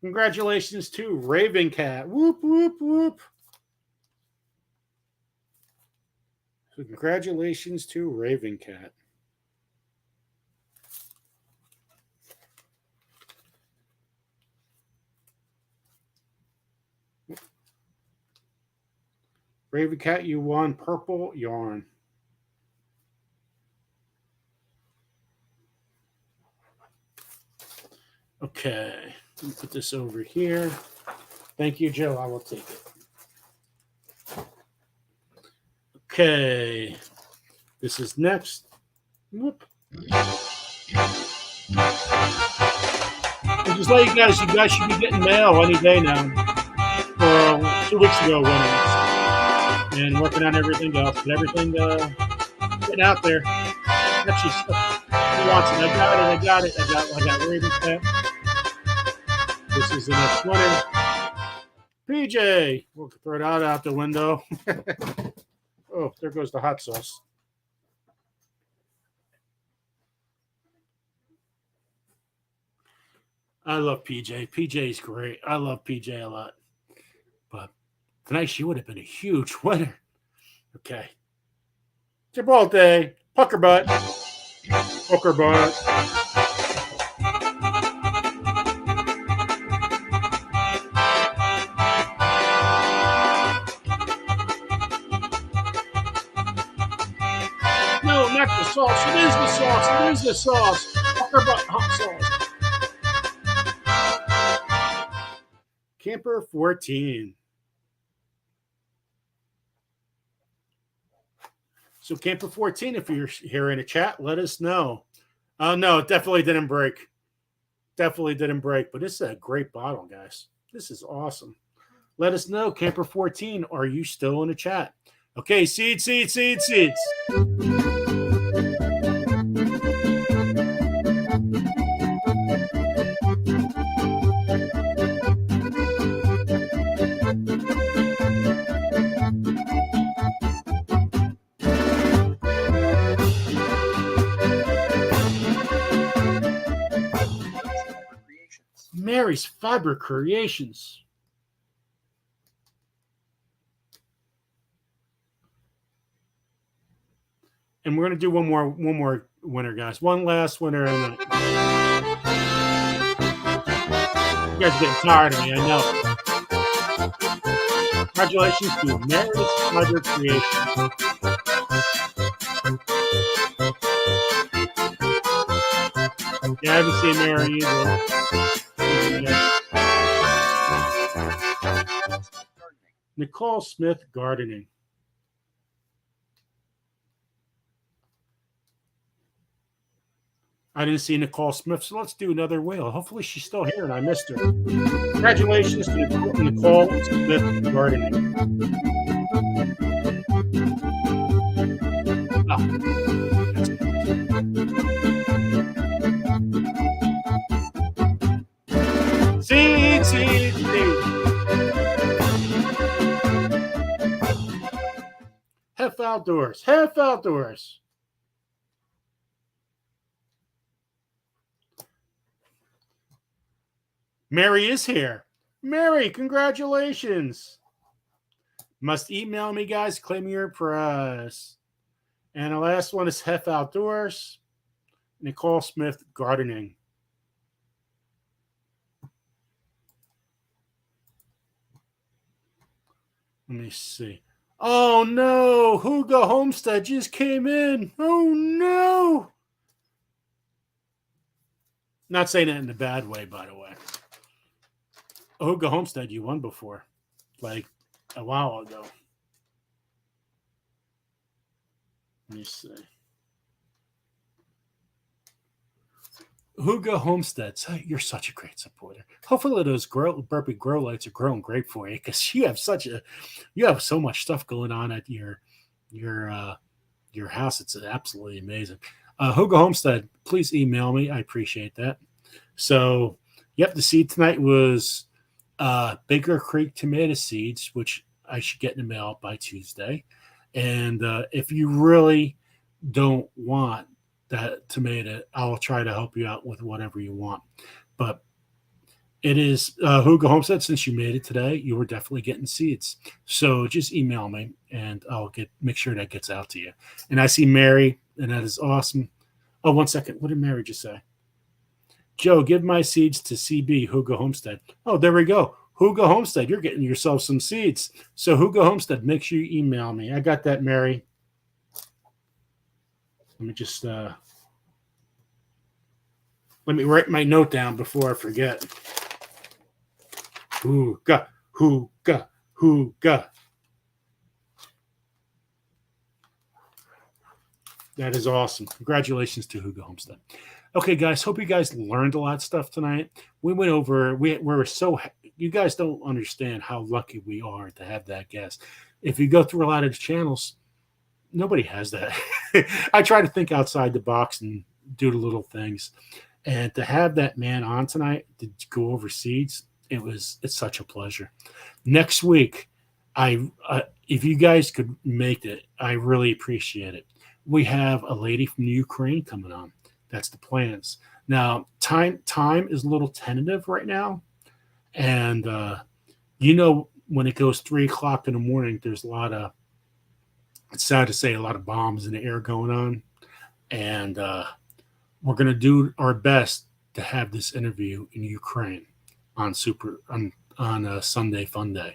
Congratulations to Raven Cat. Whoop, whoop, whoop. So congratulations to Raven Cat. Raven Cat, you won purple yarn. Okay, let me put this over here. Thank you, Joe. I will take it. Okay, this is next. Whoop. I'll just let you guys should be getting mail any day now. 2 weeks ago, and working on everything else, but everything getting out there. Actually, who wants it? I got it. I got Raven Cat. This is the next winner. PJ. We'll throw that out the window. Oh, there goes the hot sauce. I love PJ. PJ's great. I love PJ a lot. But tonight she would have been a huge winner. Okay. It's your ball day. Pucker butt. Pucker butt. No, not the sauce. It is the sauce. It is the sauce. Pucker butt hot sauce. Camper 14. So Camper 14, if you're here in the chat, let us know. Oh, no, it definitely didn't break. Definitely didn't break. But this is a great bottle, guys. This is awesome. Let us know, Camper 14, are you still in the chat? Okay, seeds. Mary's Fiber Creations. And we're going to do one more winner, guys. One last winner. And then... You guys are getting tired of me, I know. Congratulations to Mary's Fiber Creations. Yeah, I haven't seen Mary either. Nicole Smith Gardening. I didn't see Nicole Smith, so let's do another wheel. Hopefully she's still here and I missed her. Congratulations to Nicole Smith Gardening. Oh. seeds, Nate. Hef Outdoors. Hef Outdoors. Mary is here. Mary, congratulations. Must email me, guys. Claim your prize. And the last one is Hef Outdoors. Nicole Smith Gardening. Let me see. Oh no, Hugo Homestead just came in. Oh no. Not saying that in a bad way, by the way. Hugo Homestead, you won before, like a while ago. Let me see. Hugo Homestead, you're such a great supporter. Hopefully those burpee grow lights are growing great for you, because you have so much stuff going on at your house. It's absolutely amazing. Hugo Homestead, please email me. I appreciate that. So, yep, the seed tonight was Baker Creek tomato seeds, which I should get in the mail by Tuesday. And if you really don't want that tomato, I'll try to help you out with whatever you want. But it is Hugo Homestead. Since you made it today, you were definitely getting seeds. So just email me, and I'll make sure that gets out to you. And I see Mary, and that is awesome. Oh, 1 second. What did Mary just say? Joe, give my seeds to CB Hugo Homestead. Oh, there we go. Hugo Homestead, you're getting yourself some seeds. So Hugo Homestead, make sure you email me. I got that, Mary. Let me just let me write my note down before I forget. Huga, Huga, Huga. That is awesome. Congratulations to Hugo Homestead. Okay, guys, hope you guys learned a lot of stuff tonight. We went over, we're so, you guys don't understand how lucky we are to have that guest. If you go through a lot of the channels, nobody has that. I try to think outside the box and do the little things. And to have that man on tonight to go over seeds, it's such a pleasure. Next week, if you guys could make it, I really appreciate it. We have a lady from Ukraine coming on. That's the plans. Now, time is a little tentative right now. And, when it goes 3 o'clock in the morning, there's it's sad to say, a lot of bombs in the air going on. And we're going to do our best to have this interview in Ukraine on Sunday Funday.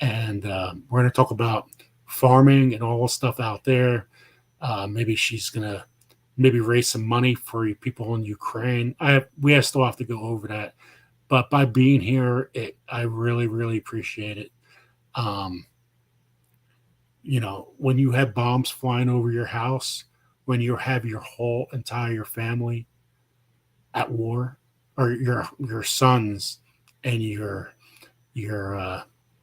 And we're going to talk about farming and all the stuff out there. Maybe she's going to raise some money for people in Ukraine. We still have to go over that. But by being here, I really, really appreciate it. When you have bombs flying over your house, when you have your whole entire family at war, or your sons and your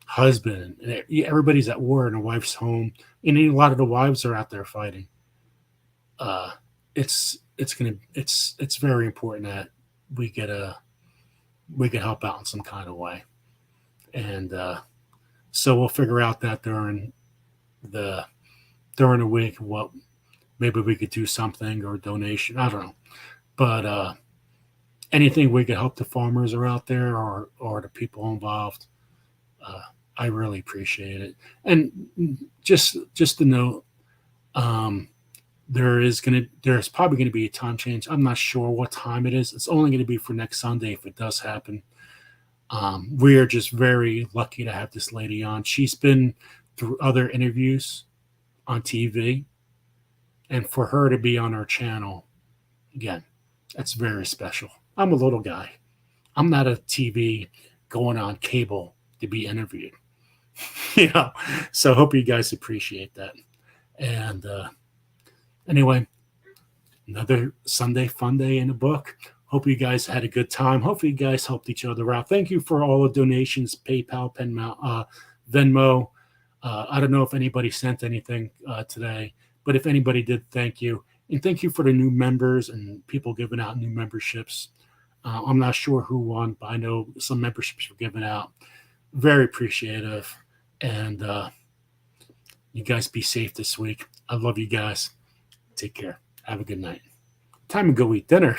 husband, and everybody's at war, and the wife's home, and a lot of the wives are out there fighting. It's very important that we can help out in some kind of way. And so we'll figure out that during the week what maybe we could do something, or a donation. I don't know. But anything we could help the farmers are out there, or the people involved, I really appreciate it. And just to note, there's probably going to be a time change. I'm not sure what time it is. It's only going to be for next Sunday if it does happen. We are just very lucky to have this lady on. She's been through other interviews on TV, and for her to be on our channel, again, that's very special. I'm a little guy. I'm not a TV going on cable to be interviewed. So I hope you guys appreciate that. And anyway, another Sunday Funday in the book. Hope you guys had a good time. Hopefully you guys helped each other out. Thank you for all the donations, PayPal, Venmo. I don't know if anybody sent anything today, but if anybody did, thank you. And thank you for the new members and people giving out new memberships. I'm not sure who won, but I know some memberships were given out. Very appreciative. And you guys be safe this week. I love you guys. Take care. Have a good night. Time to go eat dinner.